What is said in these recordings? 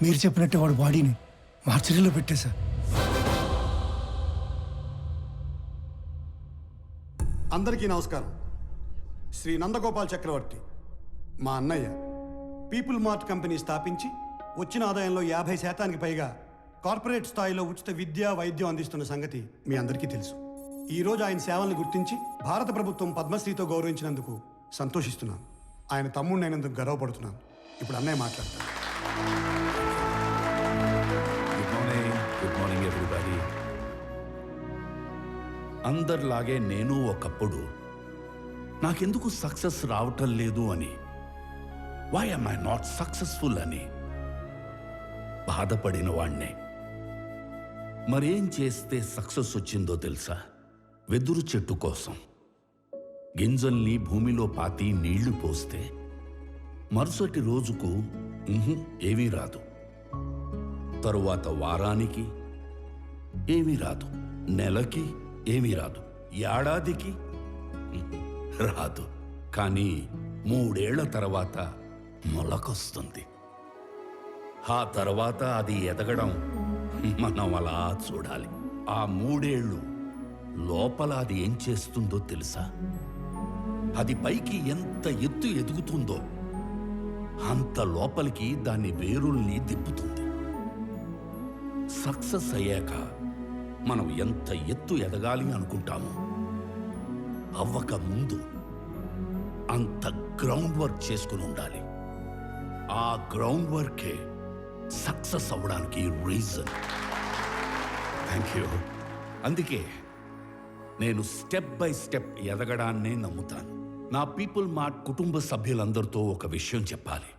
మీరు చెప్పినట్టే వాడు బాడీని మార్చరీలో పెట్టేశా. అందరికీ నమస్కారం. శ్రీ నందగోపాల్ చక్రవర్తి మా అన్నయ్య పీపుల్ మార్ట్ కంపెనీ స్థాపించి వచ్చిన ఆదాయంలో 50% పైగా కార్పొరేట్ స్థాయిలో ఉచిత విద్య వైద్యం అందిస్తున్న సంగతి మీ అందరికీ తెలుసు. ఈరోజు ఆయన సేవలను గుర్తించి భారత ప్రభుత్వం పద్మశ్రీతో గౌరవించినందుకు సంతోషిస్తున్నాను. ఆయన తమ్ముడినైనందుకు గర్వపడుతున్నాను. ఇప్పుడు అన్నయ్య మాట్లాడతారు. Good morning everybody. అందరిలాగే నేను ఒకప్పుడు నాకెందుకు సక్సెస్ రావటం లేదు అని, why am I not successful అని బాధపడిన వాణ్ణే. మరేం చేస్తే సక్సెస్ వచ్చిందో తెలుసా? వెదురు చెట్టు కోసం గింజల్ని భూమిలో పాతి నీళ్లు పోస్తే మరుసటి రోజుకు ఏమీ రాదు, తరువాత వారానికి ఏమీ రాదు, నెలకి ఏమీ రాదు, ఏడాదికి రాదు. కానీ 3 ఏళ్ల తర్వాత మొలకొస్తుంది. ఆ తర్వాత అది ఎదగడం మనం అలా చూడాలి. ఆ 3 ఏళ్ళు లోపల అది ఏం చేస్తుందో తెలుసా? అది పైకి ఎంత ఎత్తు ఎదుగుతుందో అంత లోపలికి దాని వేరుల్ని దిప్పుతుంది. సక్సెస్ అయ్యాక మనం ఎంత ఎత్తు ఎదగాలి అనుకుంటామో అవ్వక ముందు అంత గ్రౌండ్ వర్క్ చేసుకుని ఉండాలి. ఆ గ్రౌండ్ వర్కే సక్సెస్ అవ్వడానికి రీజన్. Thank you. అందుకే నేను స్టెప్ బై స్టెప్ ఎదగడాన్నే నమ్ముతాను. నా పీపుల్ మార్ట్ కుటుంబ సభ్యులందరితో ఒక విషయం చెప్పాలి.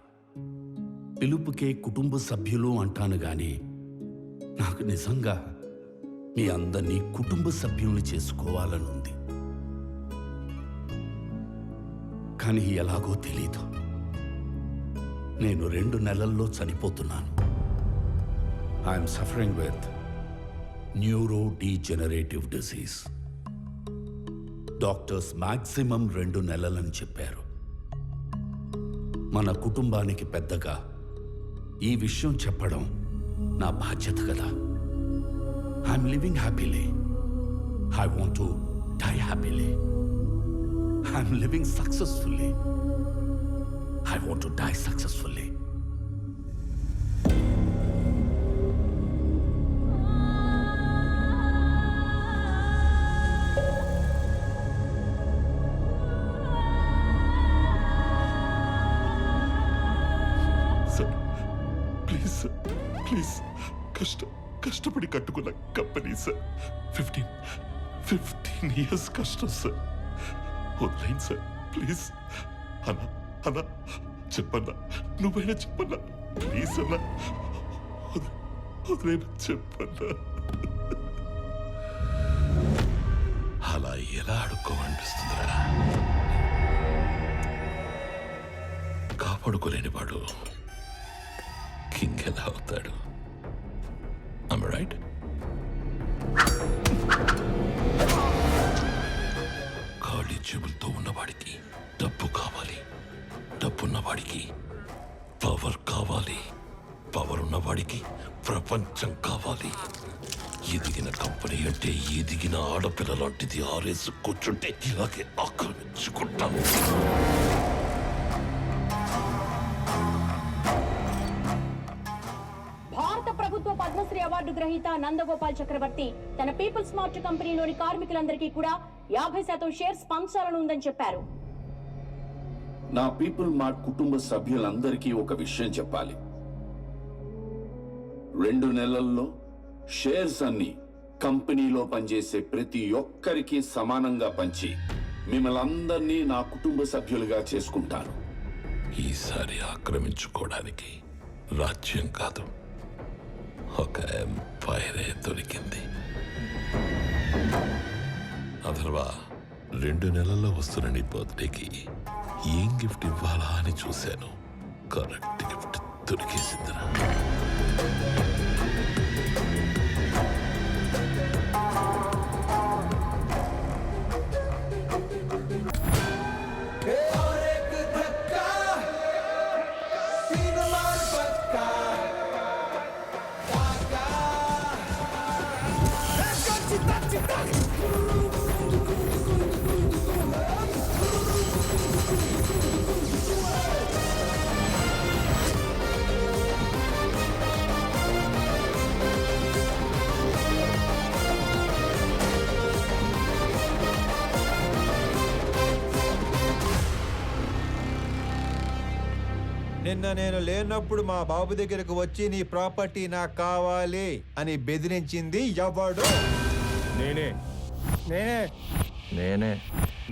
పిలుపుకే కుటుంబ సభ్యులు అంటాను గాని నాకు నిజంగా మీ అందరినీ కుటుంబ సభ్యుల్ని చేసుకోవాలనుంది. కానీ ఎలాగో తెలీదు. నేను 2 నెలల్లో చనిపోతున్నాను. I'm suffering with neuro degenerative disease. Doctors maximum 2 నెలలని చెప్పారు. మన కుటుంబానికి పెద్దగా ఈ విషయం చెప్పడం నా బాధ్యత కదా. I'm living happily. I want to die happily. I'm living successfully. I want to die successfully. Please కష్టపడి కట్టుకున్న కంపెనీ సార్. 15 years కష్టం సార్. వదిలేండి సార్ ప్లీజ్. అన్నా చెప్పన్నా, నువ్వైనా చెప్పన్నా ప్లీజ్ అన్నా. వదిలేనా చెప్పన్నా. అలా ఎలా అడుక్కోమనిపిస్తుందిరా? కాపాడుకోలేని వాడు కింగ్ ఎలా అవుతాడు? Am I right? ఖాళీ జేబులతో ఉన్నవాడికి డబ్బు కావాలి, డబ్బున్నవాడికి పవర్ కావాలి, పవర్ ఉన్నవాడికి ప్రపంచం కావాలి. ఎదిగిన కంపెనీ అంటే ఎదిగిన ఆడపిల్ల లాంటిది. ఆరేసు కూర్చుంటే ఇలాగే ఆక్రమించుకుంటాము. పద్మశ్రీ అవార్డు గ్రహీత నందగోపాల్ చక్రవర్తి తన పీపుల్స్ మార్ట్ కంపెనీలోని కార్మికులందరికీ కూడా 50% షేర్స్ పంచాలని ఉందని చెప్పారు. నా పీపుల్ మార్ట్ కుటుంబ సభ్యులందరికీ ఒక విషయం చెప్పాలి. 2 నెలల్లో షేర్స్ అన్ని కంపెనీలో పనిచేసే ప్రతి ఒక్కరికి సమానంగా పంచి మిమ్మల్ని అందరినీ నా కుటుంబ సభ్యులుగా చేసుకుంటాను. ఈసారి ఆక్రమించుకోవడానికి రాజ్యం కాదు, ఒక ఎంపైరే దొరికింది. అథర్వా, 2 నెలల్లో వస్తున్న నీ బర్త్డేకి ఏం గిఫ్ట్ ఇవ్వాలా అని చూశాను. కరెక్ట్ గిఫ్ట్ దొరికేసిందిరా. నిన్న నేను లేనప్పుడు మా బాబు దగ్గరకు వచ్చి నీ ప్రాపర్టీ నాకు కావాలి అని బెదిరించింది ఎవడు? నేనే నేనే.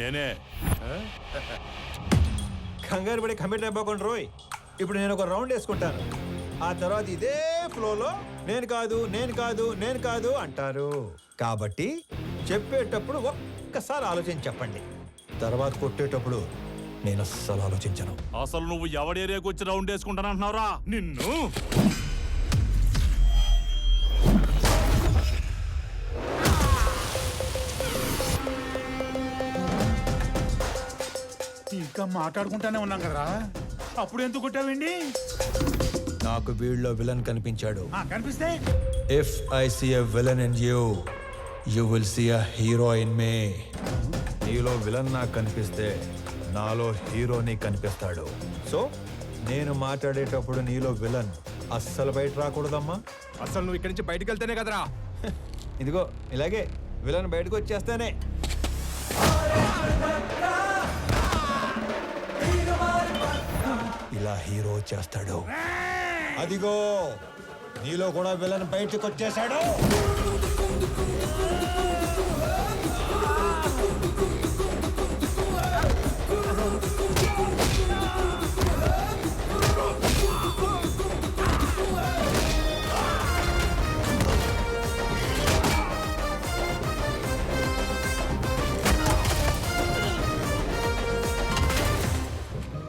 నేనే కంగారు పడి కమిట్ అయిపోకుండా రోయ్. ఇప్పుడు నేను ఒక రౌండ్ వేసుకుంటాను. ఆ తర్వాత ఇదే ఫ్లోలో నేను కాదు అంటారు. కాబట్టి చెప్పేటప్పుడు ఒక్కసారి ఆలోచించి చెప్పండి. తర్వాత కొట్టేటప్పుడు నేను అస్సలు ఆలోచించను. అసలు నువ్వు ఎవడి ఏరియాకి వచ్చి రౌండ్ వేసుకుంటానంటున్నావురా నిన్ను. ఇంకా మాట్లాడుకుంటానే ఉన్నాం కదరా, అప్పుడు ఎందుకు కొట్టావండి? నాకు వీళ్ళలో విలన్ కనిపించాడు. కనిపిస్తే if I see a villain in you, you will see a hero in me. నీలో విలన్ నాకు కనిపిస్తే నాలో హీరోని కనిపిస్తాడు. సో నేను మాట్లాడేటప్పుడు నీలో విలన్ అస్సలు బయట రాకూడదమ్మా. అసలు నువ్వు ఇక్కడి నుంచి బయటకు వెళ్తేనే కదరా. ఇదిగో ఇలాగే విలన్ బయటకు వచ్చేస్తానే. ఇలా హీరో వచ్చేస్తాడు. అదిగో నీలో కూడా విలన్ బయటకు వచ్చేసాడు.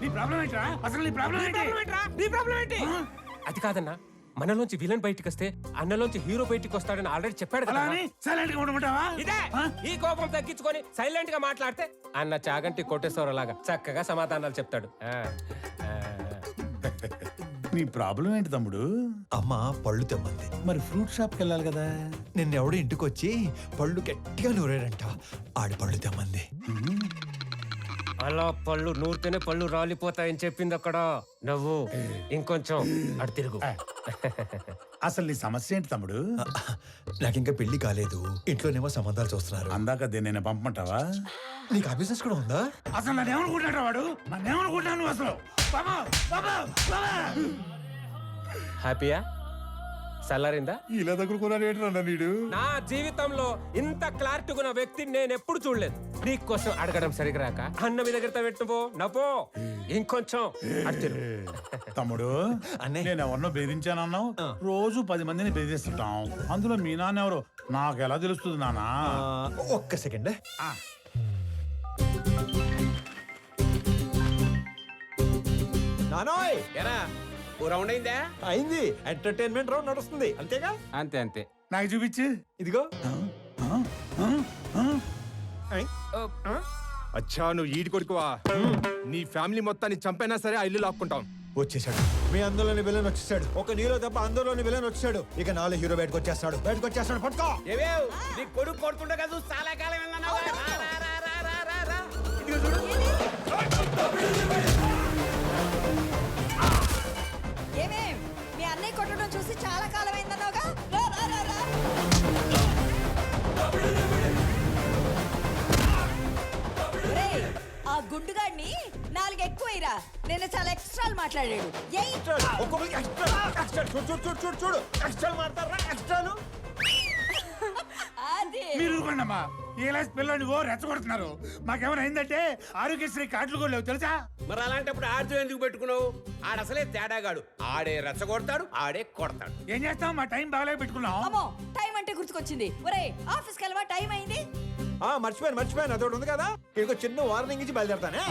నీ ప్రాబ్లం ఏంట్రా? అసలు నీ ప్రాబ్లం ఏంటి? అది కాదన్నా, మనలోంచి విలన్ బయటికి వస్తే అన్నలోంచి హీరో బయటికి వస్తాడని ఆల్రెడీ చెప్పాడు కదా. అలా అని సైలెంట్ గా ఉండమంటావా? ఇదే ఈ కోపం తగ్గించుకొని సైలెంట్ గా మాట్లాడితే అన్న చాగంటి కొట్టేశ్వర లాగా చక్కగా సమాధానాలు చెప్తాడు. నీ ప్రాబ్లం ఏంటి తమ్ముడు? అమ్మ పళ్ళు తెమ్మంది. మరి ఫ్రూట్ షాప్ కి వెళ్ళాలి కదా. నిన్నెవడు ఇంటికి వచ్చి పళ్ళు గట్టిగా నూరాడంట. ఆడి పళ్ళు తెమ్మంది. అలా పళ్ళు నూరితేనే పళ్ళు రాలిపోతాయని చెప్పింది అక్కడ. నవ్వు ఇంకొంచెం అటు తిరుగు. అసలు నీ సమస్య ఏంటి తమ్ముడు? నాకింకా పెళ్లి కాలేదు. ఇంట్లోనేమో సంబంధాలు చూస్తున్నారు. అందాక నేను పంపమంటావా? నీకు ఆ బిజినెస్ కూడా ఉందా? అసలు నన్నేమనుకుంటాడు వాడు? నన్నేమనుకుంటాను నువ్వు అసలు? బాబా, బాబా, బాబా. హ్యాపీయా? చల్లారిందా? ఇలా దగ్గరుకున్నాడు ఏంటన్నా నీడు? నా జీవితంలో ఇంత క్లారిటీగా ఉన్న వ్యక్తిని నేను ఎప్పుడు చూడలేదు. నీకోసం అడగడం సరిగ్గా రాక అన్న మీ దగ్గర పెట్టుపో నపో. ఇంకొంచెం అటు తిరుగు. తమ్ముడు అన్నే. నేను ఎవరినో బెదిరించానన్నావు. రోజు 10 మందిని బెదిరిస్తుంటాం. అందులో మీ నాన్న ఎవరు నాకు ఎలా తెలుస్తుంది నానా? ఒక్క సెకండ్. నానోయ్ రౌండ్ అయిందా? అయింది. ఎంటర్టైన్మెంట్ రౌండ్ నడుస్తుంది అంతేగా? అంతే అంతే. నాకు చూపించు. ఇదిగో. అచ్చా నువ్వు ఈడి కొడుకువా? నీ ఫ్యామిలీ మొత్తాన్ని చంపైనా సరే ఆ ఇల్లు లాక్కుంటాం. వచ్చేసాడు. మీ అందులోని విలన్ వచ్చేసాడు. ఒక నీలో తప్ప అందులోని విలన్ వచ్చాడు. ఇక నాలో హీరో బయటకు వచ్చేస్తాడు. పట్టుకో. నీ కొడుకు కొడుతుండగా చూసి చాలా కాలం ఏమేం మీ అన్నయ్య కొట్టడం చూసి చాలా కాలం అయిందన్నావుగా. ఆ గుండుగాడిని 4 ఎక్కువైరా. నేను చాలా ఎక్స్ట్రాలు మాట్లాడాడు. మీరు ఊరుకోండమ్మా. ఇలా పిల్లని ఓ రెచ్చగొడుతున్నారు. మాకేమైనా అయిందంటే ఆరోగ్యశ్రీ కార్డులు కూడా లేవు తెలుసా? మరి అలాంటప్పుడు ఆడితో ఎందుకు పెట్టుకున్నావు? ఆడసలే తేడాగాడు. ఆడే రెచ్చగొడతాడు, ఆడే కొడతాడు. ఏం చేస్తాం? మా టైం బాగాలే పెట్టుకున్నాం. అమ్మో టైం అంటే గుర్తుకొచ్చింది. ఒరే ఆఫీస్కి వెళ్ళవా? టైం అయింది. మర్చిపోయాను. అదొకటి ఉంది కదా. ఇంకో చిన్న వార్నింగ్ ఇచ్చి బయలుదేరతానే.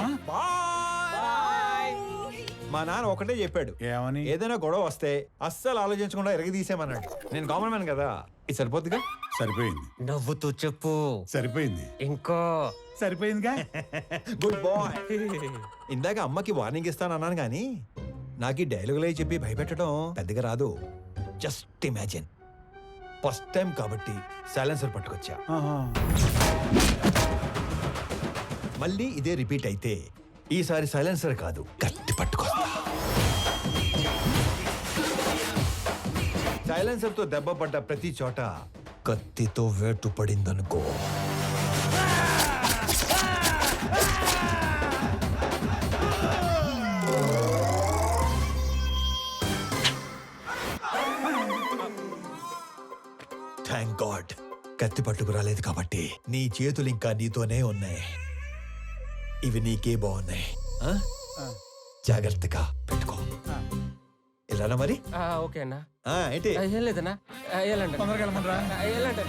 మా నాన్న ఒకటే చెప్పాడు. ఏమని? ఏదైనా గొడవ వస్తే అస్సలు ఆలోచించకుండా ఎరగదీసేమన్నాడు. నేను కామన్ మ్యాన్ కదా, ఇది సరిపోతుందిగా. సరిపోయింది. నవ్వుతూ చెప్పు. సరిపోయింది. ఇంకో సరిపోయిందిగా. Good bye. ఇందాక అమ్మకి వార్నింగ్ ఇస్తానన్నాను కానీ నాకు ఈ డైలాగులే చెప్పి భయపెట్టడం పెద్దగా రాదు. Just imagine. ఫస్ట్ టైం కాబట్టి సైలెన్సర్ పట్టుకొచ్చా. మళ్ళీ ఇదే రిపీట్ అయితే ఈసారి సైలెన్సర్ కాదు కత్తి పట్టుకొస్తా. సైలెన్సర్ తో దెబ్బ పడ్డ ప్రతి చోట కత్తితో వేటు పడిందనుకో. కత్తి పట్టుకు రాలేదు కాబట్టి నీ చేతులు ఇంకా నీతోనే ఉన్నాయి. ఇవి నీకే బాగున్నాయి. ఆ? జాగ్రత్తగా పెట్టుకో. ఇలానా మరి? ఓకే అన్నా. ఏంటి? ఏం లేదన్నా, వెళ్ళండి. తొందరగా వెళ్ళమనరా. వెళ్ళండి.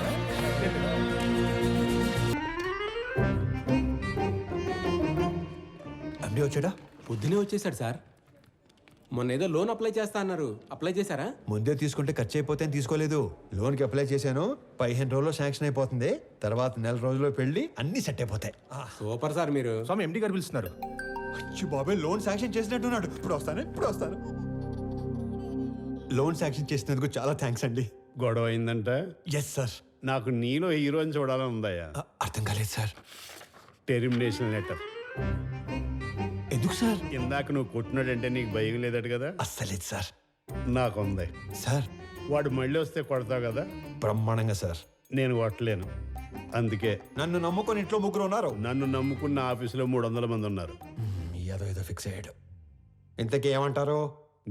ఎండి వచ్చాడా? పొద్దునే వచ్చేసాడు సార్. మొన్న ఏదో లోన్ అప్లై చేస్తా అన్నారు, అప్లై చేశారా? ముందే తీసుకుంటే ఖర్చు అయిపోతే అని తీసుకోలేదు. లోన్కి అప్లై చేశాను, 15 రోజుల్లో శాంక్షన్ అయిపోతుంది. తర్వాత 1 రోజుల్లో పెళ్లి అన్ని సెట్ అయిపోతాయి. సూపర్ సార్ మీరు. స్వామి ఎండి గారు పిలుస్తున్నారు. అచ్చి బాబాయ్, లోన్ శాంక్షన్ చేసినట్టున్నాడు. ఇప్పుడు వస్తాను. లోన్ శాంక్షన్ చేసినందుకు చాలా థ్యాంక్స్ అండి. గొడవ అయిందంట. Yes sir. నాకు నీలో హీరోని చూడాలని ఉందయ్యా. అర్థం కాలేదు సార్. Termination letter. ఎందుకు సార్? ఇందాక నువ్వు కొట్టినాడంటే నీకు భయం లేదట కదా. అస్సలేదు సార్. నాకుంది. సార్ వాడు మళ్ళీ వస్తే కొడతావు కదా. బ్రహ్మాండంగా సార్. నేను కొట్టలేను. అందుకే నన్ను నమ్ముకొని ఇంట్లో 3 ఉన్నారు. నన్ను నమ్ముకున్న ఆఫీసులో 300 మంది ఉన్నారు. ఏదో ఫిక్స్ అయ్యాడు. ఇంతకీ ఏమంటారు?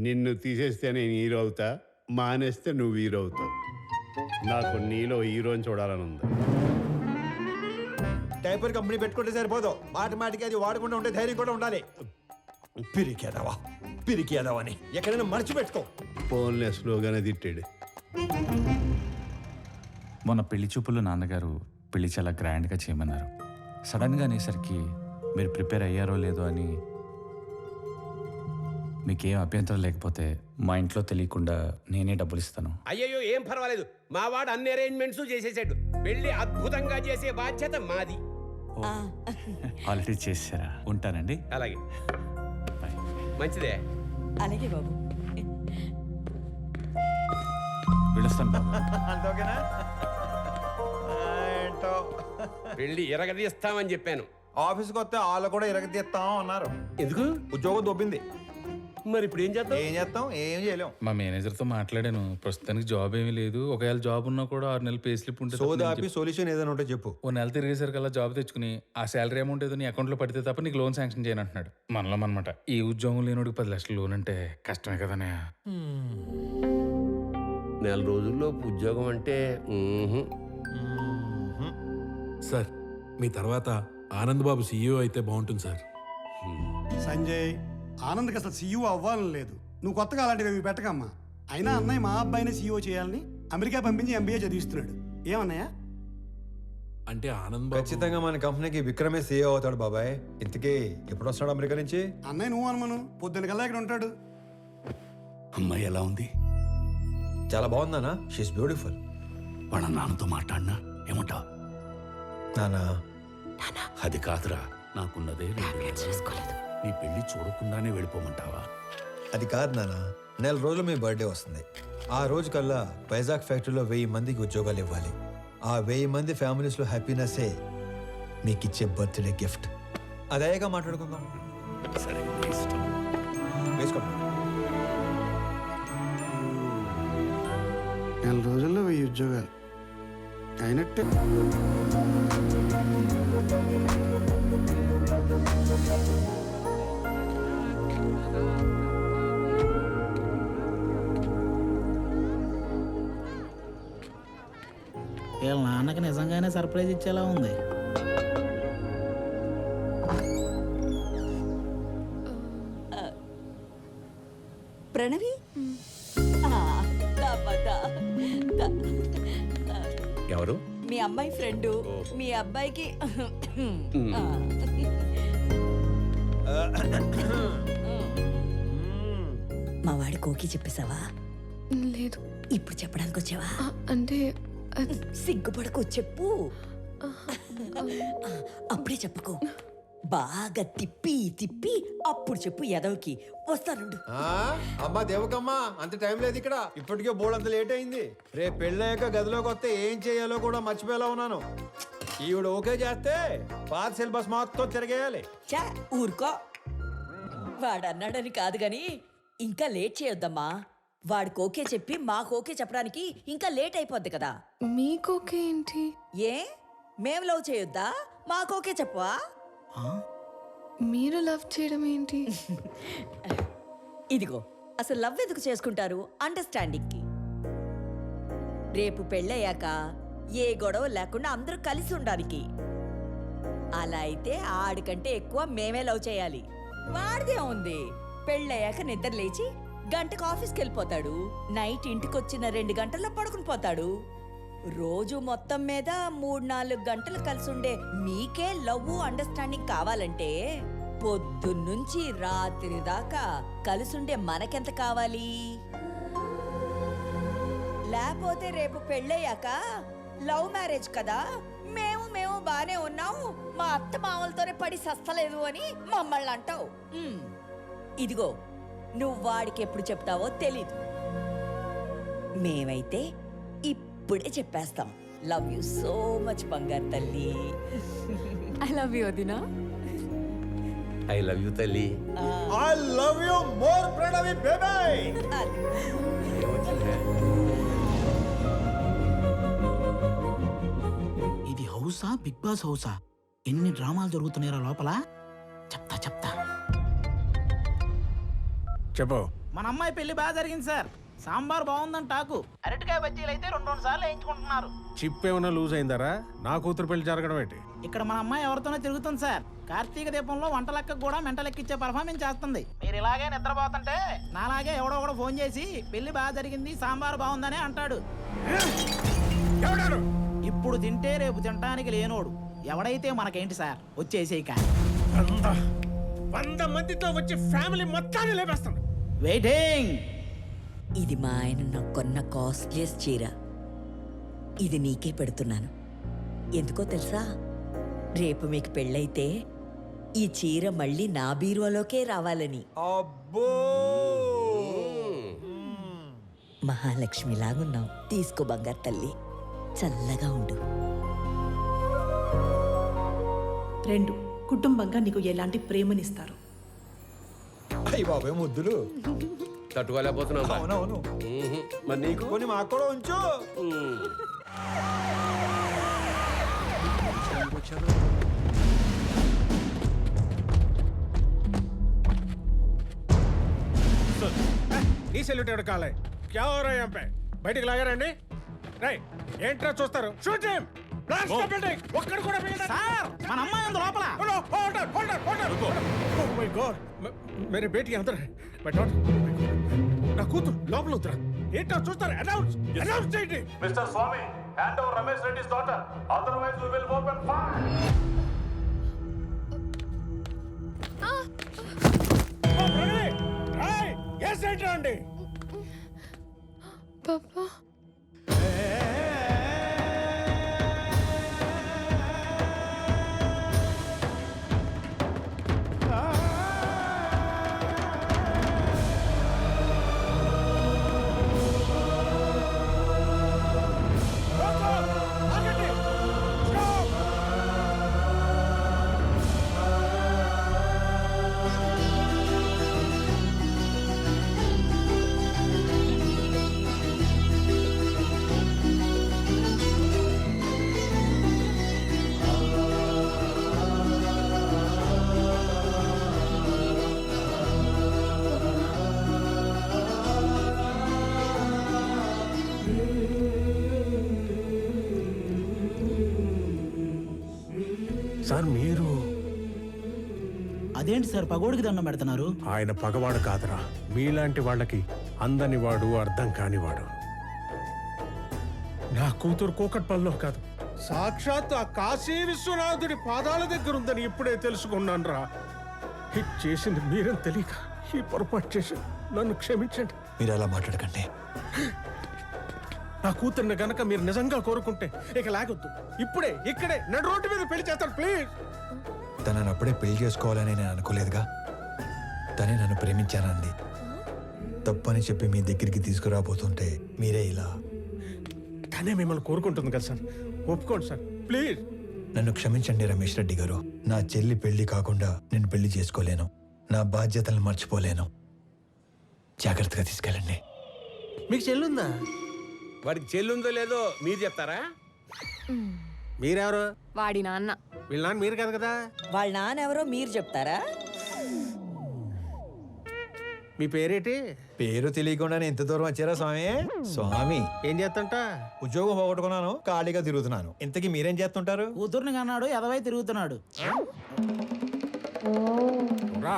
నిన్ను తీసేస్తే నేను హీరో అవుతా, మానేస్తే నువ్వు హీరో అవుతావు. నాకు నీలో హీరోని చూడాలని ఉంది. టైపర్ కంపెనీ పెట్టుకుంటే సరిపోదు, మాటికి అది వాడకుండా ఉండే ధైర్యం కూడా ఉండాలి. పిరికేదావా అని ఎక్కడైనా మర్చిపెట్టుకో. ఫోన్లే స్లోగానే తిట్టాడు. మొన్న పెళ్లి చూపుల్లో నాన్నగారు పెళ్లి చాలా గ్రాండ్గా చేయమన్నారు. సడన్గా అనేసరికి మీరు ప్రిపేర్ అయ్యారో లేదో అని. మీకేం అభ్యంతరం లేకపోతే మా ఇంట్లో తెలియకుండా నేనే డబ్బులు ఇస్తాను. అయ్యయ్యో, ఏం పర్వాలేదు. మా వాడు అన్ని అరేంజ్మెంట్స్ చేసేసాడు. పెళ్లి అద్భుతంగా చేసే బాధ్యత మాది. ఆల్రెడీ చేశారా? ఉంటానండి. అలాగే, మంచిదే. అలాగే బాబు. వెళ్ళొస్తాను బాబు. అంతేనా? ఏంటో పెళ్లి ఎరగదీస్తామని చెప్పాను. ఆఫీస్కి వస్తే వాళ్ళు కూడా ఇరగదీస్తాం అన్నారు. ఎందుకు? ఉద్యోగం దొబ్బింది. మరి ఇప్పుడు ఏం చేద్దాం? ఏం చేయలేం. మా మేనేజర్తో మాట్లాడాను. ప్రస్తుతానికి జాబ్ ఏమీ లేదు. ఒకవేళ జాబ్ ఉన్నా కూడా 6 నెలలు పే స్లిప్ ఉంటుంది. సోదాపి సొల్యూషన్ ఏదైనా ఉంటే చెప్పు. ఓ నెల తిరిగేసరికల్లా జాబ్ తెచ్చుకుని ఆ శాలరీ అమౌంట్ ఏదో నీ అకౌంట్లో పడితే తప్ప నీకు లోన్ శాంక్షన్ చేయను అంటున్నాడు. మనలో అనమాట. ఈ ఉద్యోగం లేనోడికి 10 లక్షలు లోన్ అంటే కష్టమే కదనే. 4 రోజుల్లో ఉద్యోగం అంటే సార్ మీ తర్వాత ఆనంద్ బాబు సీఈఓ అయితే బాగుంటుంది సార్. సంజయ్, ఆనంద్కి అసలు సీఈఓ అవ్వాలని లేదు. నువ్వు కొత్తగా అలాంటివి పెట్టకమ్మా. అయినా అన్నయ్య మా అబ్బాయిని సీఈఓ చేయాలని అమెరికా పంపించి ఎంబీఏ చదివిస్తున్నాడు. ఏమన్నయ్యా? అంటే ఆనంద్ బాబు ఖచ్చితంగా మన కంపెనీకి విక్రమే సీఈఓ అవుతాడు బాబాయ్. ఇంతకీ ఎప్పుడు వస్తాడు అమెరికా నుంచి? అన్నయ్య నువ్వు అనుమను పొద్దున్న కల్లా ఇక్కడ ఉంటాడు. అమ్మాయి ఎలా ఉంది? చాలా బాగుందానా? She's beautiful. వాళ్ళ నాన్నతో మాట్లాడినా ఏమంటా? నానా అది కాదురా, నాకున్నదే 2 నెలలు. నీ పెళ్లి చూడకుండానే వెళ్ళిపోమంటావా? అది కాదు నానా, 4 రోజులు మీ బర్త్డే వస్తుంది. ఆ రోజు కల్లా వైజాగ్ ఫ్యాక్టరీలో 1000 మందికి ఉద్యోగాలు ఇవ్వాలి. ఆ 1000 మంది ఫ్యామిలీస్లో హ్యాపీనెస్సే మీకు ఇచ్చే బర్త్డే గిఫ్ట్. అదేగా మాట్లాడుకుందాం. సరే, నీ ఇష్టం. వేసుకోండి. 4 రోజుల్లో 1000 ఉద్యోగాలు అయినట్టే. వీళ్ళ నాన్నకి నిజంగానే సర్ప్రైజ్ ఇచ్చేలా ఉంది. ప్రణవి, ఎవరు? మీ అమ్మాయి ఫ్రెండు. మీ అబ్బాయికి మా వాడి కోకి చెప్పేశావా? లేదు. ఇప్పుడు చెప్పడానికి వచ్చావా? అంటే సిగ్గుపడకు, చెప్పు. అప్పుడే చెప్పుకో, బాగా తిప్పి తిప్పి అప్పుడు చెప్పు. ఎదవకి వస్తానుండు. అమ్మా దేవకమ్మా, అంత టైం లేదు ఇక్కడ. ఇప్పటికే బోర్డు అంత లేట్ అయింది. రేపు పెళ్ళాక గదిలోకి వస్తే ఏం చేయాలో కూడా మర్చిపోయేలా ఉన్నాను. ఈవిడ ఓకే చేస్తే పాత సిలబస్ మొత్తం తిరగేయాలి. చా ఊరుకో. వాడన్నాడని కాదు గాని ఇంకా లేట్ చేయొద్దమ్మా. వాడికి ఓకే చెప్పి మాకు ఓకే చెప్పడానికి ఇంకా లేట్ అయిపోద్ది కదా. మీకోకే ఏంటి? ఏ మేం లవ్ చేయొద్దా? మాకు ఓకే చెప్పవా? మీరు లవ్ చేయడం ఏంటి? ఇదిగో, అసలు లవ్ ఎందుకు చేసుకుంటారు? అండర్స్టాండింగ్ కి. రేపు పెళ్ళయ్యాక ఏ గొడవ లేకుండా అందరూ కలిసి ఉండడానికి. అలా అయితే ఆడికంటే ఎక్కువ మేమే లవ్ చేయాలి. వాడిదే ఉంది, పెళ్ళయ్యాక నిద్ర లేచి గంటకు ఆఫీస్కి వెళ్ళిపోతాడు, నైట్ ఇంటికొచ్చిన 2 గంటల్లో పడుకుని పోతాడు. రోజు మొత్తం మీద 3-4 గంటలు కలిసి ఉండే మీకే లవ్ అండర్స్టాండింగ్ కావాలంటే పొద్దున్నుంచి రాత్రి దాకా కలిసుండే మనకెంత కావాలి? లేకపోతే రేపు పెళ్ళయ్యాక లవ్ మ్యారేజ్ కదా, మేము బానే ఉన్నాము, మా అత్త మామలతోనే పడి సస్తలేదు అని మమ్మల్ని అంటావు. ఇదిగో నువ్వు వాడికి ఎప్పుడు చెప్తావో తెలీదు, మేమైతే ఇప్పుడే చెప్పేస్తాం. లవ్ యూ సో మచ్ బంగారు తల్లి. ఐ లవ్ యూ వదినా. ఐ లవ్ యూ తల్లి. I love you more Pranavi baby. ఇది హౌసా, బిగ్ బాస్ హౌసా? ఎన్ని డ్రామాలు జరుగుతున్నాయో లోపల. చెప్తా చెప్పు. మన అమ్మాయి పెళ్లి బాగా జరిగింది సార్. సాంబార్ బాగుందని టాకు. అరటికాయ బజ్జీలు అయితే 2 సార్లు వేయించుకుంటున్నారు. చిప్ ఏమైనా లూజ్ అయిందరా? నా కూతురు పెళ్లి జరగడం ఏంటి? ఇక్కడ మన అమ్మాయి ఎవరితోనో తిరుగుతుంది సార్. కార్తీక దీపంలో వంట లెక్క కూడా మెంట లెక్కిచ్చే పర్ఫార్మెన్స్ చేస్తుంది. మీరు ఇలాగే నిద్రపోతుంటే నాలాగే ఎవడో ఫోన్ చేసి పెళ్లి బాగా జరిగింది, సాంబార్ బాగుందని అంటాడు. ఇప్పుడు తింటే రేపు తినడానికి లేనోడు. ఎవడైతే మనకేంటి సార్, వచ్చేసేయక. 100 మందితో వచ్చి ఫ్యామిలీ మొత్తాన్ని లేపేస్తాను. వెయిటింగ్. ఇది మా ఆయన నాకు కొన్న కాస్ట్లీయెస్ట్ చీర. ఇది నీకే పెడుతున్నాను. ఎందుకో తెలుసా? రేపు మీకు పెళ్ళైతే ఈ చీర మళ్ళీ నా బీరువాలోకే రావాలని. అబ్బో, మహాలక్ష్మిలాగున్నావు. తీసుకో బంగారు తల్లి, చల్లగా ఉండు. 2 కుటుంబంగా నీకు ఎలాంటి ప్రేమనిస్తారు? అయ్యి బాబాయ్ ముద్దులు. తట్టుకోలేకపోతున్నావు. అవునవును. మరి నీకు కొన్ని మాకు కూడా ఉంచు. నీ సెల్యూట్ ఎవరు కాలే? క్యా హో రहा है यहाँ पे? బయటికి లాగారండి. రై ఏంట్రా చూస్తారు? Shoot him. Blast the building. ఒక్కడు కూడా మిగలడు. సార్, మన అమ్మాయి ఉంది లోపల. ఓ మై గాడ్, మేరే బేటీ అందర్ హై. మై డాటర్, నా కూతురు లోపల ఉందిరా. ఏంట్రా చూస్తారు? అనౌన్స్ చేయండి. Mr Swami, hand over Ramesh Reddy's daughter, otherwise we will open fire. Yes ఏంట్రా అండి? పాపా సార్ మీరు అదేంటి సార్, పగోడికి దండం పెడుతున్నారు? ఆయన పగవాడు కాదురా, మీలాంటి వాళ్ళకి అందని వాడు, అర్థం కానివాడు. నా కూతురు కూకట్పల్లిలో కాదు, సాక్షాత్ ఆ కాశీ విశ్వనాథుడి పాదాల దగ్గర ఉందని ఇప్పుడే తెలుసుకున్నాను రా. హిట్ చేసింది మీరని తెలియక ఈ పొరపాటు చేసి నన్ను క్షమించండి. మీరు అలా మాట్లాడకండి. నా కూతుర్ని గనక మీరు నిజంగా కోరుకుంటే ఇక లాగొద్దు, ఇప్పుడే ఇక్కడే నడు రోడ్డు మీద పెళ్లి చేస్తారు ప్లీజ్. తనని అప్పుడే పెళ్లి చేసుకోవాలని నేను అనుకోలేదుగా. తనే నన్ను ప్రేమించానంది. తప్పని చెప్పి మీ దగ్గరికి తీసుకురాబోతుంటే మీరే ఇలా. తనే మిమ్మల్ని కోరుకుంటుంది కదా సార్, ఒప్పుకోండి సార్ ప్లీజ్. నన్ను క్షమించండి రమేష్ రెడ్డి గారు. నా చెల్లి పెళ్లి కాకుండా నేను పెళ్లి చేసుకోలేను. నా బాధ్యతలను మర్చిపోలేను. జాగ్రత్తగా తీసుకెళ్ళండి. మీకు చెల్లుందా? వాడికి చెల్లుందో లేదో మీరు చెప్తారా? మీరెవరు? వాడి నాన్న. వీళ్ళ నాన్న మీరు కాదు కదా. వాళ్ళ నాన్న ఎవరో మీరు చెప్తారా? మీ పేరేటి? పేరు తెలియకుండానే ఇంత దూరం వచ్చారా స్వామి? స్వామి ఏం చేస్తంట? ఉద్యోగం పోగొట్టుకున్నాను, ఖాళీగా తిరుగుతున్నాను. ఇంతకీ మీరేం చేస్తుంటారు? కూతుర్ని కన్నాడు ఎదవై తిరుగుతున్నాడు. రా.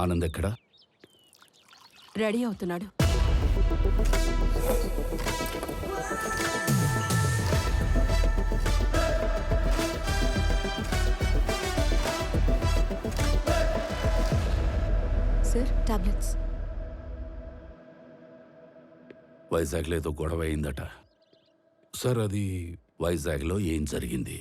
ఆనంద్ ఎక్కడా? రెడీ అవుతున్నాడు. Sir tablets. వైజాగ్లో ఏదో గొడవ అయిందట. సార్ అది వైజాగ్లో ఏం జరిగింది?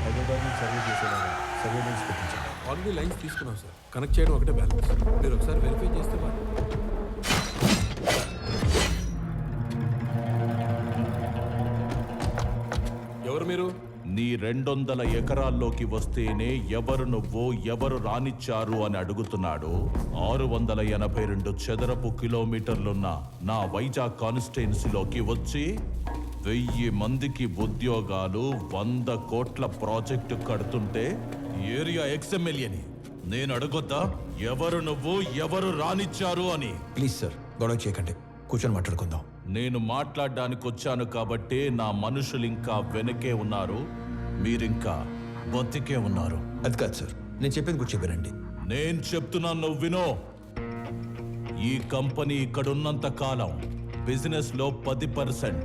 హైదరాబాద్ నుంచి సర్వే చేసేలాగా సర్వేలెన్స్ పెట్టించాను. ఆల్రెడీ లైన్స్ తీసుకున్నాం సార్. కనెక్ట్ చేయడం ఒకటే బ్యాలెన్స్. మీరు ఒకసారి వెరిఫై చేస్తే ఎవరు మీరు? నీ 200 ఎకరాల్లోకి వస్తేనే ఎవరు నువ్వు, ఎవరు రానిచ్చారు అని అడుగుతున్నాడు. 682 చదరపు కిలోమీటర్లున్న నా వైజాగ్ కాన్స్టిట్యున్సీలోకి వచ్చి 1000 మందికి ఉద్యోగాలు, 100 కోట్ల ప్రాజెక్టు కడుతుంటే ఏరియా ఎక్స్ఎమ్మెల్యేని నేను అడగొద్దా ఎవరు నువ్వు, ఎవరు రానిచ్చారు అని? ప్లీజ్ సార్, గొడవ చేయకండి, కూర్చొని మాట్లాడుకుందాం. నేను మాట్లాడడానికి వచ్చాను కాబట్టే నా మనుషులు ఇంకా వెనకే ఉన్నారు, మీరింకా బతికే ఉన్నారు. అది కాదు సార్, నేను చెప్పింది కూర్చో వినండి. నేను చెప్తున్నాను, నువ్వు వినో. ఈ కంపెనీ ఇక్కడున్నంత కాలం బిజినెస్ లో 10%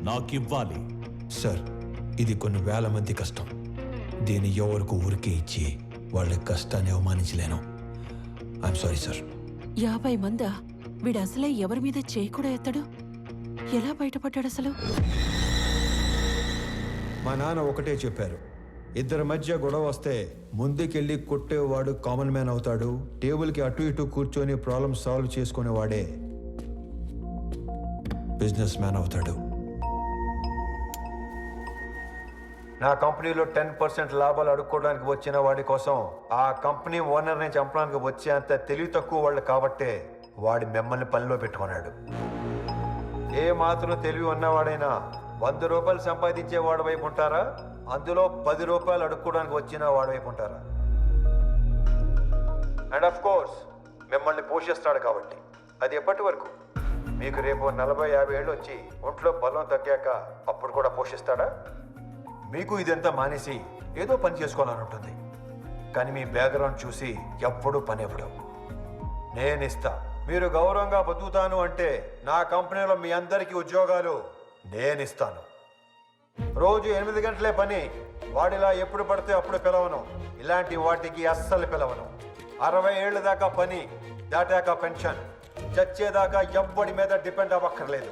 నాకివ్వాలి. సార్, ఇది కొన్ని వేల మంది కష్టం. దీన్ని ఎవరికి ఊరికే ఇచ్చి వాళ్ళ కష్టాన్ని అవమానించలేను. I'm sorry sir. 50 మందా? వీడు అసలే ఎవరి మీద చేయి కూడా ఎత్తాడు. ఎలా బయటపడ్డాడు అసలు? మా నాన్న ఒకటే చెప్పారు, ఇద్దరి మధ్య గొడవ వస్తే ముందుకెళ్ళి కొట్టేవాడు కామన్ మ్యాన్ అవుతాడు, టేబుల్కి అటు ఇటు కూర్చొని ప్రాబ్లం సాల్వ్ చేసుకునేవాడే బిజినెస్ మ్యాన్ అవుతాడు. నా కంపెనీలో 10% లాభాలు అడుక్కోవడానికి వచ్చిన వాడి కోసం ఆ కంపెనీ ఓనర్ని చంపడానికి వచ్చే అంత తెలివి తక్కువ వాళ్ళు కాబట్టే వాడి మిమ్మల్ని పనిలో పెట్టుకున్నాడు. ఏ మాత్రం తెలివి ఉన్నవాడైనా 100 రూపాయలు సంపాదించే వాడి వైపు ఉంటారా, అందులో 10 రూపాయలు అడుక్కోవడానికి వచ్చిన వాడి వైపు ఉంటారా? అండ్ ఆఫ్ కోర్స్ మిమ్మల్ని పోషిస్తాడు కాబట్టి. అది ఎప్పటి వరకు? మీకు రేపు 40-50 ఏళ్ళు వచ్చి ఒంట్లో బలం తగ్గాక అప్పుడు కూడా పోషిస్తాడా? మీకు ఇదంతా మానేసి ఏదో పని చేసుకోవాలని ఉంటుంది, కానీ మీ బ్యాక్గ్రౌండ్ చూసి ఎప్పుడూ పని ఇవ్వడం. నేను ఇస్తా. మీరు గౌరవంగా బతుకుతాను అంటే నా కంపెనీలో మీ అందరికీ ఉద్యోగాలు నేను ఇస్తాను. రోజు 8 గంటలే పని. వాడిలా ఎప్పుడు పడితే అప్పుడు పిలవను. ఇలాంటి వాటికి అస్సలు పిలవను. 60 ఏళ్ళ దాకా పని, దాటాక పెన్షన్. చచ్చేదాకా ఎవ్వడి మీద డిపెండ్ అవ్వక్కర్లేదు.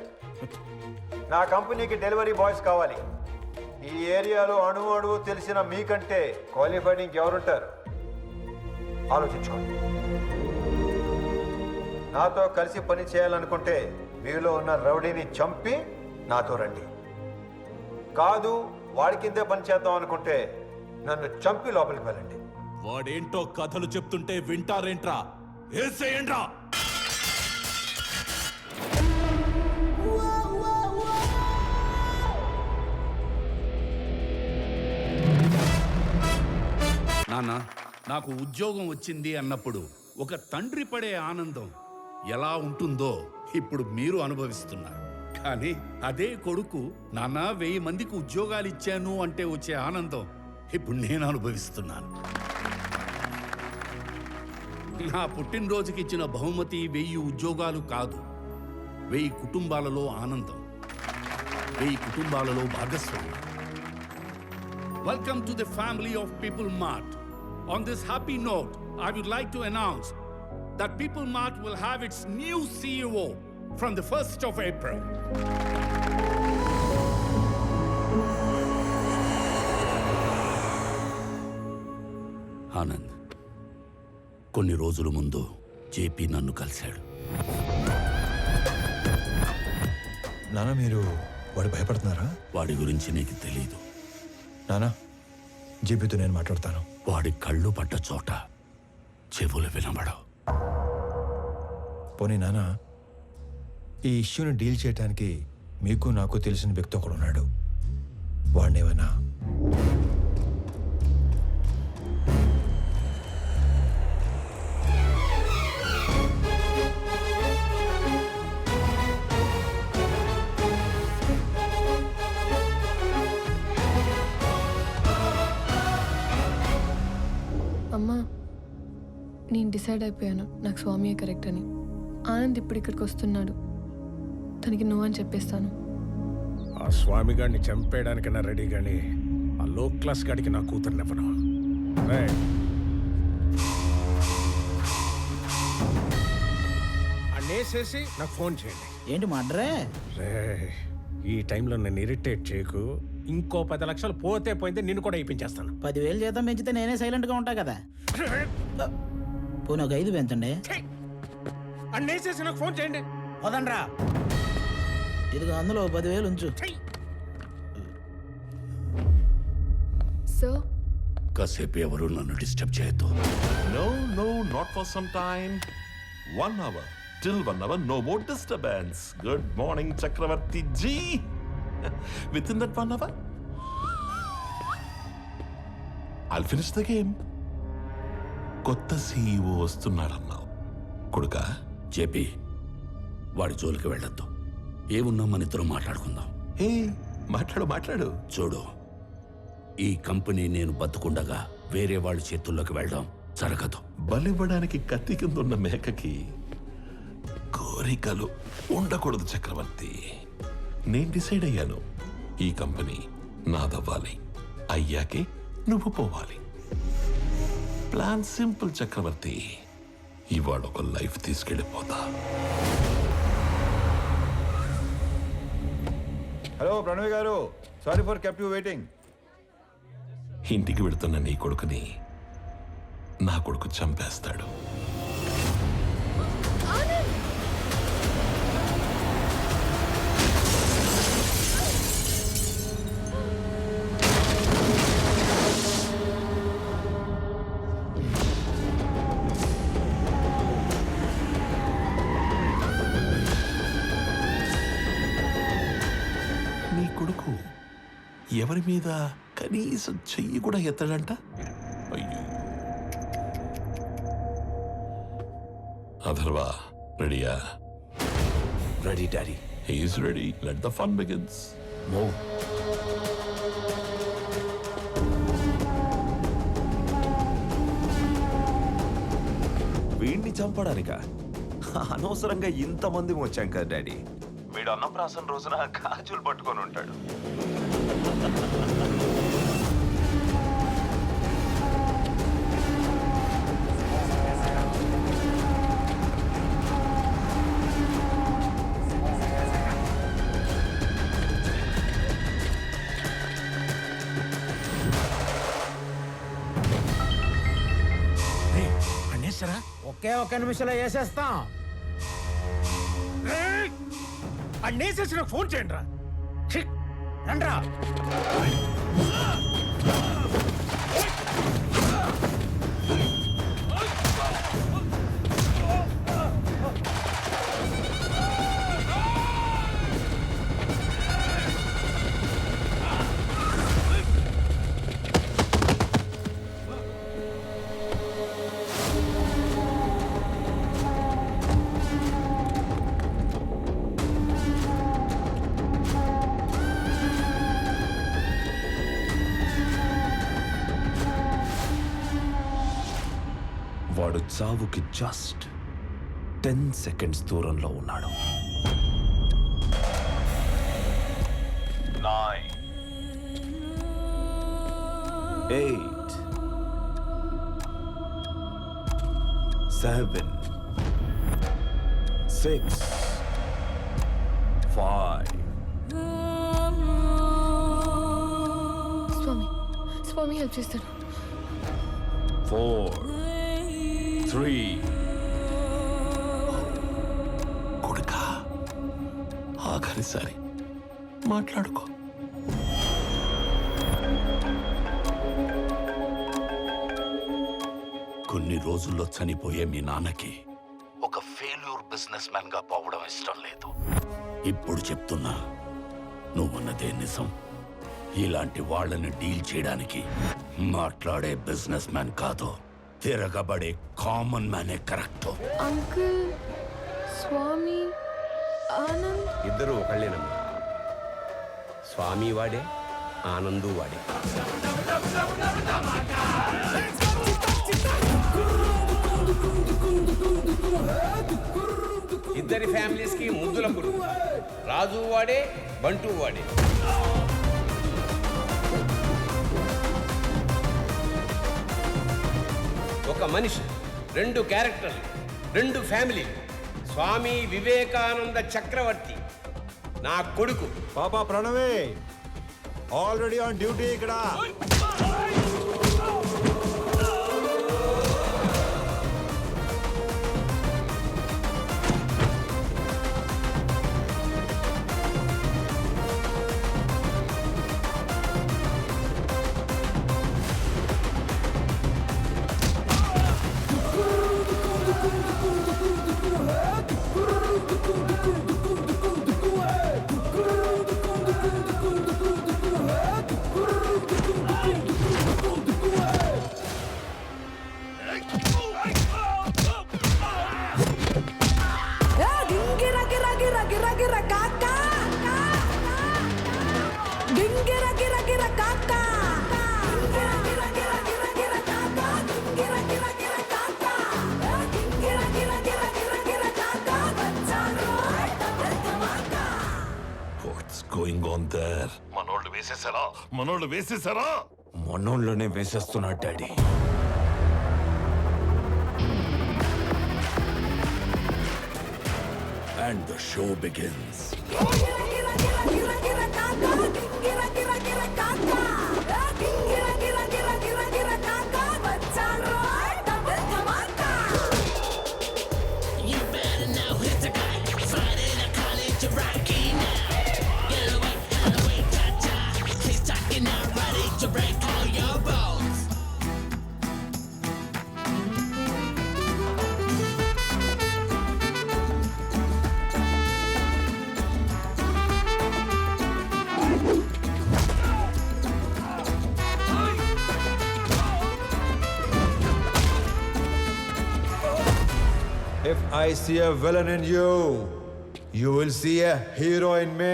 నా కంపెనీకి డెలివరీ బాయ్స్ కావాలి. ఈ ఏరియాలో అణువు తెలిసిన మీకంటే క్వాలిఫైడ్ ఇంకెవరుంటారు? ఆలోచించుకోండి. నాతో కలిసి పని చేయాలనుకుంటే మీలో ఉన్న రౌడీని చంపి నాతో రండి. కాదు, వాడి కిందే పని చేద్దాం అనుకుంటే నన్ను చంపి లోపలికి వెళ్ళండి. వాడేంటో కథలు చెప్తుంటే వింటారేంట్రా? ఏసేయండ్రా. నాన్న, నాకు ఉద్యోగం వచ్చింది అన్నప్పుడు ఒక తండ్రి పడే ఆనందం ఎలా ఉంటుందో ఇప్పుడు మీరు అనుభవిస్తున్నారు. కానీ అదే కొడుకు నాన్న 1000 మందికి ఉద్యోగాలు ఇచ్చాను అంటే వచ్చే ఆనందం ఇప్పుడు నేను అనుభవిస్తున్నాను. నా పుట్టినరోజుకి ఇచ్చిన బహుమతి 1000 ఉద్యోగాలు కాదు, 1000 కుటుంబాలలో ఆనందం, 1000 కుటుంబాలలో భాగస్వామ్యం. Welcome to the family of People Mart. On this happy note, I would like to announce that People Mart will have its new CEO from the 1st of April. Anand, కొన్ని రోజుల ముందు జేపీ నన్ను కలిశాడు. నాన్న, మీరు వాడు భయపడుతున్నారా? వాడి గురించి నీకు తెలీదు. నానా, జీబీతో నేను మాట్లాడతాను. వాడి కళ్ళు పడ్డ చోట చెవులు వినబడవు. పోనీ నానా, ఈ ఇష్యూని డీల్ చేయడానికి మీకు నాకు తెలిసిన వ్యక్తి ఒకడు ఉన్నాడు. వాడినేమన్నా అమ్మా, నేను డిసైడ్ అయిపోయాను, నాకు స్వామియే కరెక్ట్ అని. ఆనంద్ ఇప్పుడు ఇక్కడికి వస్తున్నాడు, తనకి నువ్వు అని చెప్పేస్తాను. ఆ స్వామి గారిని చంపేయడానికైనా రెడీ కానీ ఆ లో క్లాస్ గాడికి నా కూతురునివ్వను. అన్నేసేసి నాకు ఫోన్ చేయండి. ఏంటి మడ్రే? రే, ఈ టైంలో నన్ను ఇరిటేట్ చేయకు. ఇంకో 10 లక్షలు పోతే పోయింది, నిన్ను కూడా ఇప్పించేస్తాను. 10,000 జీతం పెంచితే నేనే సైలెంట్గా ఉంటా కదా. పోనీ ఒక 5 పెంచండి. అన్నేసేసి నాకు ఫోన్ చేయండి. వదండ్రా, ఇదిగో అందులో 10,000 ఉంచు. సో కాసేపు ఎవరు నన్ను డిస్టర్బ్ చేయొద్దు. No, no, not for some time. 1 hour. Till 1 hour, no more disturbance. Good morning, Chakravarti ji. Within that 1 hour, I'll finish the game. కొత్త CEO వస్తున్నాడన్నావు కొడుకా. చెప్పి వాడి జోలికి వెళ్ళొద్దు. ఏమున్నా మన ఇద్దరం మాట్లాడుకుందాం. ఏ మాట్లాడు. చూడు, ఈ కంపెనీ నేను బతుకుండగా వేరే వాళ్ళ చేతుల్లోకి వెళ్ళడం జరగదు. బలివ్వడానికి కత్తి కింద ఉన్న మేకకి కోరికలు ఉండకూడదు చక్రవర్తి. నేను డిసైడ్ అయ్యాను, ఈ కంపెనీ నాదవ్వాలి. అయ్యాకే నువ్వు పోవాలి. ప్లాన్ సింపుల్ చక్రవర్తి. ఇవాళ ఒక లైఫ్ తీసుకెళ్ళిపోతా. హలో ప్రణవి గారు, sorry for kept you waiting. ఇంటికి వెళుతున్న నీ కొడుకుని నా కొడుకు చంపేస్తాడు. నీ కొడుకు ఎవరి మీద కనీసం చెయ్యి కూడా ఎత్తడంట. అయ్యో. అథర్వా, రెడీయా? Ready daddy. He's ready. Let the fun begins. Move. వీడిని చంపడానిక అనవసరంగా ఇంతమంది వచ్చాం కదా డాడీ. వీడు అన్నప్రాసన రోజున గాజులు పట్టుకొని ఉంటాడు. అన్నేసరా ఒకే 1 నిమిషంలో వేసేస్తాం. అన్నేసేసి నాకు ఫోన్ చేయండి రా. రండ్రా. వాడు చావుకి జస్ట్ 10 సెకండ్స్ దూరంలో ఉన్నాడు. 9 8 7 6 5 స్వామి హెల్ప్ చేస్తాడు. 4 3 కొడుకా, ఆఖరిసారి మాట్లాడుకో. కొన్ని రోజుల్లో చనిపోయే మీ నాన్నకి ఒక ఫెయిల్యూర్ బిజినెస్ మ్యాన్ గా పోవడం ఇష్టం లేదు. ఇప్పుడు చెప్తున్నా, నువ్వున్నదే నిజం. ఇలాంటి వాళ్ళని డీల్ చేయడానికి మాట్లాడే బిజినెస్ మ్యాన్ కాదు, తిరగబడే కామన్ మ్యానే కరెక్ట్. అంకుల్, స్వామి, ఆనంద్ ఇద్దరు ఒకళ్ళేనమ్మా. స్వామి వాడే, ఆనందు వాడే. ఇద్దరి ఫ్యామిలీస్ కి ముద్దుల పురుగు. రాజు వాడే, బంటు వాడే. ఒక మనిషి, రెండు క్యారెక్టర్లు, రెండు ఫ్యామిలీలు. స్వామి వివేకానంద చక్రవర్తి నా కొడుకు. పాపా ప్రణవే ఆల్రెడీ ఆన్ డ్యూటీ ఇక్కడ. What's going on there? మనోళ్ళు వేసేసారా? మొన్నోళ్ళనే వేసేస్తున్నాడు daddy. And the show begins. If I see a villain in you, you will see a hero in me.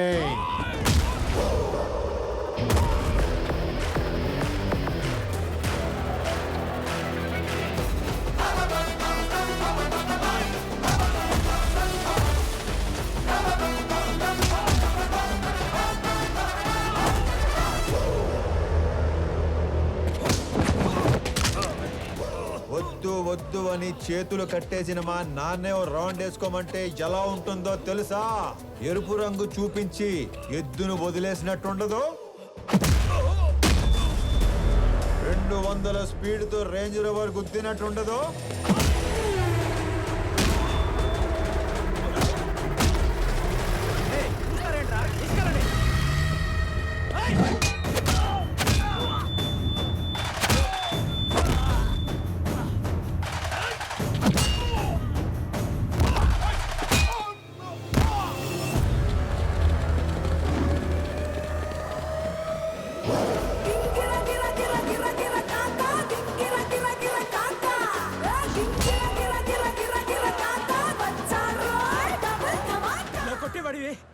వద్దు వద్దు అని చేతులు కట్టేసిన మా నాన్నే రౌండ్ వేసుకోమంటే ఎలా ఉంటుందో తెలుసా? ఎరుపు రంగు చూపించి ఎద్దును వదిలేసినట్టుండదు. 200 స్పీడ్తో రేంజ్ రోవర్ గుద్దినట్టుండదు.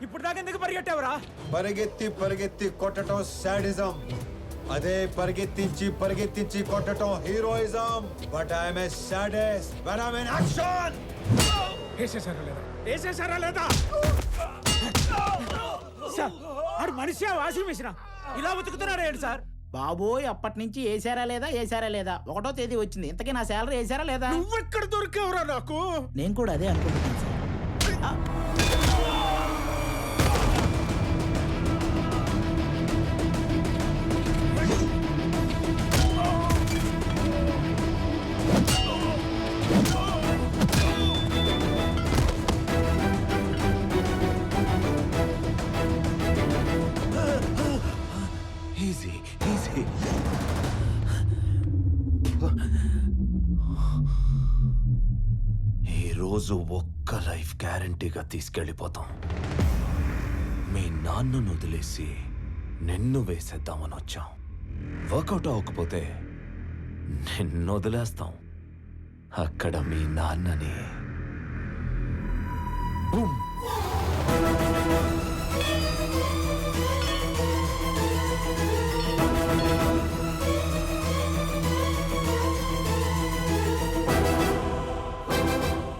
ఇప్పుడు దాకా ఎందుకు పరిగెట్టావురా? పరిగెత్తి పరిగెత్తి కొట్టడం సాడిజం, అదే పరిగెత్తించి పరిగెత్తించి కొట్టడం heroism. But I'm a sadist when I'm in action. వేసేసారా లేదా? సార్, ఆడు మనిషి వాషింగ్ మిషన్ ఇలా ఉతుకుతున్నాడు ఏంటి సార్? బాబోయ్, అప్పటి నుంచి వేసారా లేదా వేసారా లేదా 1వ తేదీ వచ్చింది. ఇంతకీ నా శాలరీ వేసారా లేదా? నువ్వెక్కడ దొరికావురా నాకు? నేను కూడా అదే అనుకుంటున్నాను సార్. ఈరోజు ఒక్క లైఫ్ గ్యారంటీగా తీసుకెళ్ళిపోతాం. మీ నాన్నను వదిలేసి నిన్ను వేసేద్దామని వచ్చాం. వర్కౌట్ అవ్వకపోతే నిన్ను వదిలేస్తాం. అక్కడ మీ నాన్నని బూమ్.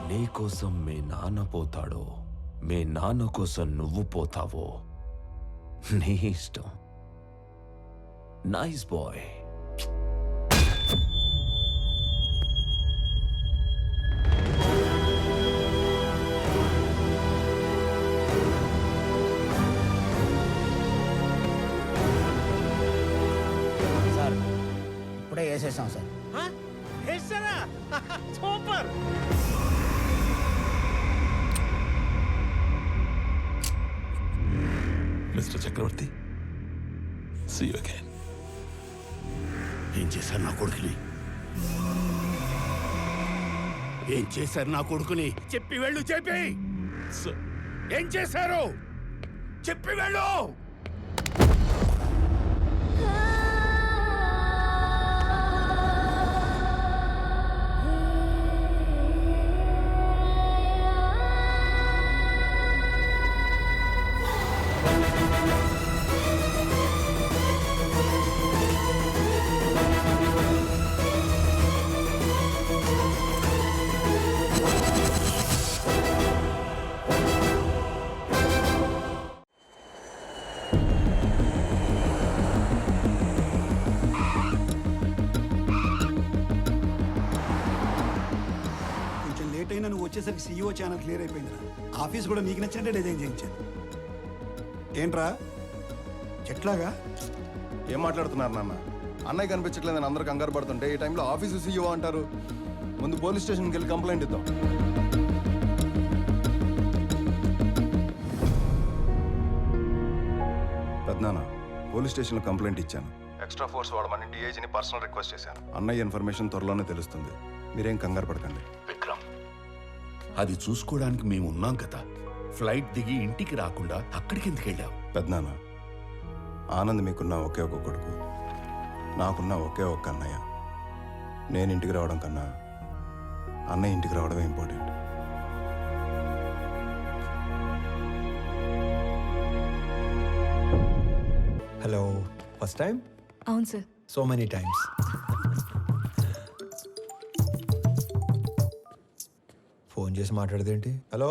నీకోసం మీ నాన్న పోతాడో, మీ నాన్న కోసం నువ్వు పోతావో నీ ఇష్టం. Nice bye. సార్ ఇప్పుడే వేసేసాం sir. Super. Mister Chakravarthy, see you again. ఏం చేశారు నా కొడుకుని? ఏం చేశారు నా కొడుకుని? చెప్పి వెళ్ళు, చెప్పి. ఏం చేశారు చెప్పి వెళ్ళు. కొంచెం లేట్ అయినా నువ్వు వచ్చేసరికి సీఈఓ ఛానల్ క్లియర్ అయిపోయిందిరా. ఆఫీస్ కూడా నీకు నచ్చినట్టే డిజైన్ చేయించాను. ఏంట్రా చెట్లాగా? ఏం మాట్లాడుతున్నారు నాన్న? అన్నయ్య కనిపించట్లేదని అందరూ కంగారు పడుతుంటే ఈ టైంలో ఆఫీసు సీఈఓ అంటారు. ముందు పోలీస్ స్టేషన్కి వెళ్ళి కంప్లైంట్ ఇద్దాం. పెద్దనాన్న, పోలీస్ స్టేషన్లో కంప్లైంట్ ఇచ్చాను. ఎక్స్ట్రా ఫోర్స్ వాడమని డిఐజీని పర్సనల్ రిక్వెస్ట్ చేశాను. అన్నయ్య ఇన్ఫర్మేషన్ త్వరలోనే తెలుస్తుంది. మీరేం కంగారు పడకండి. విక్రమ్, అది చూసుకోవడానికి మేము ఉన్నాం కదా. ఫ్లైట్ దిగి ఇంటికి రాకుండా అక్కడికి ఎందుకు వెళ్ళావు? పెద్దనాన్న, ఆనంద్ మీకున్న ఒకే ఒక కొడుకు, నాకున్న ఒకే ఒక్క అన్నయ్య. నేను ఇంటికి రావడం కన్నా అన్నయ్య ఇంటికి రావడమే ఇంపార్టెంట్. Hello, first time? అవును sir. So many times. Phone చేసి మాట్లాడదేంటి? హలో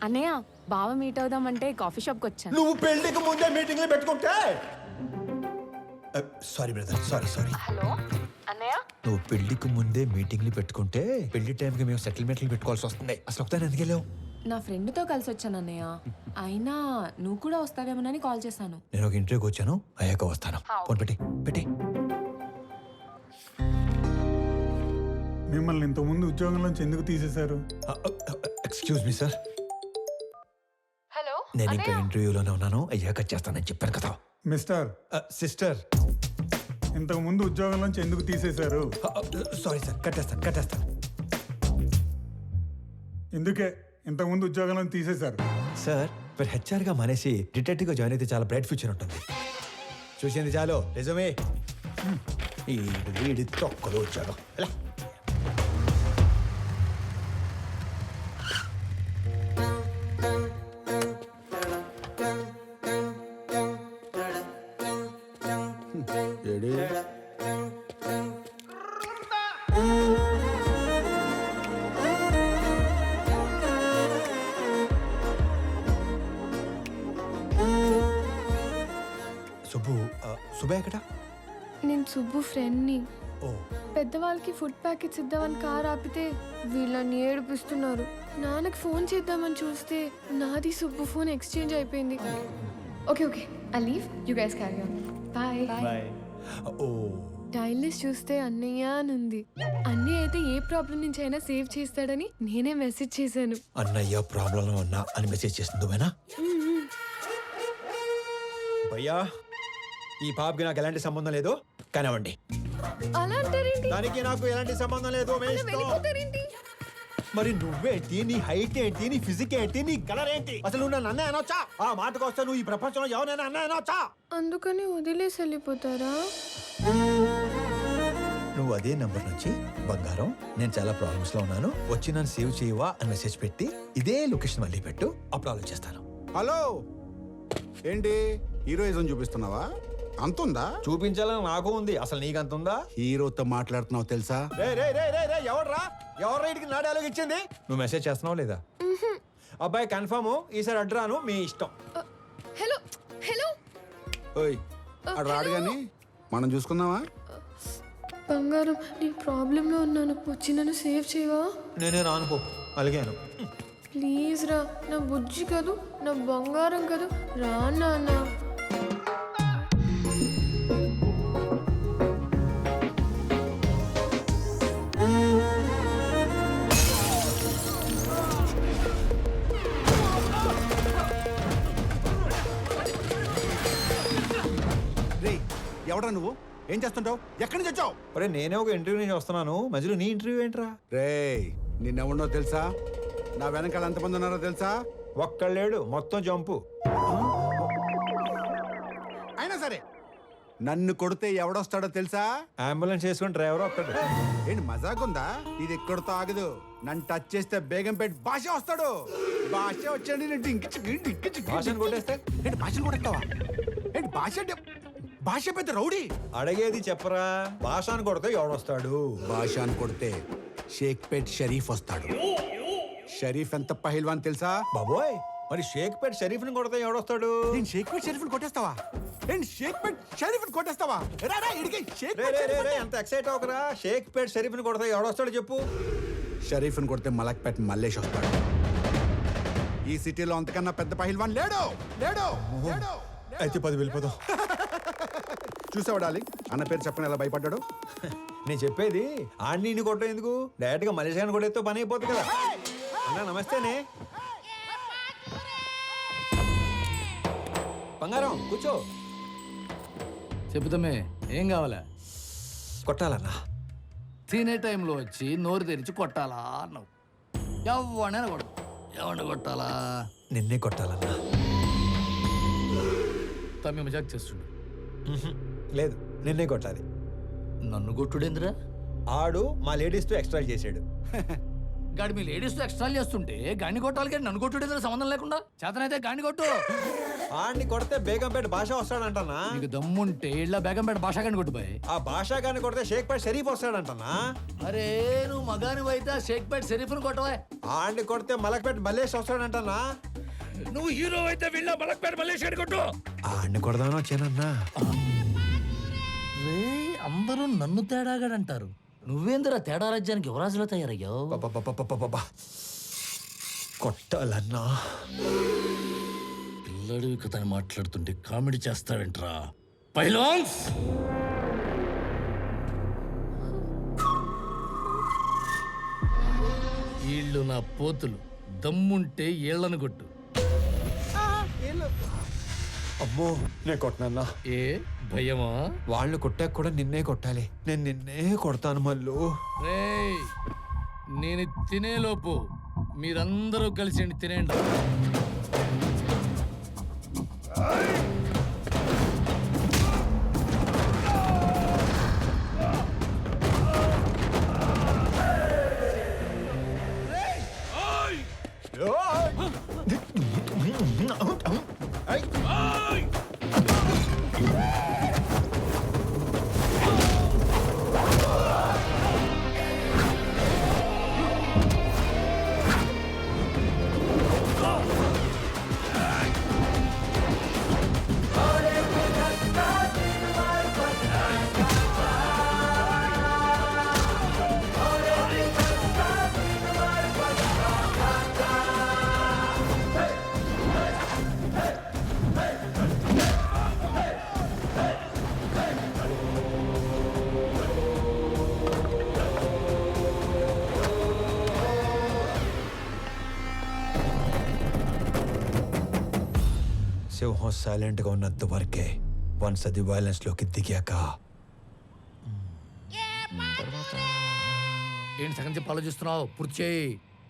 అన్నయ్య, బావ మీట్ అవుదామంటే కాఫీ షాప్కి వచ్చాను. నువ్వు పెళ్లికి ముందే మీటింగ్లు పెట్టుకుంటే. Sorry brother, sorry. హలో అన్నయ్య, నువ్వు పెళ్లికి ముందే మీటింగ్లు పెట్టుకుంటే పెళ్లి టైంకి మేము సెటిల్మెంట్లు పెట్టుకోవాల్సి వస్తుంది. అసలు ఒకసారి ఎందుకు వెళ్ళావు? నా ఫ్రెండ్తో కలిసి వచ్చాను అన్నయ్య. అయినా నువ్వు కూడా వస్తావేమోనని కాల్ చేశాను. నేను ఒక ఇంటర్వ్యూకి వచ్చాను, అయ్యాక వస్తాను. ఫోన్ పెట్టి. మిమ్మల్ని ఇంతకుముందు ఉద్యోగంలోంచి ఎందుకు తీసేశారు? Excuse me sir. హలో, నేను ఇంకా ఇంటర్వ్యూలోనే ఉన్నాను, అయ్యాక చేస్తానని చెప్పాను కదా. మిస్టర్ సిస్టర్, ఇంతకు ముందు ఉద్యోగంలోంచి ఎందుకు తీసేశారు? సారీ సార్, కట్టేస్తాను. ఎందుకే ఇంతకుముందు ఉద్యోగంలో తీసేశారు? సార్, మీరు హెచ్ఆర్గా మానేసి డిటెక్టివ్గా జాయిన్ అయితే చాలా బ్రైట్ ఫ్యూచర్ ఉంటుంది. చూసింది చాలు, నిజమే. వీడి తొక్కలు వచ్చాడు. సుబ్బయ్య ఎక్కడ? నేను సుబ్బు ఫ్రెండ్ని. ఓ, పెద్దవాళ్ళకి ఫుడ్ ప్యాకెట్స్ ఇద్దామని కార్ ఆపితే వీళ్ళని ఏడిపిస్తున్నారు. నాన్నకి ఫోన్ చేద్దామని చూస్తే నాది సుబ్బు ఫోన్ ఎక్స్చేంజ్ అయిపోయింది. Okay I leave, you guys carry on. Bye. Oh, dial list చూస్తే అన్నయ్య అని ఉంది. అన్నయ్య అయితే ఏ ప్రాబ్లం నుంచి అయినా సేవ్ చేస్తాడని నేనే మెసేజ్ చేశాను. అన్నయ్య ప్రాబ్లంలో ఉన్నా అని మెసేజ్ చేస్తుంది నువ్వేనా? భయ్యా, ఈ పాపకి నాకు ఎలాంటి సంబంధం లేదు, కానివ్వండి. అలా అంటారేంటి? దానికి నాకు ఎలాంటి సంబంధం లేదు. వెళ్ళిపోతారేంటి? మరి నువ్వేంటి, నీ హైట్ ఏంటి, నీ ఫిజిక్ ఏంటి, నీ కలర్ ఏంటి, అసలు నువ్వు నన్ను అన్నయ్య అనొచ్చా? ఆ మాటకు వస్తే నువ్వు ఈ ప్రపంచంలో ఎవరైనా అన్నయ్య అనొచ్చా? అందుకని వదిలేసి వెళ్ళిపోతారా? నువ్వు అదే నంబర్ నుంచి బంగారం నేను చాలా ప్రాబ్లమ్స్ లో ఉన్నాను, వచ్చి నన్ను సేవ్ చేయవా అని మెసేజ్ పెట్టి ఇదే లొకేషన్ మళ్ళీ పెట్టు, అప్పుడు ఆలోచిస్తాను. హలో, ఏంటి హీరోయిజం చూపిస్తున్నావా? అంతుందా? చూపించాలని నాకు ఉంది, అసలు నీకు అంత ఉందా? హీరోతో మాట్లాడుతున్నావు తెలుసా? ఎవడ్రా ఇడికి నా డైలాగ్ ఇచ్చింది? నువ్వు మెసేజ్ చేస్తున్నావు లేదా? అబ్బాయి కన్ఫర్మ్, ఈసారి అడ్రాను, మీ ఇష్టం. హలో హలో ఓయ్ అడు రాడు కానీ మనం చూసుకుందామా? బంగారం, నేను ప్రాబ్లంలో ఉన్నాను, వచ్చి నన్ను సేవ్ చేయవా? నేనే రానుకో, అలిగాను. ప్లీజ్ రా, నా బుజ్జి కదూ, నా బంగారం కదూ, రా నాన్న. రే ఎవడా నువ్వు? ఏం చేస్తుంటావు? ఎక్కడి నుంచి వచ్చావు? అరే నేనే ఒక ఇంటర్వ్యూ నుంచి వస్తున్నాను, మధ్యలో నీ ఇంటర్వ్యూ ఏంట్రా? రే నిన్నెవడో తెలుసా? నా వెనకాల ఎంతమంది ఉన్నారో తెలుసా? ఒక్కళ్ళేడు, మొత్తం జంపు. అయినా సరే నన్ను కొడితే ఎవడొస్తాడో తెలుసా? అంబులెన్స్ చేసుకుని డ్రైవర్ వస్తాడు. ఏంటి మజాకుందా? ఇది ఎక్కడితో ఆగదు. నన్ను టచ్ చేస్తే బేగంపేట భాష వస్తాడు. భాష వచ్చాడు భాషను కొట్టేస్తే ఏంటి భాషను కొట్టేస్తావా? ఏంటి భాష అంటే భాష పెద్ద రౌడీ. అడిగేది చెప్పరా, భాషను కొడితే ఎవడొస్తాడు? భాషను కొడితే షేక్పేట్ షరీఫ్ వస్తాడు. షరీఫ్ ఎంత పహిల్వాన్ తెలుసా? బాబోయ్, మరి షేక్పేట్ షరీఫ్ ని కొడితే ఎవడొస్తాడు? నేను షేక్పేట్ షరీఫ్ ని కొట్టేస్తావా? ఏంటి షేక్పేట్ షరీఫ్ ని కొట్టేస్తావా? అంత ఎక్సైట్ అవకరా. షేక్పేట్ షరీఫ్ ని కొడితే ఎవడొస్తాడు చెప్పు? షరీఫ్ ని కొడితే మలక్పేట్ మల్లేష్ వస్తాడు. ఈ సిటీలో అంతకన్నా పెద్ద పహిల్వాన్ లేడు. లేడు లేడు. అయితే 10 వెళ్ళిపోదాం. చూసావా డార్లింగ్, అన్న పేరు చెప్పని ఎలా భయపడ్డాడు? నేను చెప్పేది ఆడిని కొట్టడం ఎందుకు, డైరెక్ట్ గా మలేషియాని కొట్టేస్తే పని అయిపోతుంది కదా. అన్నా నమస్తేనే. బంగారం కూర్చో. చెబుతామే, ఏం కావాలా? కొట్టాలన్నా. తినే టైంలో వచ్చి నోరు తెరిచి కొట్టాలా అన్నావు. ఎవడైనా కొట్టు. ఎవరిని కొట్టాలా? నిన్నే కొట్టాలన్నా. తమ్మి మజాక్ చేస్తుండు. లేదు, నిన్నే కొట్టాలి. నన్ను కొట్టుడేంద్రా? ఆడు మా లేడీస్ తో ఎక్స్ట్రా చేసాడు. గాడి మీ లేడీస్ తో ఎక్స్ట్రా చేస్తుంటే గాని కొట్టాలి కానీ నన్ను కొట్టుడేంద్రా సంబంధం లేకుండా? చేతనైతే గాని కొట్టు. ఆడిని కొడితే బేగంపేట భాష వస్తాడంటనా? నీకు దమ్ముంటే ఇళ్ళ బేగంపేట భాష గాని కొట్టుపోయి. ఆ భాష గాని కొడితే షేక్పేట్ షరీఫ్ వస్తాడంటనా? అరే నువ్వు మగాని అయితే షేక్పేట్ షరీఫ్ని కొట్టవా. ఆడిని కొడితే మలక్పేట మల్లేష్ వస్తాడంటనా? నువ్వు హీరో అయితే వీళ్ళ మలక్పేట మల్లేష్ గాని కొట్టు. ఆడిని కొడదామని వచ్చానన్నా. రే అందరూ నన్ను తేడాగాడంటారు, నువ్వేందిరా తేడా రాజ్యానికి యువరాజులో తయారయ్యావు. కొట్టాలన్నా. పిల్లడివి కథని మాట్లాడుతుంటే కామెడీ చేస్తావేంట్రా పైలాన్స్? వీళ్ళు నా పోతులు, దమ్ముంటే ఏళ్లను కొట్టు. అమ్మో, నేను కొట్టనన్నా. ఏ భయమా? వాళ్ళు కొట్టాక కూడా నిన్నే కొట్టాలి. నేను నిన్నే కొడతాను మళ్ళు. రేయ్, నేను తినేలోపు మీరందరూ కలిసి తినేయండి. సింహం సైలెంట్ గా ఉన్నంత వరకే. వన్స్ అది వైలెన్స్ లోకి దిగాక ఏంటి సగం చెప్పి ఆలోచిస్తున్నావు? పూర్తి చేయి.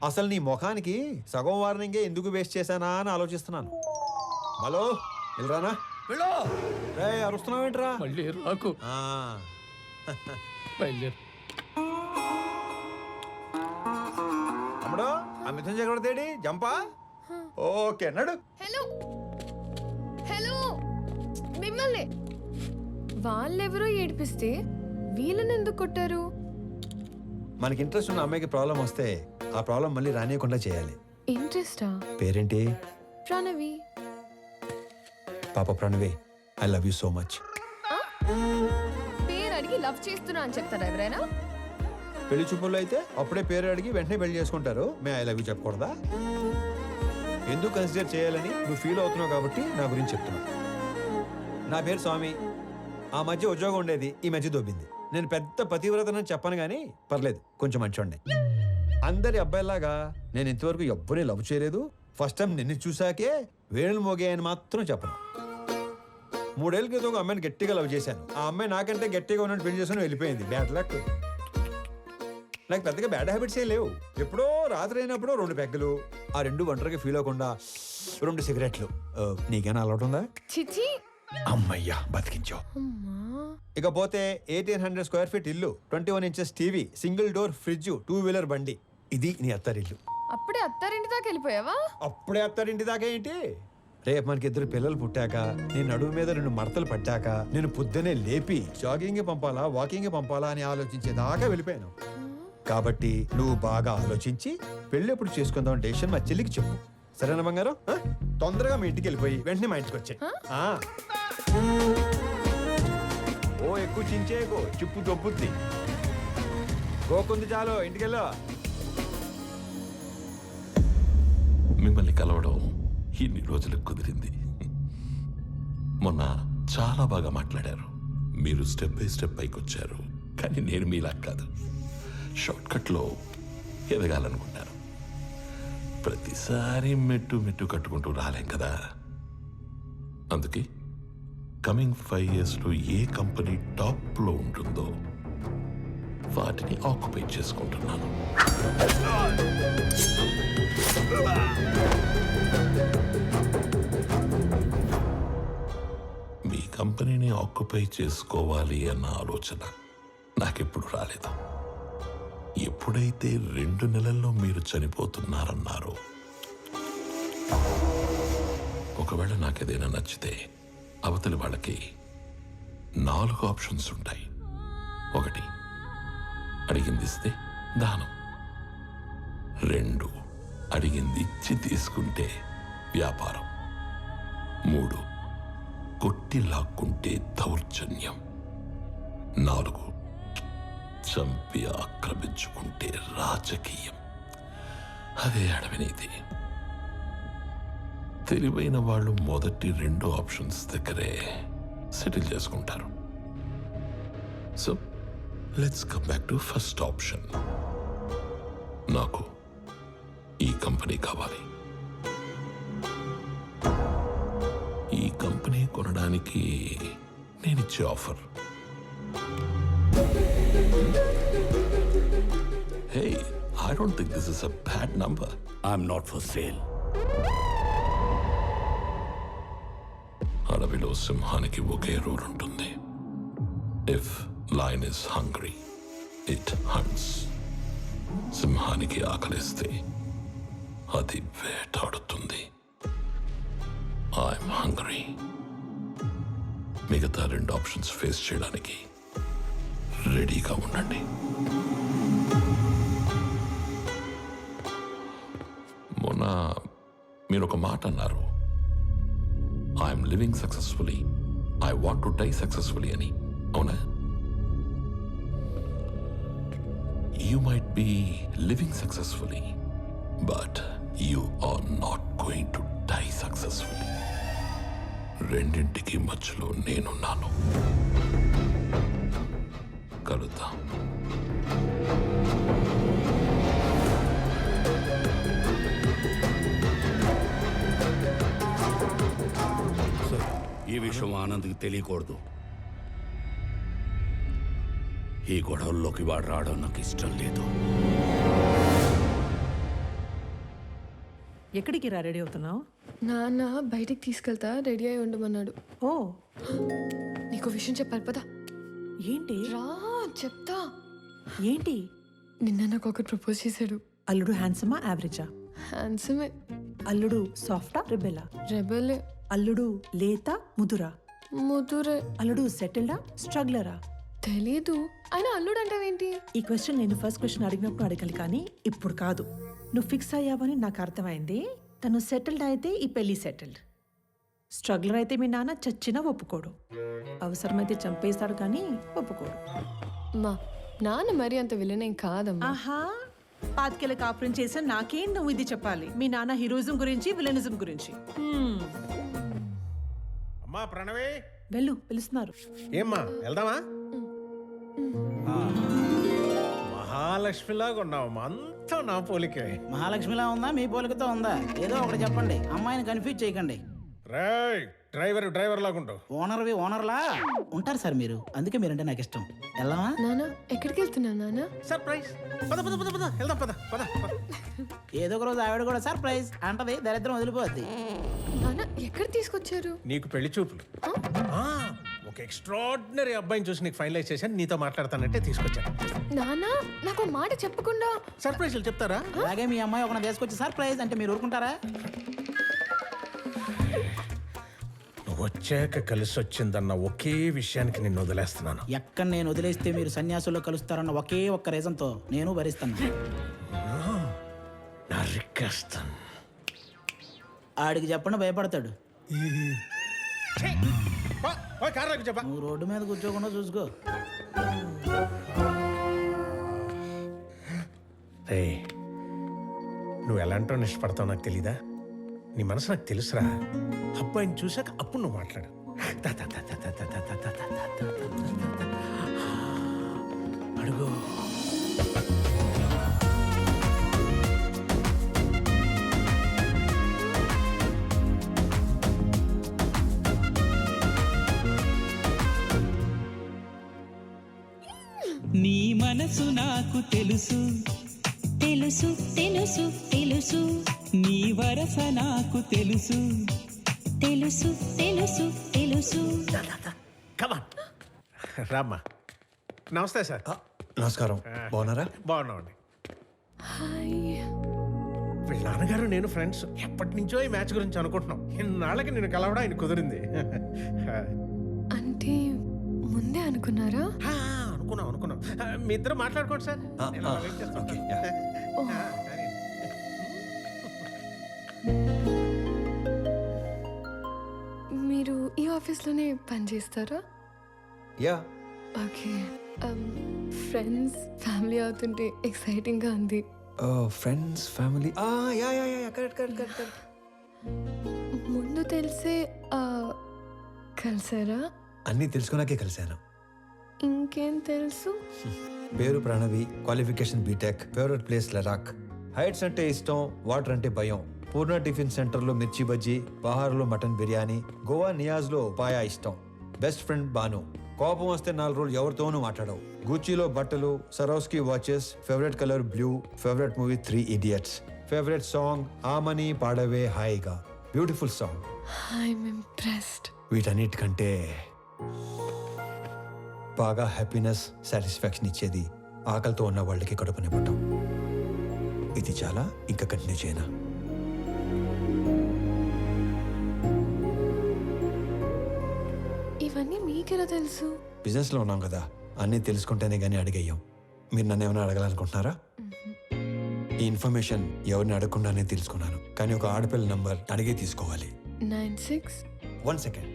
అసలు నీ ముఖానికి సగం వార్నింగే ఎందుకు వేస్ట్ చేశానా అని ఆలోచిస్తున్నాను. హలో వెళ్ళరానా? రే అరుస్తున్నావేంట్రా? మళ్ళీ రాకు. బయలుదేరు. అమ్మడో ఆ మిథున్ చక్రవర్తి జంపా. ఓకే నడు. హలో హలో, మిమ్మల్ని వాళ్ళెవరో ఏడిపిస్తే వీళ్ళని ఎందుకు కొట్టారు? మనకి ఇంట్రెస్ట్ ఉన్న అమ్మాయికి ప్రాబ్లం వస్తే ఆ ప్రాబ్లం మళ్ళీ రానియకుండా చేయాలి. ఇంట్రెస్టా? పేరేంటి? ప్రణవి. పాప Pranavi, I love you so much. పేరు అడిగి లవ్ చేస్తున్నా అని చెప్తారా ఎవరైనా? పెళ్లి చూపుల్లో అయితే అప్పుడే పేరు అడిగి వెంటనే పెళ్లి చేసుకుంటారు. మే ఐ లవ్ యూ చెప్పకూడదా? ఎందుకు కన్సిడర్ చేయాలని నువ్వు ఫీల్ అవుతున్నావు కాబట్టి నా గురించి చెప్తున్నా. నా పేరు స్వామి. ఆ మధ్య ఉద్యోగం ఉండేది, ఈ మధ్య దొబ్బింది. నేను పెద్ద పతివ్రతనని చెప్పను కానీ పర్లేదు, కొంచెం మంచోండి. అందరి అబ్బాయిలాగా నేను ఇంతవరకు ఎవ్వరిని లవ్ చేయలేదు. ఫస్ట్ టైం నిన్ను చూసాకే వేణులు మోగాయని మాత్రం చెప్పను. 3 ఏళ్ళ క్రితం ఒక అమ్మాయిని గట్టిగా లవ్ చేశాను. ఆ అమ్మాయి నాకంటే గట్టిగా ఉన్నట్టు పెళ్లి చేసుకుని వెళ్ళిపోయింది. Bad luck. నాకు పెద్దగా బ్యాడ్ హ్యాబిట్స్ ఏ లేవు. ఎప్పుడో రాత్రి అయినప్పుడు 2 పెగ్గలు, ఆ 2 ఒంటరిగా ఫీల్ అవ్వకుండా 2 సిగరెట్లు. నీకేనా అలవాటు ఉందా? చిచి. అమ్మయ్యా బతికించావు. ఇకపోతే 1800 స్క్వేర్ ఫీట్ ఇల్లు, 21 inches TV, single door fridge, 2 wheeler బండి. ఇది నీ అత్తారిల్లు. అప్పుడే అత్తారింటి దాకా వెళ్ళిపోయావా? అప్పుడే అత్తారింటి దాకా ఏంటి? రేపు మనకి 2 పిల్లలు పుట్టాక, నీ నడుము మీద 2 మడతలు పట్టాక, నేను పొద్దునే లేపి జాగింగ్ పంపాలా వాకింగ్ పంపాలా అని ఆలోచించేదాకా వెళ్ళిపోయాను. కాబట్టి నువ్వు బాగా ఆలోచించి పెళ్ళి ఎప్పుడు చేసుకుందాం డెసిషన్ మా చెల్లికి చెప్పు. సరేనా బంగారం? తొందరగా మీ ఇంటికి వెళ్ళిపోయి వెంటనే మా ఇంటికి వచ్చాయి. ఓ ఎక్కువ చించేకో, చిప్పు దొబ్బుద్ది. గోకుంది చాలు, ఇంటికెళ్ళా. మిమ్మల్ని కలవడం ఇన్ని రోజులకు కుదిరింది. మొన్న చాలా బాగా మాట్లాడారు. మీరు స్టెప్ బై స్టెప్ పైకి వచ్చారు. కానీ నేను మీలా కాదు, షార్ట్ కట్లో ఎదగాలనుకుంటాను. ప్రతిసారి మెట్టు మెట్టు కట్టుకుంటూ రాలేం కదా. అందుకే కమింగ్ 5 yearsలో ఏ కంపెనీ టాప్లో ఉంటుందో వాటిని ఆక్యుపై చేసుకుంటున్నాను. మీ కంపెనీని ఆక్యుపై చేసుకోవాలి అన్న ఆలోచన నాకెప్పుడు రాలేదు. ఎప్పుడైతే 2 నెలల్లో మీరు చనిపోతున్నారన్నారో, ఒకవేళ నాకేదైనా నచ్చితే అవతలి వాళ్ళకి 4 ఆప్షన్స్ ఉంటాయి. 1 అడిగింది ఇస్తే దానం, 2 అడిగింది ఇచ్చి తీసుకుంటే వ్యాపారం, 3 కొట్టి లాక్కుంటే దౌర్జన్యం, 4 చంపి ఆక్రమించుకుంటే రాజకీయం. అదే అడవినీతి. తెలివైన వాళ్ళు మొదటి 2 ఆప్షన్స్ దగ్గరే సెటిల్ చేసుకుంటారు. So let's come back to first option. నాకు ఈ కంపెనీ కావాలి. ఈ కంపెనీ కొనడానికి నేనిచ్చే offer, hey, I don't think this is a bad number. I'm not for sale. అడవిలో సింహానికి ఒకే రూల్ ఉంటుంది. If lion is hungry, it haunts. సింహానికి ఆకలిస్తే అది వేటాడుతుంది. I'm hungry. మిగతా 2 ఆప్షన్స్ ఫేస్ చేయడానికి రెడీగా ఉండండి. మొన్న మీరు ఒక మాట అన్నారు, I'm living successfully, I want to die successfully అని. అవునా? You might be living successfully, but you are not going to die successfully. రెండింటికి మధ్యలో నేనున్నాను. కలుద్దాం. ఈ విషయం ఆనంద్కి తెలియకూడదు. ఈ గొడవల్లోకి వాడు రావడం నాకు ఇష్టం లేదు. ఎక్కడికి రా రెడీ అవుతున్నావు? నాన్న బయటికి తీసుకెళ్తా, రెడీ అయి ఉండమన్నాడు. ఓ, నీకు విషయం చెప్పాలి పదా. ఏంటి? రా చెప్తా. ఏంటి? నిన్న నాకు ఒకటి ప్రపోజ్ చేశాడు. అల్లుడు హ్యాండ్సమా యావరేజా? హ్యాండ్సమే. అల్లుడు సాఫ్టా రెబెలా? రెబెలే. అల్లుడు లేత ముదురా? ముదురే. అల్లుడు సెటిల్డా స్ట్రగ్లరా? తెలీదు. ఆయన అల్లుడు అంటావేంటి? ఈ క్వశ్చన్ నేను ఫస్ట్ క్వశ్చన్ అడిగినప్పుడు అడగాలి, కానీ ఇప్పుడు కాదు. నువ్వు ఫిక్స్ అయ్యావని నాకు అర్థమైంది. తను సెటిల్డ్ అయితే ఈ పెళ్లి సెటిల్డ్. స్ట్రగ్లర్ అయితే మీ నాన్న చచ్చినా ఒప్పుకోడు. అవసరమైతే చంపేస్తాడు, కానీ ఒప్పుకోడు. మా నాన్న మరి అంత విలనేం కాదమ్మా. ఆహా, పాతికేళ్ళ కాపురం చేసా నాకేం నువ్వు ఇది చెప్పాలి? మీ నాన్న హీరోయిజం గురించి, విలనిజం గురించి. అమ్మా ప్రణవే, వెళ్ళు, పిలుస్తున్నారు. ఏమ్మా వెళ్దామా? మహాలక్ష్మిలాగా ఉన్నావమ్మా, అంతా నా పోలికే. మహాలక్ష్మిలా ఉందా మీ పోలికతో ఉందా? ఏదో ఒకటి చెప్పండి, అమ్మాయిని కన్ఫ్యూజ్ చేయకండి. రేయ్, డ్రైవర్ లాగుంటావు. ఓనర్లా ఉంటారు సార్ మీరు, అందుకే మీరంటే నాకు ఇష్టం. వెళ్దామా? నాన్న ఎక్కడికి వెళ్తున్నావు నాన్న? సర్ప్రైజ్. పద పద పద పద వెళ్దాం, పద పద. ఏదో ఒక రోజు ఆవిడ కూడా సర్ప్రైజ్ అంటది, దరిద్రం వదిలిపోద్ది. నాన్న ఎక్కడ తీసుకొచ్చారు? నీకు పెళ్లి చూపులు. ఒక ఎక్స్ట్రాడినరీ అబ్బాయిని చూసి నీకు ఫైనలైజ్ చేశాను, నీతో మాట్లాడతానంటే తీసుకొచ్చాను. నాన్న నాకు మాట చెప్పకుండా సర్ప్రైజ్లు చెప్తారా? అలాగే మీ అమ్మాయి ఒక తీసుకొచ్చి సర్ప్రైజ్ అంటే మీరు ఊరుకుంటారా? నువ్వు వచ్చాక కలిసి వచ్చిందన్న ఒకే విషయానికి నిన్ను వదిలేస్తున్నాను. ఎక్కడ నేను వదిలేస్తే మీరు సన్యాసుల్లో కలుస్తారన్న ఒకే ఒక్క రీజన్తో నేను భరిస్తాను. నరికేస్తాను. ఆడికి చెప్పండి, భయపడతాడు. చెప్పా, నువ్వు రోడ్డు మీద కూర్చోకుండా చూసుకో. నువ్వు ఎలాంటో ఇష్టపడతావు నాకు తెలీదా? నీ మనసు నాకు తెలుసురా. అబ్బాయిని చూసాక అప్పుడు నువ్వు మాట్లాడు. అడుగు. నీ మనసు నాకు తెలుసు తెలుసు తెలుసు తెలుసు, నీ వరస నాకు తెలుసు తెలుసు తెలుసు తెలుసు. రామ్మా. నమస్తే సార్. నమస్కారం. బాగున్నారా? బాగున్నామండి. హాయ్. వీళ్ళ నాన్నగారు నేను ఫ్రెండ్స్. ఎప్పటి నుంచో ఈ మ్యాచ్ గురించి అనుకుంటున్నాం. ఇన్నాళ్ళకి నేను కలవడం ఆయన కుదిరింది. అంటే ముందే అనుకున్నారా? అనుకున్నాం. మీ ఇద్దరు మాట్లాడుకోండి సార్. మీరు ఈ ఆఫీస్లోనే పనిచేస్తారా? యా. ఓకే. ఫ్రెండ్స్ ఫ్యామిలీ అవుతుంటే ఎక్సైటింగ్గా ఉంది. Friends family, correct. ముందు తెలిసే కలిసారా? అన్నీ తెలుసుకున్నాకే కలిశాను. ఇంకేం తెలుసు? పేరు Pranavi, qualification BTech, favourite place Ladakh, heights అంటే ఇష్టం, వాటర్ అంటే భయం, పూర్ణ టిఫిన్ సెంటర్లో మిర్చి బజ్జీ, బహార్లో మటన్ బిర్యానీ, గోవా నియాజ్లో పాయా ఇష్టం, బెస్ట్ ఫ్రెండ్ బాను, కోపం వస్తే 4 రోజులు ఎవరితోనూ మాట్లాడవు, గూచీలో బట్టలు, Swarovski watches, favourite colour blue, favourite movie 3 Idiots, favourite song ఆమని పాడవే హాయిగా, బ్యూటిఫుల్ సాంగ్. I'm impressed. వీటన్నిటికంటే బాగా హ్యాపీనెస్, సాటిస్ఫాక్షన్ ఇచ్చేది ఆకలితో ఉన్న వాళ్ళకి కడుపు నింపటం. ఇది చాలా, ఇంకా కంటిన్యూ చేయనా? ఇవన్నీ మీకెలా తెలుసు? బిజినెస్లో ఉన్నాం కదా, అన్నీ తెలుసుకుంటేనే కానీ అడిగేయం. మీరు నన్ను ఏమైనా అడగాలనుకుంటున్నారా? ఈ ఇన్ఫర్మేషన్ ఎవరిని అడగకుండానే తెలుసుకున్నాను, కానీ ఒక ఆడపిల్ల నంబర్ అడిగే తీసుకోవాలి. 96 1 second.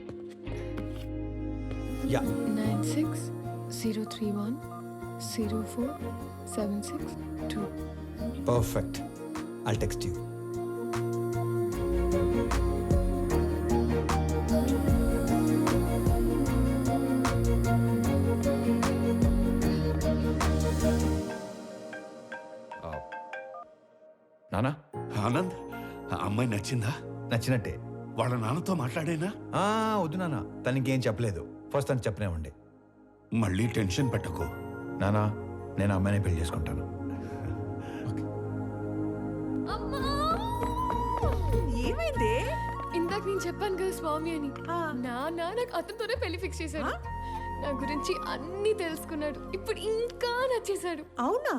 Yeah, 96 031 04 762. Perfect. I'll text you. నానా, ఆనంద్, ఆ అమ్మాయి నచ్చిందా? నచ్చినట్టే. వాళ్ళ నాన్నతో మాట్లాడేనా? వద్దు నాన్న, తనకేం చెప్పలేదు. ఫస్ట్ తను చెప్పనే ఉండే. మళ్ళీ టెన్షన్ పెట్టకు నానా, నేను అమ్మాయిని పెళ్లి చేసుకుంటాను. ఏమైంది? ఇందాక నేను చెప్పాను కదా స్వామి అని నాన్న నాకు అతనితోనే పెళ్లి ఫిక్స్ చేశాడు. నా గురించి అన్ని తెలుసుకున్నాడు. ఇప్పుడు ఇంకా నచ్చేశాడు. అవునా?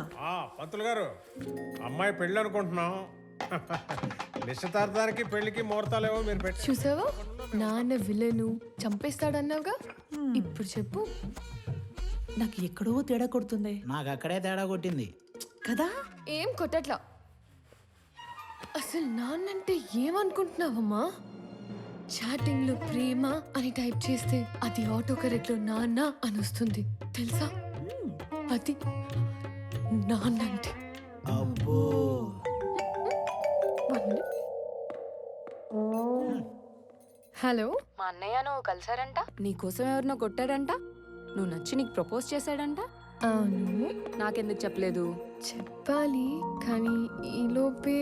పంతులు గారు, అమ్మాయి పెళ్ళి అనుకుంటున్నాం. నిశ్చితార్థానికి పెళ్లికి ముహూర్తాలేవో మీరు పెట్టి చూసావా, నాన్న విలను చంపేస్తాడన్నావుగా. ఇప్పుడు చెప్పు. నాకు ఎక్కడో తేడా కొడుతుంది. నాకు అక్కడే తేడా కొట్టింది కదా. ఏం కొట్టట్లా. అసలు నాన్నంటే ఏమనుకుంటున్నావమ్మా? చాటింగ్ లో ప్రేమ అని టైప్ చేస్తే అది ఆటో కరెక్ట్ లో నాన్న అని వస్తుంది తెలుసా? అది నాన్నంటే. అబ్బో. హలో, మా అన్నయ్య నువ్వు కలిసారంట, నీకోసం ఎవరినో కొట్టాడంట, నువ్వు నచ్చి నీకు ప్రపోజ్ చేశాడంట. అవును. నాకెందుకు చెప్పలేదు? చెప్పాలి కానీ ఈలోపే.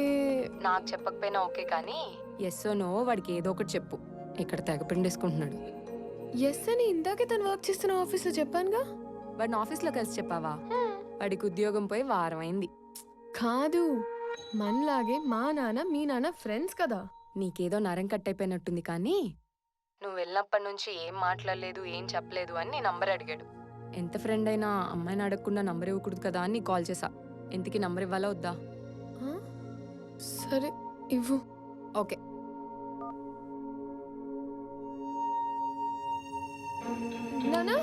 నాకు చెప్పకపోయినా ఓకే, కానీ ఎస్ నో వాడికి ఏదో ఒకటి చెప్పు. ఇక్కడ తెగ పిండేసుకుంటున్నాడు. ఎస్ అని ఇందాకే తను వర్క్ చేస్తున్న ఆఫీస్లో చెప్పానుగా. వాడిని ఆఫీస్లో కలిసి చెప్పావా? వాడికి ఉద్యోగం పోయి వారం అయింది. కాదు, మనలాగే మా నాన్న మీ నాన్న ఫ్రెండ్స్ కదా. నీకేదో నరం కట్టయిపోయినట్టుంది, కానీ నువ్వు వెళ్ళినప్పటి నుంచి ఏం మాట్లాడలేదు, ఏం చెప్పలేదు అని నీ నంబర్ అడిగాడు. ఎంత ఫ్రెండ్ అయినా అమ్మాయిని అడగకుండా నంబర్ ఇవ్వకూడదు కదా అని కాల్ చేశా. ఎంతకి నంబర్ ఇవ్వాలా వద్దా? సరే ఇవ్వు. ఓకే. నానా,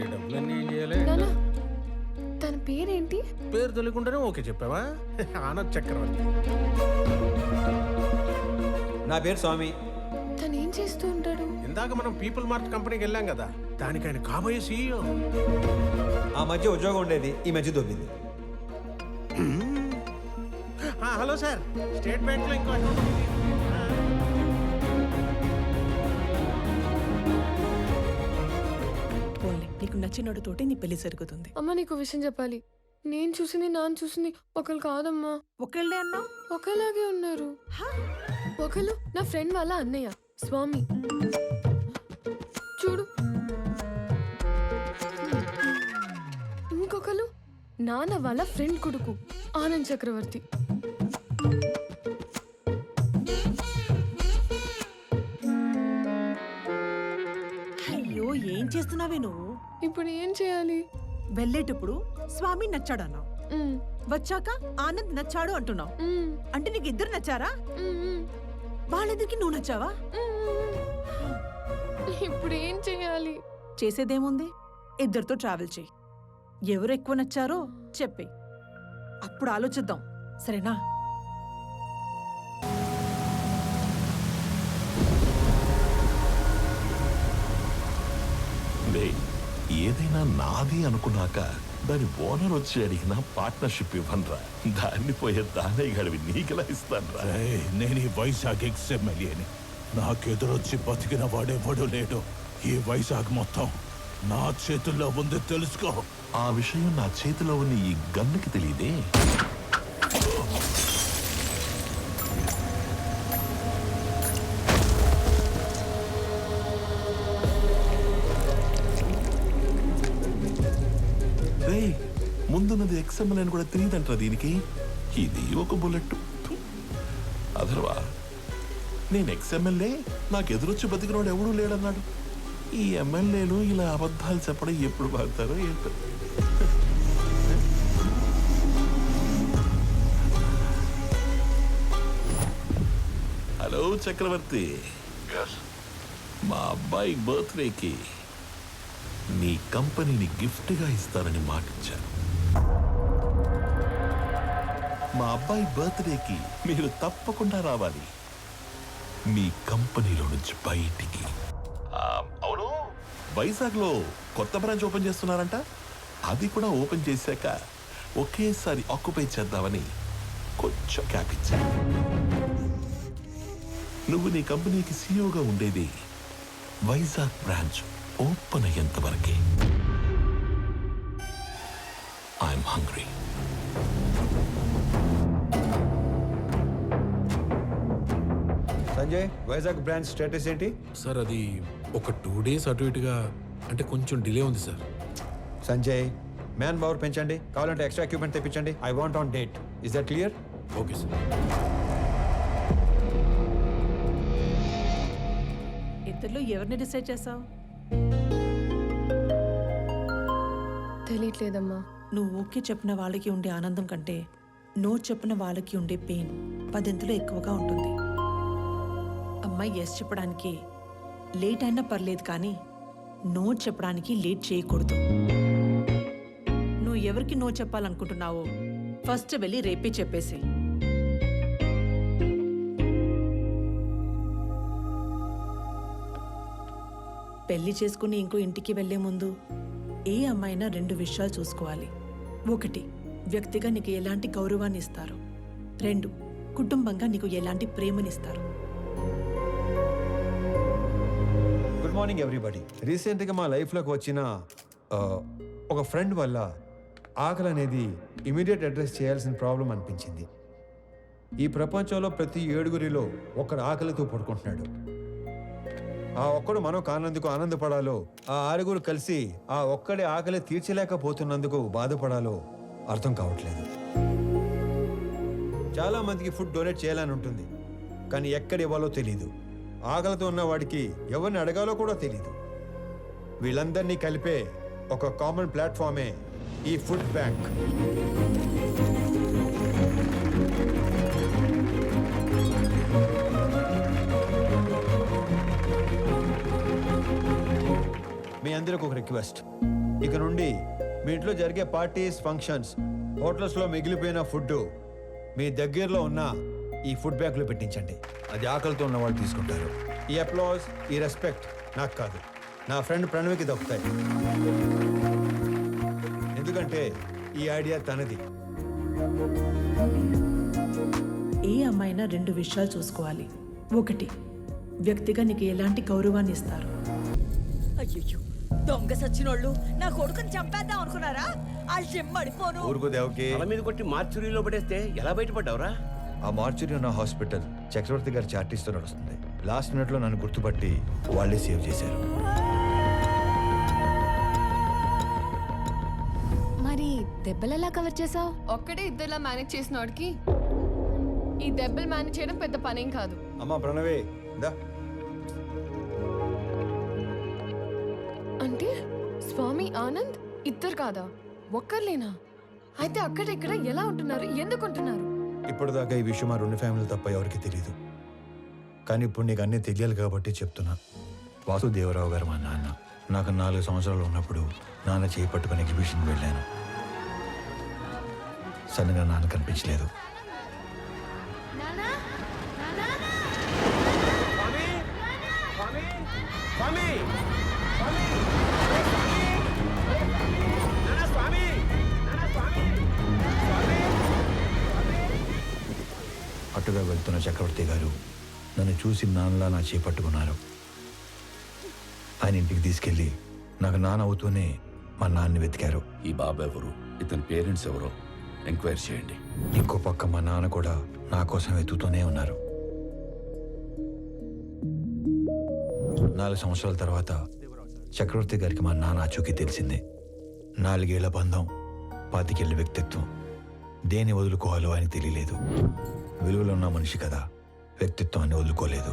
ఈ డబ్బులన్నీ ఏం చేయాలి? నానా, తన పేరేంటి? పేరు తెలియకుండానే ఓకే చెప్పావా? ఆనంద్ చక్రవర్తి. నా పేరు స్వామి. తను ఏం చేస్తూ ఉంటాడు? ఇందాక మనం పీపుల్ మార్ట్ కంపెనీకి వెళ్ళాం కదా, దానికి ఆయన కాబోయే సీఈఓ. ఆ మధ్య ఉద్యోగం ఉండేది, ఈ మధ్య దొబ్బింది. హలో సార్, స్టేట్ బ్యాంక్ లో ఇంకో అకౌంట్ ఉంది. పోన్లే, నీకు నచ్చినోడితోటి నీ పెళ్లి జరుగుతుంది. అమ్మ, నీకు విషయం చెప్పాలి. నేను చూసింది నాన్న చూసింది ఒకళ్ళు కాదమ్మా. ఒకళ్ళే అన్నా? ఒకలాగే ఉన్నారు. ఒకళ్ళు నా ఫ్రెండ్ వాళ్ళ అన్నయ్య స్వామి, చూడు. ఇంకొకరు నాన్న వాళ్ళ ఫ్రెండ్ కొడుకు ఆనంద్ చక్రవర్తి. అయ్యో, ఏం చేస్తున్నావే నువ్వు? ఇప్పుడు ఏం చేయాలి? వెళ్ళేటప్పుడు స్వామి నచ్చాడు అన్నావు, వచ్చాక ఆనంద్ నచ్చాడు అంటున్నావు. అంటే నీకు ఇద్దరు నచ్చారా? వాళ్ళిద్దరికి నువ్వు నచ్చావా? ఇప్పుడు ఏం చేయాలి? చేసేదేముంది, ఇద్దరితో ట్రావెల్ చేయి. ఎవరు ఎక్కువ నచ్చారో చెప్పే, అప్పుడు ఆలోచిద్దాం. సరేనా? ఏదైనా నాది అనుకున్నాక దాని ఓనర్ వచ్చి అడిగిన పార్ట్నర్షిప్ ఇవ్వనరా. దాన్ని పోయే దానయ్య గడివి నీకెలా ఇస్తానరా? నేను ఈ వైజాగ్ ఎక్స్ఎమ్మెల్యేని. నాకెదురొచ్చి బతికిన వాడెవడూ లేడు. ఈ వైజాగ్ మొత్తం నా చేతుల్లో ఉంది, తెలుసుకో. ఆ విషయం నా చేతిలో ఉన్న ఈ గన్నుకి తెలియదే. ముందున్నది ఎక్స్ఎంఎల్ అని కూడా తెలియదంటారా దీనికి? ఇది ఒక బుల్లెట్. అదర్వా నేను ఎక్స్ఎంఎల్ఏ, నాకు ఎదురొచ్చి బతికినోడు ఎవడూ లేడన్నాడు. ఈ ఎమ్మెల్యేలు ఇలా అబద్ధాలు చెప్పడం ఎప్పుడు బాగుతారో ఏంటో. హలో చక్రవర్తి, మా అబ్బాయి బర్త్డేకి నీ కంపెనీని గిఫ్ట్గా ఇస్తానని మాటిచ్చాను. మా అబ్బాయి బర్త్డేకి మీరు తప్పకుండా రావాలి మీ కంపెనీలో నుంచి బయటికి. అవును, వైజాగ్లో కొత్త బ్రాంచ్ ఓపెన్ చేస్తున్నారంట. అది కూడా ఓపెన్ చేశాక ఒకేసారి ఆక్యుపై చేద్దామని కొంచెం క్యాప్ ఇచ్చాను. నువ్వు నీ కంపెనీకి సీఈఓగా ఉండేది వైజాగ్ బ్రాంచ్ ఓపెన్ అయ్యేంత వరకే. I'm hungry. Sanjay, Vizag branch status ఏంటి? సార్ అది ఒక 2 days అటు ఇటుగా, అంటే కొంచెం డిలే ఉంది సార్. సంజయ్, మ్యాన్ పవర్ పెంచండి, కావాలంటే ఎక్స్ట్రా ఎక్విప్మెంట్ తెప్పించండి. I want on date. Is that clear? Okay sir. ఇద్దరిలో ఎవరిని డిసైడ్ చేసావు? తెలియట్లేదమ్మా. నువ్వు ఓకే చెప్పిన వాళ్ళకి ఉండే ఆనందం కంటే నో చెప్పిన వాళ్ళకి ఉండే పెయిన్ 10 ఎక్కువగా ఉంటుంది. అమ్మాయి ఎస్ చెప్పడానికి లేట్ అయినా పర్లేదు, కానీ నో చెప్పడానికి లేట్ చేయకూడదు. నువ్వు ఎవరికి నో చెప్పాలనుకుంటున్నావో ఫస్ట్ వెళ్ళి రేపే చెప్పేసి. పెళ్లి చేసుకుని ఇంకో ఇంటికి వెళ్లే ముందు ఏ అమ్మాయినా 2 విషయాలు చూసుకోవాలి. 1, వ్యక్తిగా నీకు ఎలాంటి గౌరవాన్ని ఇస్తారు. 2, కుటుంబంగా నీకు ఎలాంటి ప్రేమనిస్తారు. Good morning everybody. రీసెంట్గా మా లైఫ్లోకి వచ్చిన ఒక ఫ్రెండ్ వల్ల ఆకలి అనేది ఇమీడియట్ అడ్రస్ చేయాల్సిన ప్రాబ్లం అనిపించింది. ఈ ప్రపంచంలో ప్రతి 7గురిలో ఒకడు ఆకలితో పడుకుంటున్నాడు. ఆ ఒక్కడు మనం కానందుకు ఆనందపడాలో, ఆ 6గురు కలిసి ఆ ఒక్కడి ఆకలి తీర్చలేకపోతున్నందుకు బాధపడాలో అర్థం కావట్లేదు. చాలా మందికి ఫుడ్ డొనేట్ చేయాలని ఉంటుంది, కానీ ఎక్కడ ఇవ్వాలో తెలీదు. ఆకలితో ఉన్న వాడికి ఎవరిని అడగాలో కూడా తెలీదు. వీళ్ళందరినీ కలిపే ఒక కామన్ ప్లాట్ఫామే ఈ ఫుడ్ బ్యాంక్. మీ అందరికి ఒక రిక్వెస్ట్, ఇక నుండి మీ ఇంట్లో జరిగే పార్టీస్, ఫంక్షన్స్, హోటల్స్లో మిగిలిపోయిన ఫుడ్ మీ దగ్గరలో ఉన్న ఈ ఫుడ్ బ్యాంక్లో పెట్టించండి. అది ఆకలితో ఉన్న వాళ్ళు తీసుకుంటారు. ఈ అప్లాజ్, ఈ రెస్పెక్ట్ నాకు కాదు, నా ఫ్రెండ్ ప్రణవ్కి దక్కుతాయి. ఎందుకంటే ఈ ఐడియా తనది. ఏ అమ్మాయినా 2 విషయాలు చూసుకోవాలి. 1, వ్యక్తిగా నీకు ఎలాంటి గౌరవాన్ని ఇస్తారు. అయ్యో, దొంగ సచ్చినోళ్ళు నా కొడుకుని చంపేద్దాం అనుకున్నారా? ఆ జిమ్మడిపోను. ఊరుకో దేవకి. తల మీద కొట్టి మార్చురీలో పడేస్తే ఎలా బయటపడ్డావురా? ఆ మార్చురీ ఉన్న హాస్పిటల్ చక్రవర్తి గారి చార్టీస్తో నడుస్తుంది. లాస్ట్ మినిట్లో నన్ను గుర్తుపట్టి వాళ్ళే సేవ్ చేశారు. మరి దెబ్బలు ఎలా కవర్ చేసావు? ఒక్కడే ఇద్దరులా మేనేజ్ చేసిన వాడికి ఈ దెబ్బలు మేనేజ్ చేయడం పెద్ద పనేం కాదు. అమ్మా ప్రణవే దా. అంటే స్వామి, ఆనంద్ ఇద్దరు కాదా? ఒక్కర్లేనా? అయితే అక్కడ ఇక్కడ ఎలా ఉంటున్నారు? ఎందుకు ఉంటున్నారు? ఇప్పటిదాకా ఈ విషయం మా 2 ఫ్యామిలీలు తప్ప ఎవరికి తెలియదు. కానీ ఇప్పుడు నీకు అన్నీ తెలియాలి కాబట్టి చెప్తున్నా. వాసుదేవరావు గారు మా నాన్న. నాకు 4 సంవత్సరాలు ఉన్నప్పుడు నాన్న చేయి పట్టుకుని ఎగ్జిబిషన్కి వెళ్ళాను. సడన్గా నాన్న కనిపించలేదు. అటుగా వెళ్తున్న చక్రవర్తి గారు నన్ను చూసి నాన్నలా నా చేపట్టుకున్నారు. ఆయన ఇంటికి తీసుకెళ్ళి నాకు నాన్న అవుతూనే మా నాన్నని వెతికారు. ఈ బాబు ఎవరు, ఇతని పేరెంట్స్ ఎవరో ఎంక్వైరీ చేయండి. ఇంకో పక్క మా నాన్న కూడా నా కోసం వెతుకుతూనే ఉన్నారు. 4 సంవత్సరాల తర్వాత చక్రవర్తి గారికి మా నాన్న ఆచూకీ తెలిసింది. 4 ఏళ్ల బంధం, 25 ఏళ్ల వ్యక్తిత్వం. దేన్ని వదులుకోవాలో ఆయనకు తెలియలేదు. విలువలో ఉన్న మనిషి కదా, వ్యక్తిత్వాన్ని వదులుకోలేదు.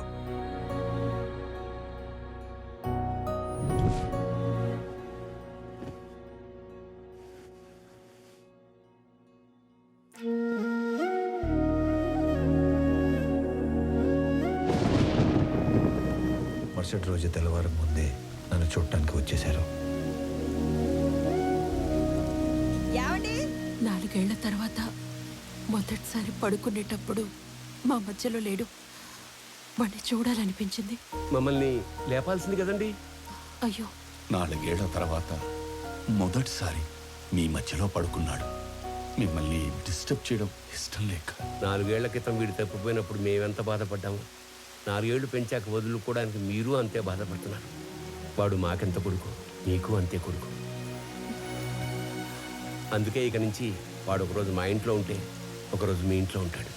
మరుసటి రోజు తెల్లవారం ముందే నన్ను చూడటానికి వచ్చేశారు. 4 ఏళ్ల తర్వాత మొదటిసారి పడుకునేటప్పుడు మా మధ్యలో లేడు. వాడిని చూడాలనిపించింది. మమ్మల్ని లేపాల్సింది కదండి. అయ్యో, 4 ఏళ్ల తర్వాత మొదటిసారి మీ మధ్యలో పడుకున్నాడు. మిమ్మల్ని డిస్టర్బ్ చేయడం ఇష్టం లేక. 4 ఏళ్ల క్రితం వీడు తప్పిపోయినప్పుడు మేమెంత బాధపడ్డాము. 4 ఏళ్లు పెంచాక వదులుకోవడానికి మీరు అంతే బాధపడుతున్నారు. వాడు మాకెంత కొడుకు, నీకు అంతే కొడుకు. అందుకే ఇక నుంచి వాడు ఒకరోజు మా ఇంట్లో ఉంటే ఒకరోజు మీ ఇంట్లో ఉంటాడు.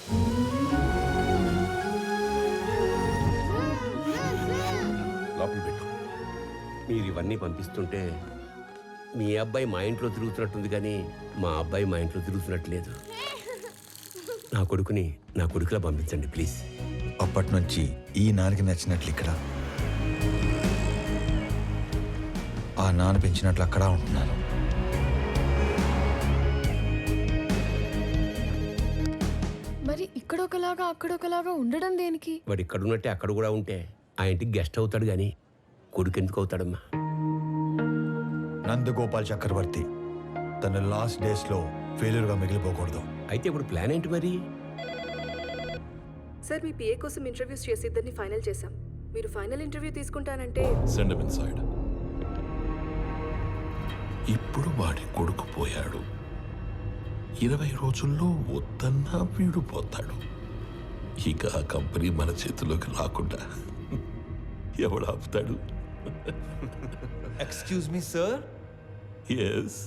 లోపల పెట్టు. మీరు ఇవన్నీ పంపిస్తుంటే మీ అబ్బాయి మా ఇంట్లో తిరుగుతున్నట్టుంది, కానీ మా అబ్బాయి మా ఇంట్లో తిరుగుతున్నట్టు లేదు. నా కొడుకుని నా కొడుకులా పంపించండి ప్లీజ్. అప్పటి నుంచి ఈ నాన్నకి నచ్చినట్లు ఇక్కడ ఆ నాన్న పెంచినట్లు అక్కడ ఉంటున్నాను. మరి ఇక్కడ ఒకలాగా అక్కడ ఒకలాగా ఉండడం దేనికి? వాడు ఇక్కడ ఉన్నట్టే అక్కడ కూడా ఉంటే ఆ ఇంటికి గెస్ట్ అవుతాడు కానీ కొడుకు ఎందుకు అవుతాడమ్మా? నందగోపాల్ చక్రవర్తి తన లాస్ట్ డేస్లో ఫెయిల్యూర్గా మిగిలిపోకూడదు. అయితే ఇప్పుడు ప్లాన్ ఏంటి మరి? సార్, మీ పిఏ కోసం ఇంటర్వ్యూస్ చేసి ఇద్దరిని ఫైనల్ చేశాం. మీరు ఫైనల్ ఇంటర్వ్యూ తీసుకుంటానంటే సెండ్ హిమ్ ఇన్సైడ్. ఇప్పుడు వాడి కొడుకు పోయాడు. 20 రోజుల్లో వద్దన్నా వీడు పోతాడు. ఇక ఆ కంపెనీ మన చేతిలోకి రాకుండా ఎవడు ఆపుతాడు? Excuse me sir. ఎస్.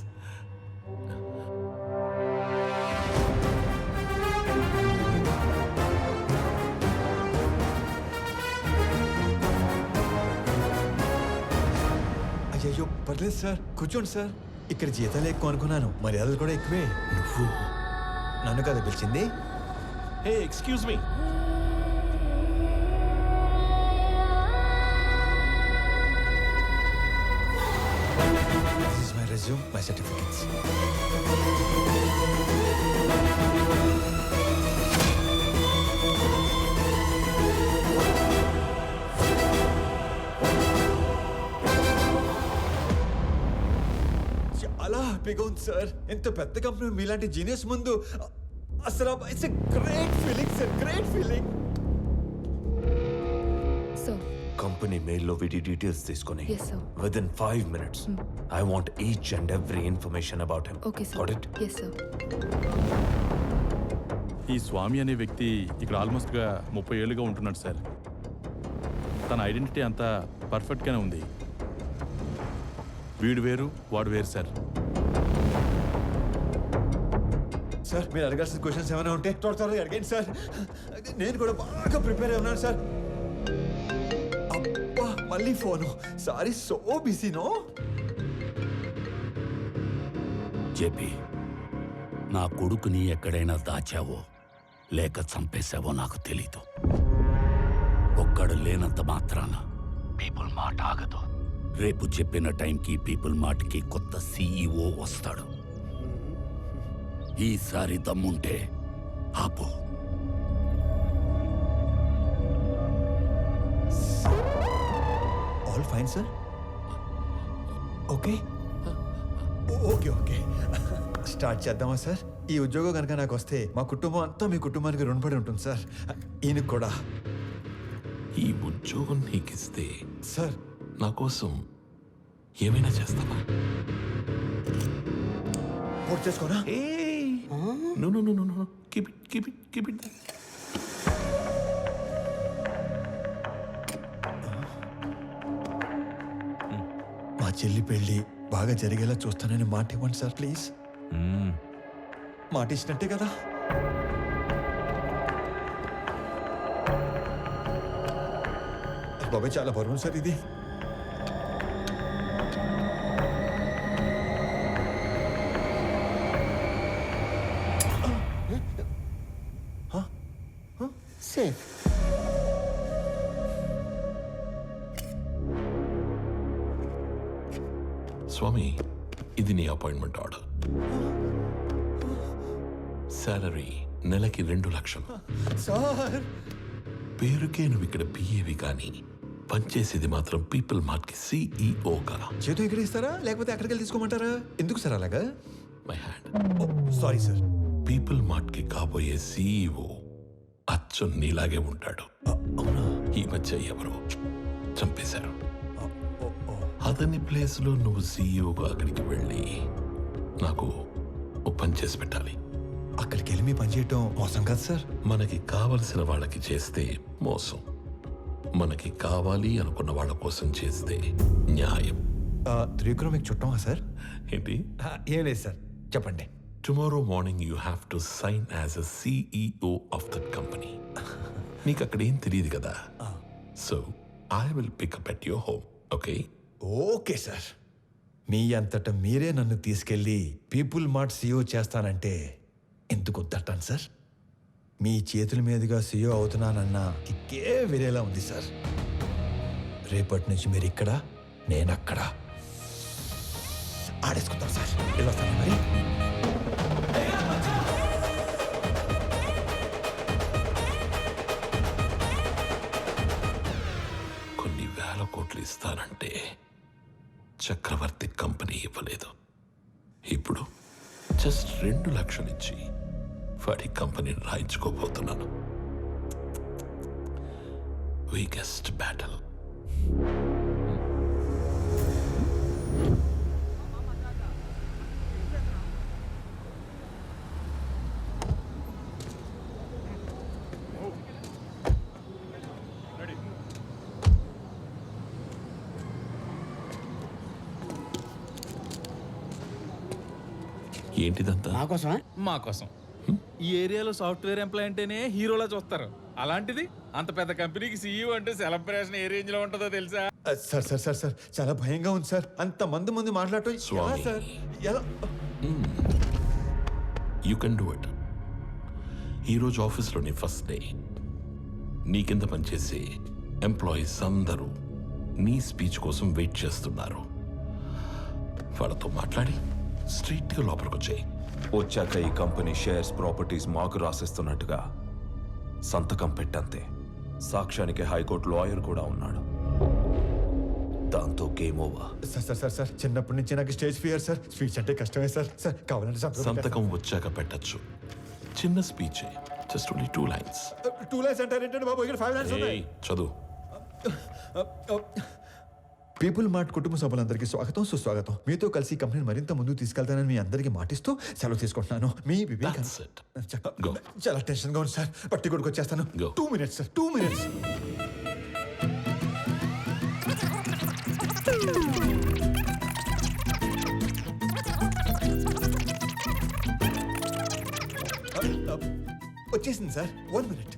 అయ్యో పర్లేదు సార్, కూర్చోండి సార్. ఇక్కడ జీతాలు ఎక్కువ అనుకున్నాను, మర్యాదలు కూడా ఎక్కువే. నువ్వు నన్ను కదా పిలిచింది? Hey, excuse me. This is my resume, my certificates. చాలా హ్యాపీగా ఉంది సార్. ఎంత పెద్ద కంపెనీ మీలాంటి జీనియస్ ముందు అసలు it's great feeling sir, great feeling. Company మెయిల్లో వీటి డీటెయిల్స్ తీసుకొని Yes, sir. Within 5 minutes I want each and every information about him. Okay sir. Got it? Yes sir. ఈ స్వామి అనే వ్యక్తి ఇక్కడ ఆల్మోస్ట్గా 30 ఏళ్ళుగా ఉంటున్నాడు సార్. తన ఐడెంటిటీ అంతా పర్ఫెక్ట్గానే ఉంది. వీడు వేరు, వాడు వేరు సార్. సార్ మీరు అడగాల్సిన క్వశ్చన్స్ ఏమైనా ఉంటే త్వరగా అడగండి సార్. నేను కూడా బాగా ప్రిపేర్ అయి ఉన్నాను సార్. అబ్బా మళ్ళీ ఫోను. సారీ, సో బిజీనో. జేపీ, నా కొడుకుని ఎక్కడైనా దాచావో లేక చంపేశావో నాకు తెలీదు. ఒక్కడు లేనంత మాత్రాన పీపుల్ మార్ట్ ఆగదు. రేపు చెప్పిన టైంకి పీపుల్ మార్ట్కి కొత్త సీఈఓ వస్తాడు. ఈసారి దమ్ముంటే ఆపు. All fine sir. Okay okay okay start చేద్దామా సార్? ఈ ఉద్యోగం కనుక నాకు వస్తే మా కుటుంబం అంతా మీ కుటుంబానికి రుణపడి ఉంటుంది సార్. ఈయనకు కూడా. ఈ ఉద్యోగం నీకిస్తే సార్ నా కోసం ఏమైనా చేస్తావా? పూర్తి చేసుకోనా? No, no, no, no, no. Keep it there. మా చెల్లి పెళ్ళి బాగా జరిగేలా చూస్తానని మాట ఇవ్వండి సార్ ప్లీజ్. మాట ఇచ్చినట్టే కదా? బాబాయ్ చాలా బరువు సార్ ఇది. సేఫ్. స్వామి, ఇది నీ అపాయింట్మెంట్ ఆర్డర్. సాలరీ నెలకి 2 లక్షలు. సార్ పేరుకే నువ్వు ఇక్కడ పిఏవి కానీ పనిచేసేది మాత్రం పీపుల్ మార్ట్కి సిఇఓగా. చేతి ఇక్కడ ఇస్తారా లేకపోతే అక్కడికి వెళ్ళి తీసుకోమంటారా? ఎందుకు సార్ అలాగా? My hand. Sorry sir. People మార్ట్కి కాబోయే సిఇఓ అచ్చం నీలాగే ఉంటాడు. ఈ మధ్య ఎవరో చంపేశారు. అతని ప్లేస్లో నువ్వు సీఈఓగా అక్కడికి వెళ్ళి నాకు ఓ పని చేసి పెట్టాలి. అక్కడికి వెళ్ళి మీ పని చేయటం మోసం కాదు సార్. మనకి కావలసిన వాళ్ళకి చేస్తే మోసం, మనకి కావాలి అనుకున్న వాళ్ళ కోసం చేస్తే న్యాయం. త్రివిక్రమ్ మీకు చుట్టమా సార్? ఏంటి? ఏం లేదు సార్, చెప్పండి. Tomorrow morning you have to sign as a CEO of that company. నీకు అక్కడ ఏం తెలియదు కదా. So I will pick up at your home. Okay? Okay sir. మీ అంతటా మీరే నన్ను తీసుకెళ్ళి పీపుల్ మార్ట్ సీఈఓ చేస్తానంటే ఎందుకు వద్దంటాను సార్? మీ చేతుల మీదుగా సీఈఓ అవుతున్నానన్నా కిక్కే వేరేలా ఉంది సార్. రేపటి నుంచి మీరు ఇక్కడ, నేను అక్కడ. ఆడేసుకుందాం సార్. వెళ్ళొస్తాను మరి. కొన్ని వేల కోట్లు ఇస్తానంటే చక్రవర్తి కంపెనీ ఇవ్వలేదు. ఇప్పుడు జస్ట్ 2 లక్షలు ఇచ్చి వాడి కంపెనీని రాయించుకోబోతున్నాను. Weakest battle. ఏంటిదంతా? మా కోసం. ఈ ఏరియాలో సాఫ్ట్వేర్ ఎంప్లాయ్ అంటేనే హీరోలా చూస్తారు. అలాంటిది అంత పెద్ద కంపెనీకి సీఈఓ అంటే సెలబ్రేషన్ ఏ రేంజ్ లో ఉంటుందో తెలుసా? సార్ సార్ సార్ సార్ చాలా భయంగా ఉంది సార్. అంత మంది మాట్లాడటం ఎలా స్వామి. సార్? ఎలా? You can do it. ఈరోజు ఆఫీస్లోని ఫస్ట్ డే. నీ కింద పనిచేసే ఎంప్లాయీస్ అందరూ నీ స్పీచ్ కోసం వెయిట్ చేస్తున్నారు. వాళ్ళతో మాట్లాడి స్ట్రైట్గా లోపలికి వచ్చాయి. వచ్చాక ఈ కంపెనీ షేర్స్ ప్రాపర్టీస్ మాకు రాసిస్తున్నట్టుగా సంతకం పెట్టంతే. సాక్ష్యానికి హైకోర్టు లాయర్ కూడా ఉన్నాడు. దాంతో game over. Sir sir sir sir చిన్నప్పటి నుంచి నాకు స్టేజ్ ఫియర్ సార్. స్పీచ్ అంటే కష్టమే సార్. సార్ కావాలంటే సంతకం వచ్చాక పెట్టచ్చు. చిన్న speech, just only 2 lines. 2 lines అంటారేంటండి బాబు? ఇక్కడ 5 lines ఉన్నాయి. చదువు. పీపుల్ మార్ట్ కుటుంబ సభ్యులందరికీ స్వాగతం, సుస్వాగతం. మీతో కలిసి ఈ కంపెనీని మరింత ముందుకు తీసుకెళ్తానని మీ అందరికీ మాటిస్తూ సెలవు తీసుకుంటున్నాను. మీ వివేక్. చాలా టెన్షన్ గా ఉంది సార్. పట్టి కొడుకు వచ్చేస్తాను. 2 minutes సార్. 2 minutes. వచ్చేసింది సార్. 1 minute.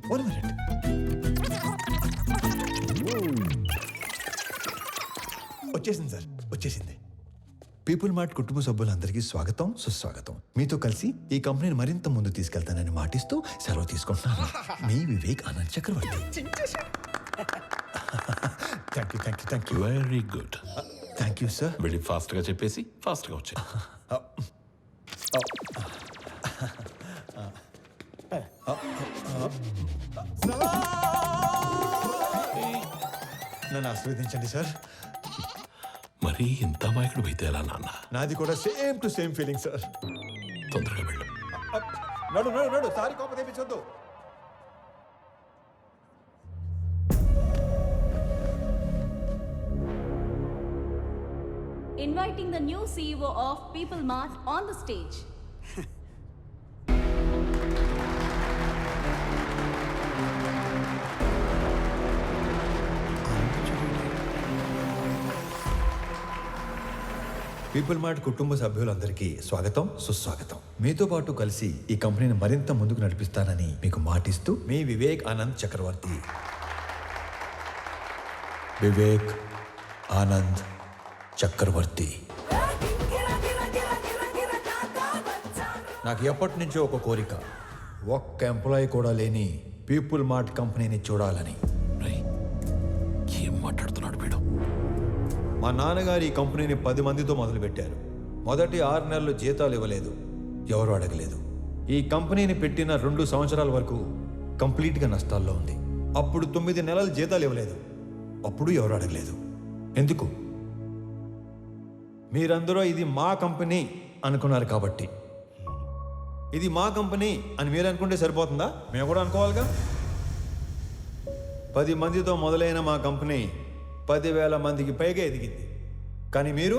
వచ్చేసింది సార్. వచ్చేసింది. పీపుల్ మార్ట్ కుటుంబ సభ్యులందరికీ స్వాగతం, సుస్వాగతం. మీతో కలిసి ఈ కంపెనీని మరింత ముందు తీసుకెళ్తానని మాటిస్తూ సెలవు తీసుకుంటున్నాను. మీ Vivek Anand Chakravarthy. Thank you. Very good. Thank you sir. వెళ్ళి ఫాస్ట్గా చెప్పేసి ఫాస్ట్గా వచ్చాయి. నన్ను ఆశీర్వదించండి సార్. మరి ఇంత మాయకుడు అయితే ఎలా నాన్న? నాది కూడా same to same feeling sir. తొందరగా వెళ్ళు. నడు సారీ కోపం తెప్పించొద్దు. Inviting the new CEO of People Mart on the stage. People mart కుటుంబ సభ్యులందరికీ స్వాగతం, సుస్వాగతం. మీతో పాటు కలిసి ఈ కంపెనీని మరింత ముందుకు నడిపిస్తానని మీకు మాటిస్తూ మీ వివేక్ ఆనంద్ చక్రవర్తి. వివేక్ ఆనంద్ చక్రవర్తి. నాకు ఎప్పటి నుంచో ఒక కోరిక. ఒక్క ఎంప్లాయీ కూడా లేని పీపుల్ మార్ట్ కంపెనీని చూడాలని. ఏం మాట్లాడుతున్నాడు వీడు? మా నాన్నగారు ఈ కంపెనీని 10 మందితో మొదలుపెట్టారు. మొదటి 6 నెలలు జీతాలు ఇవ్వలేదు, ఎవరు అడగలేదు. ఈ కంపెనీని పెట్టిన 2 సంవత్సరాల వరకు కంప్లీట్గా నష్టాల్లో ఉంది. అప్పుడు 9 నెలలు జీతాలు ఇవ్వలేదు, అప్పుడు ఎవరు అడగలేదు. ఎందుకు? మీరందరూ ఇది మా కంపెనీ అనుకున్నారు కాబట్టి. ఇది మా కంపెనీ అని మీరు అనుకుంటే సరిపోతుందా? మేము కూడా అనుకోవాలిగా. 10 మందితో మొదలైన మా కంపెనీ 10,000 మందికి పైగా ఎదిగింది. కానీ మీరు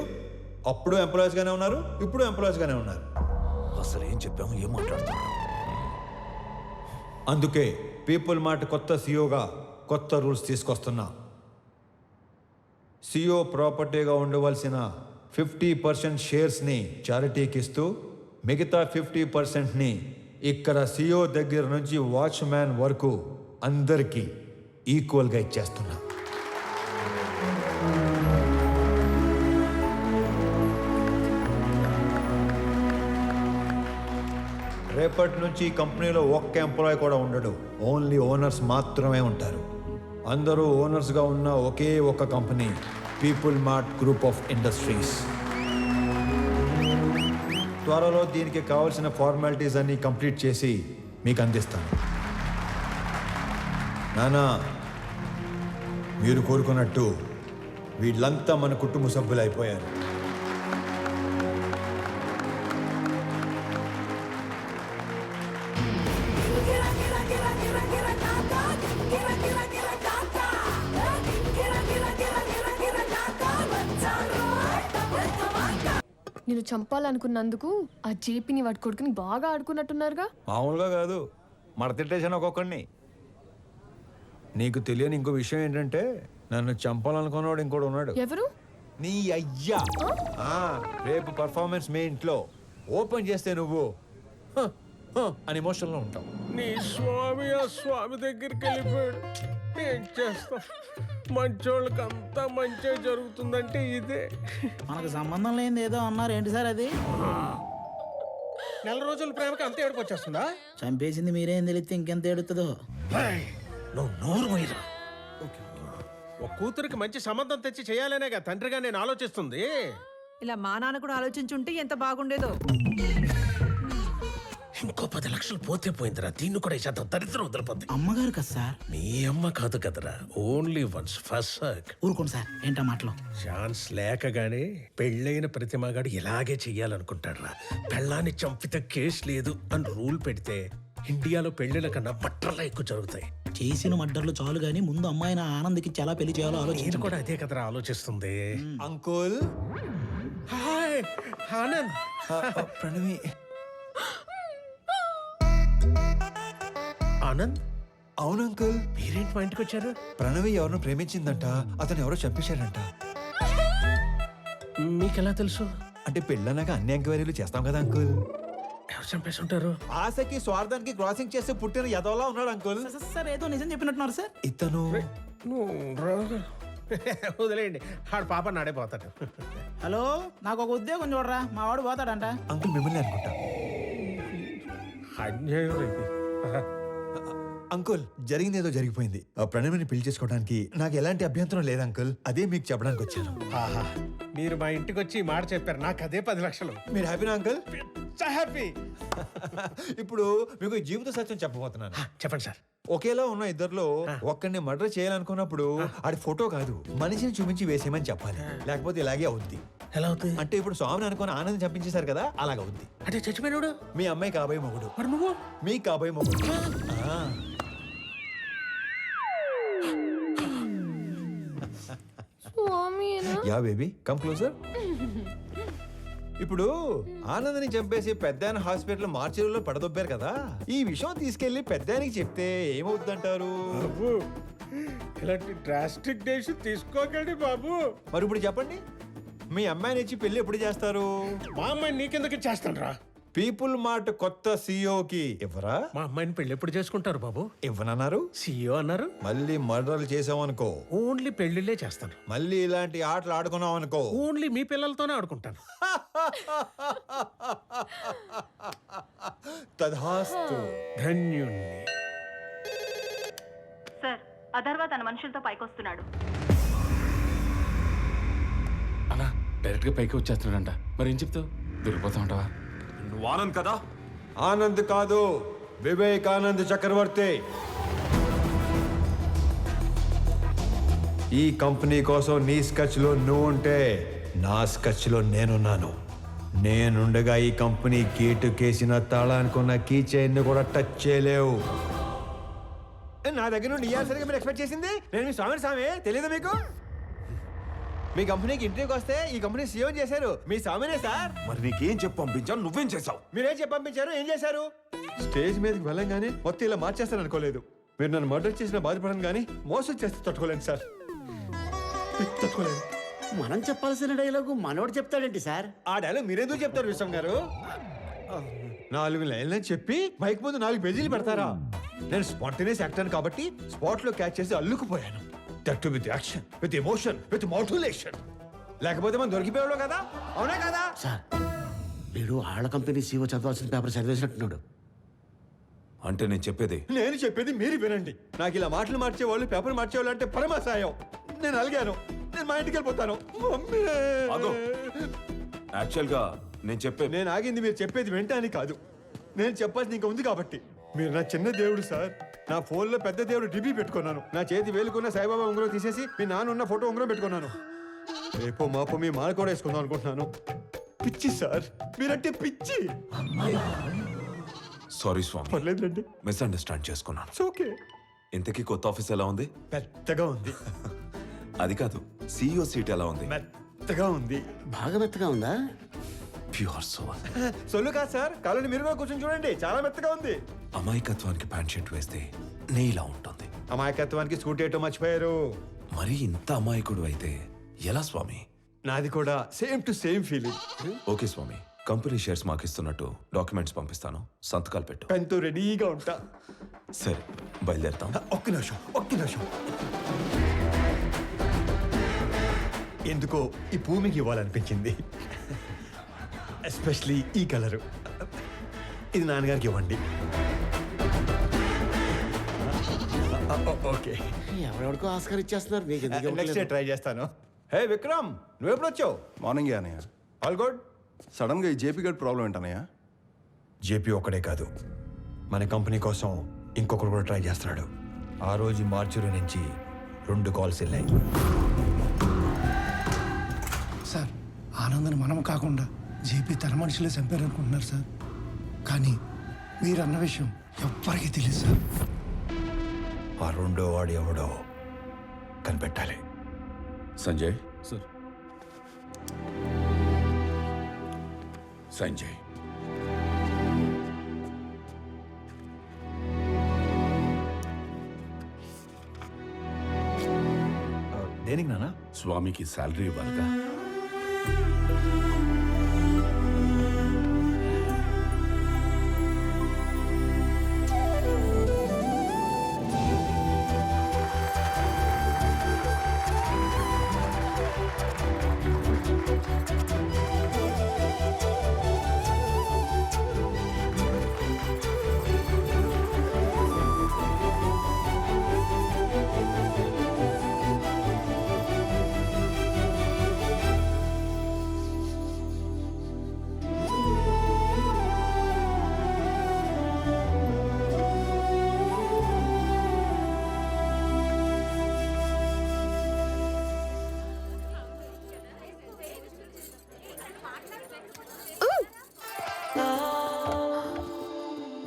అప్పుడు ఎంప్లాయీస్గానే ఉన్నారు, ఇప్పుడు ఎంప్లాయీస్గానే ఉన్నారు. అసలు ఏం చెప్పాము, ఏం మాట్లాడుతున్నాం? అందుకే పీపుల్ మార్ట్ కొత్త సీఈఓగా కొత్త రూల్స్ తీసుకొస్తున్నా. సీఈఓ ప్రాపర్టీగా ఉండవలసిన 50% షేర్స్ని చారిటీకి ఇస్తూ మిగతా 50%ని ఇక్కడ సీఈఓ దగ్గర నుంచి వాచ్మ్యాన్ వరకు అందరికీ ఈక్వల్గా ఇచ్చేస్తున్నా. రేపటి నుంచి ఈ కంపెనీలో ఒక్క ఎంప్లాయీ కూడా ఉండడు. ఓన్లీ ఓనర్స్ మాత్రమే ఉంటారు. అందరూ ఓనర్స్గా ఉన్న ఒకే ఒక company people mart group of industries. త్వరలో దీనికి కావాల్సిన ఫార్మాలిటీస్ అన్ని కంప్లీట్ చేసి మీకు అందిస్తాను. నానా, మీరు కోరుకున్నట్టు వీళ్ళంతా మన కుటుంబ సభ్యులు అయిపోయారు. నేను చంపాలనుకున్నందుకు ఆ జేపీని వాడి కొడుకుని బాగా ఆడుకున్నట్టున్నారుగా. మామూలుగా కాదు, మడతిట్టేసాను ఒక్కొక్కడిని. నీకు తెలియని ఇంకో విషయం ఏంటంటే నన్ను చంపాలనుకున్నవాడు ఇంకోటి ఉన్నాడు. ఎవరు? నీ అయ్యా. రేపు పర్ఫార్మెన్స్ మీ ఇంట్లో ఓపెన్ చేస్తే నువ్వు "హ, హ" అని ఎమోషన్లో ఉంటావు. నీ స్వామి ఆ స్వామి దగ్గరికి వెళ్ళిపోయాడు. ఏం చేస్తాం, మంచోళ్ళకి అంతా మంచి జరుగుతుందంటే ఇదే. మనకు సంబంధం లేనిది ఏదో అన్నారు, ఏంటి సార్ అది? నెల రోజుల ప్రేమకి అంత ఏడుపు వచ్చేస్తుందా? చంపేసింది మీరేం తెలిస్తే ఇంకెంత ఏడుతుందో. నువ్వు నోరు పోయిరా. ఒక కూతురికి మంచి సంబంధం తెచ్చి చేయాలనేగా తండ్రిగా నేను ఆలోచిస్తుంది. ఇలా మా నాన్న కూడా ఆలోచించుంటే ఎంత బాగుండేదో. ఇంకో 10 లక్షలు పోతే పోయిందిరా, దీన్ని కూడా ఇచ్చేద్దాం, దరిద్రం వదిలిపోద్ది. అమ్మగారు కదా సార్? మీ అమ్మ కాదు కదరా, ఓన్లీ వన్స్ ఫస్ట్. ఊరుకోండి సార్, ఏంటా మాటలు? ఛాన్స్ లేకగానే పెళ్ళైన ప్రతి మగాడు ఇలాగే చెయ్యాలనుకుంటాడ్రా. పెళ్ళాన్ని చంపితే కేసు లేదు అని రూల్ పెడితే ఇండియాలో పెళ్లిల కన్నా బట్టర్లా ఎక్కువ జరుగుతాయి. చేసిన మడ్డర్లు చాలు గానీ ముందు అమ్మాయిని ఆనంద్కి ఎలా పెళ్లి చేయాలో నేను ఆలోచించు. కూడా అదే కదరా ఆలోచిస్తుంది. అంకుల్. హాయ్ ఆనంద్. ప్రణవి. ఆనంద్. అవును అంకుల్. మీరేంటి మా ఇంటికి వచ్చారు? ప్రణవి ఎవరినో ప్రేమించిందంట, అతను ఎవరో చంపేశాడంట. మీకెలా తెలుసు? అంటే పెళ్ళన్నాక అన్ని ఎంక్వైరీలు చేస్తాం కదా అంకుల్. ఎవరు చంపేసి ఉంటారు? ఆశకి స్వార్థానికి క్రాసింగ్ చేస్తే పుట్టిన ఎదవలా ఉన్నాడు అంకుల్. సార్ ఏదో నిజం చెప్పినట్టున్నారు సార్. ఇతను వదిలేయండి, ఆడు పాప నాడైపోతాడు. హలో, నాకు ఒక ఉద్యోగం చూడరా, మా వాడు పోతాడంట. అంకుల్ మిమ్మల్ని అనుకుంటా. అన్యాయం ఇది. అంకుల్, జరిగింది ఏదో జరిగిపోయింది. ఆ ప్రణవిని పెళ్లి చేసుకోవడానికి నాకు ఎలాంటి అభ్యంతరం లేదు అంకుల్. అదే మీకు చెప్పడానికి వచ్చాను. ఆహా, మీరు మా ఇంటికి వచ్చి ఈ మాట చెప్పారు, నాకు అదే 10 లక్షలు. మీరు హ్యాపీనా అంకుల్? హ్యాపీ. ఇప్పుడు మీకు ఈ జీవిత సత్యం చెప్పబోతున్నాను. చెప్పండి సార్. ఒకేలా ఉన్న ఇద్దరిలో ఒక్కడిని మర్డర్ చేయాలనుకున్నప్పుడు ఆడి ఫోటో కాదు, మనిషిని చూపించి వేసేయమని చెప్పాలి. లేకపోతే ఇలాగే అవుద్ది. ఎలా అవుతుంది? అంటే ఇప్పుడు స్వామిని అనుకుని ఆనందం చంపించేశారు కదా, అలాగ అవుద్ది. అంటే చచ్చిపోయినాడు మీ అమ్మాయి కాబోయే మొగుడు. మరి నువ్వు? మీ కాబోయే మొగుడు. Yeah baby, come closer. ఇప్పుడు ఆనందని చంపేసి పెద్దాయన హాస్పిటల్ మార్చిలో పడదొబ్బారు కదా, ఈ విషయం తీసుకెళ్లి పెద్దాయనికి చెప్తే ఏమవుతుందంటారు? ఇలాంటి డ్రాస్టిక్ డెసిషన్ తీసుకోకండి బాబు. మరి ఇప్పుడు చెప్పండి, మీ అమ్మాయిని ఇచ్చి పెళ్లి ఎప్పుడు చేస్తారు? మా అమ్మాయిని నీకెందుకు చేస్తాను రా. పీపుల్ మార్ట్ కొత్త సీఈఓకి ఇవ్వరా? మా అమ్మాయిని పెళ్లి ఎప్పుడు చేసుకుంటారు బాబు? ఇవ్వనన్నారు, సీఈఓ అన్నారు. మళ్ళీ మర్డర్లు చేసామనుకో, ఓన్లీ పెళ్లిళ్ళే చేస్తాను. మళ్ళీ ఇలాంటి ఆటలు ఆడుకున్నాం అనుకో, ఓన్లీ మీ పిల్లలతోనే ఆడుకుంటాను. తధాస్తు. ధన్యుణ్ణి. సార్, అథర్వ తన మనుషులతో పైకొస్తున్నాడు. అలా డైరెక్ట్ గా పైకి వచ్చేస్తున్నాడంట. మరి ఏం చెప్తావు? దొరికిపోతా ఉంటావా? నువ్వు ఆనంద్ కదా? ఆనంద్ కాదు, వివేకానంద్ చక్రవర్తి. ఈ కంపెనీ కోసం నీ స్కెచ్ లో నువ్వు ఉంటే నా స్కెచ్ లో నేనున్నాను. నేనుండగా ఈ కంపెనీ గేటు కేసిన తాళానుకున్న కీ చైన్ కూడా టచ్ చేయలేవు. నా దగ్గర నుండి ఇయ్యాల్సరిగా మీరు ఎక్స్పెక్ట్ చేసింది నేను మీ స్వామి తెలియదు మీకు? మీ కంపెనీకి ఇంటర్వ్యూకి వస్తే ఈ కంపెనీ సీఎం చేశారు మీ స్వామినే సార్. మరి నీకేం చెప్పి పంపించాను, నువ్వేం చేసావు? మీరేం చెప్పి పంపించారు, ఏం చేశారు? స్టేజ్ మీదకి వెళ్ళంగానే మొత్తం ఇలా మార్చేస్తారు అనుకోలేదు. మీరు నన్ను మర్డర్ చేసిన బాధపడను కానీ మోసం చేస్తే తట్టుకోలేను సార్, తట్టుకోలేదు. మనం చెప్పాల్సిన డైలాగు మనోడు చెప్తాడేంటి సార్? ఆ డైలాగ్ మీరెందుకు చెప్తారు విశ్వం గారు? 4 లైన్లని చెప్పి మైక్ ముందు 4 పేజీలు పెడతారా? నేను స్పాంటేనియస్ యాక్టర్ కాబట్టి స్పాట్ లో క్యాచ్ చేసి అల్లుకుపోయాను. That with action, with emotion, with modulation. లేకపోతే మనం దొరికిపోయాడు కదా, అవునా కదా? సార్, వీడు ఆళ్ళ కంపెనీ సీఓ చదవాల్సిన పేపర్ చదివేసినట్టున్నాడు. అంటే నేను చెప్పేది మీరు వినండి. నాకు ఇలా మాటలు మార్చేవాళ్ళు, పేపర్ మార్చేవాళ్ళు అంటే పరమాసాయం. నేను అలిగాను, నేను మా ఇంటికి వెళ్ళిపోతాను. యాక్చువల్ గా నేను ఆగింది మీరు చెప్పేది వింటానికి కాదు, నేను చెప్పాల్సింది ఇంకా ఉంది కాబట్టి. మీరు నా చిన్న దేవుడు సార్. నా ఫోన్లో పెద్ద దేవుడు డిబి పెట్టుకున్నాను. నా చేతి వేలుకున్న సాయిబాబా ఉంగరం తీసేసి మీ నాన్న ఉన్న ఫోటో ఉంగరం పెట్టుకున్నాను. రేపో మాపో మీ మాల కూడా వేసుకుందాం అనుకుంటున్నాను. పిచ్చి సార్, మీరంటే పిచ్చి. సారీ స్వామి, పర్లేదులేండి, మిస్అండర్స్టాండ్ చేసుకున్నాను. ఓకే. ఇంతకీ కొత్త ఆఫీస్ ఎలా ఉంది? పెద్దగా ఉంది. అది కాదు, CEO సీట్ ఎలా ఉంది? మెత్తగా ఉంది. బాగా మెత్తగా ఉందా? Pure soul. సొల్లు కాదు సార్, కాలని మీరు కూడా కూర్చొని చూడండి, చాలా మెత్తగా ఉంది. అమాయకత్వానికి ప్యాంట్ షర్ట్ వేస్తే నేలా ఉంటుంది. అమాయకత్వానికి స్కూటీ వేయటం మర్చిపోయారు. మరి ఇంత అమాయకుడు అయితే ఎలా స్వామి? నాది కూడా same to same feeling. Okay Swami, company shares మాకు ఇస్తున్నట్టు డాక్యుమెంట్స్ పంపిస్తాను, సంతకాలు పెట్టు. పెన్తో రెడీగా ఉంటా. సరే, బయలుదేరుతాం. ఒక్క నిమిషం. ఎందుకో ఈ భూమికి ఇవ్వాలనిపించింది, ఎస్పెషలీ ఈ కలరు. ఇది నాన్నగారికి ఇవ్వండి. ఓకే, ఎవరెవరికో ఆస్కార్ ఇచ్చేస్తున్నారు. నెక్స్ట్ ట్రై చేస్తాను. హే విక్రమ్, నువ్వు ఎప్పుడు వచ్చావు? మార్నింగ్ అనయ్య. All good. సడన్ గా ఈ జేపీ గడ్ ప్రాబ్లం ఏంటనయ్య? జేపీ ఒక్కడే కాదు, మన కంపెనీ కోసం ఇంకొకరు కూడా ట్రై చేస్తున్నాడు. ఆ రోజు మార్చురి నుంచి 2 కాల్స్ వెళ్ళాయి. సార్, ఆనందని మనం కాకుండా జేపీ తన మనుషులే చంపారు అనుకుంటున్నారు సార్. కానీ మీరు అన్న విషయం ఎవ్వరికీ తెలియదు సార్. ఆ 2వ వాడు ఎవడో కనిపెట్టాలి. సంజయ్ సార్. సంజయ్, దేనికి నాన్న? స్వామికి శాలరీ ఇవ్వాలిగా.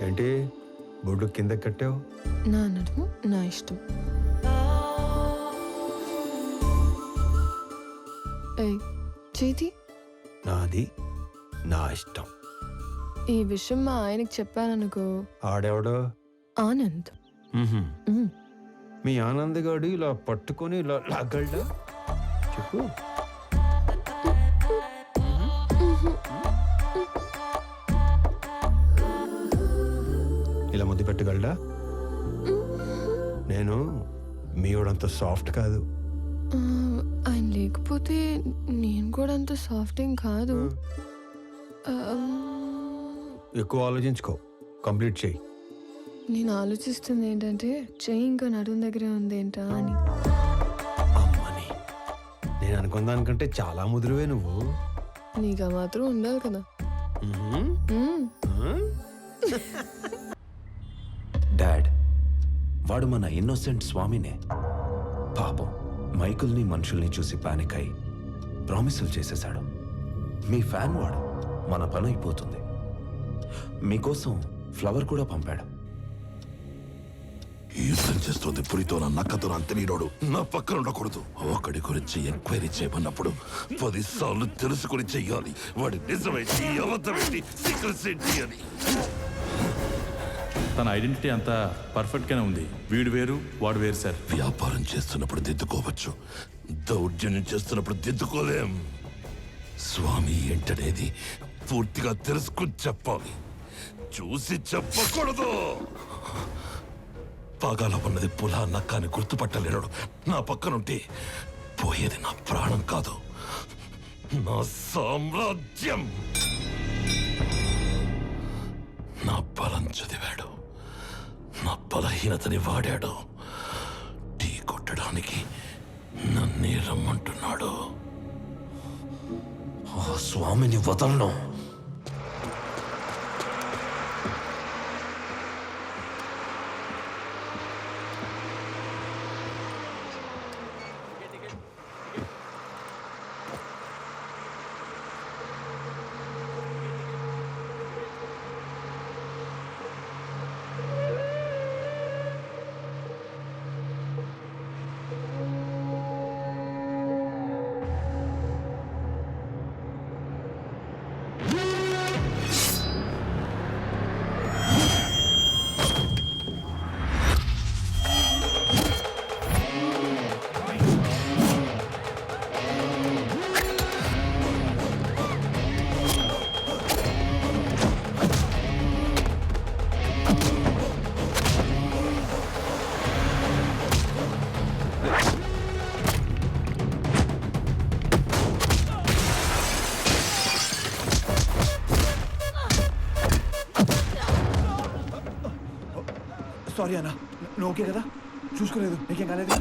ఏంటి బొడ్డు కింద కట్టావు? నా నడుము నా ఇష్టం. చేతి నాది నా ఇష్టం. ఈ విషయం మా ఆయనకి చెప్పాననుకో, ఆడెవడో? ఆనంద్. మీ ఆనంద్ గాడు ఇలా పట్టుకొని ఇలా లాగలడా? చెప్పు. ఇలా ముద్దు పెట్టగలడా? నేను మీవాడంత సాఫ్ట్ కాదు. ఆయన లేకపోతే నేను కూడా అంత సాఫ్ట్ ఏం కాదు. ఎక్కువ ఆలోచించుకో, కంప్లీట్ చేయి. నేను ఆలోచిస్తుంది ఏంటంటే చెయ్యి ఇంకా నడుము దగ్గరే ఉంది ఏంటా అని. అమ్మని, నేను అనుకున్న దానికంటే చాలా ముదురువే నువ్వు. నీకు ఆ మాత్రం ఉండాలి కదా. డాడ్, వాడు మన ఇన్నోసెంట్ స్వామినే. పాపం మైకుల్ని మనుషుల్ని చూసి పానిక్ అయి ప్రామిసులు చేసేశాడు. మీ ఫ్యాన్ వాడు, మన పని అయిపోతుంది. మీకోసం ఫ్లవర్ కూడా పంపాడు. యుద్ధం చేస్తుంది పులితో నా నక్కతో అంత నీరోడు నా పక్కన ఉండకూడదు. ఒకడి గురించి ఎంక్వైరీ చేయమన్నప్పుడు 10 సార్లు తెలుసుకుని చెయ్యాలి. వాడి నిజమేంటి, అబద్ధమేంటి, సీక్రెట్స్ ఏంటి అని. తన ఐడెంటిటీ అంతా పర్ఫెక్ట్గానే ఉంది. వీడు వేరు, వాడు వేరు సార్. వ్యాపారం చేస్తున్నప్పుడు దిద్దుకోవచ్చు, దౌర్జన్యం చేస్తున్నప్పుడు దిద్దుకోలేం. స్వామి ఏంటనేది పూర్తిగా తెలుసుకుని చెప్పాలి, చూసి చెప్పకూడదు. పాగాల ఉన్నది పులా నక్క అని గుర్తుపట్టలేడు. నా పక్కనుంటే పోయేది నా ప్రాణం కాదు, నా సామ్రాజ్యం. నా బలం చదివాడు, నా బలహీనతని వాడాడు. టీ కొట్టడానికి నన్నే రమ్మంటున్నాడు. ఆ స్వామిని వదలను. సారీ అన్న, నువ్వు ఓకే కదా? చూసుకోలేదు, నీకేం కాలేదు?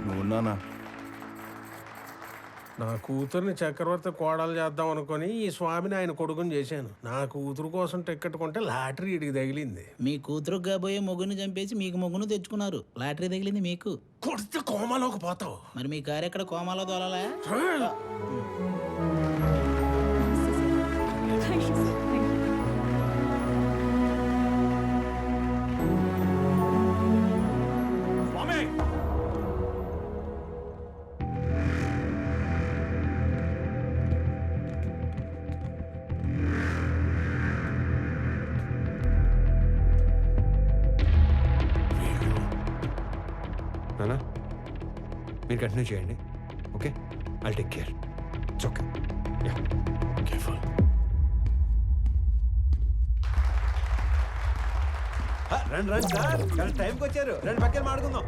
నువ్వున్నానా? నా కూతుర్ని చక్రవర్తి కోడలు చేద్దాం అనుకొని ఈ స్వామిని ఆయన కొడుకుని చేశాను. నా కూతురు కోసం టికెట్ కొంటే లాటరీ ఇడికి తగిలింది. మీ కూతురు కాబోయే మొగుని చంపేసి మీకు మొగును తెచ్చుకున్నారు. లాటరీ తగిలింది మీకు. కొడితే కోమాలోకి పోతావు. మరి మీ కారు ఎక్కడ కోమాలో దోలాలా? నానా మీరు కంటిన్యూ చేయండి. Okay, I take care. It's okay. Yeah, careful. రండి రండి సార్, కరెక్ట్ టైంకి వచ్చారు. రెండు పక్కన మాడుకుందాం.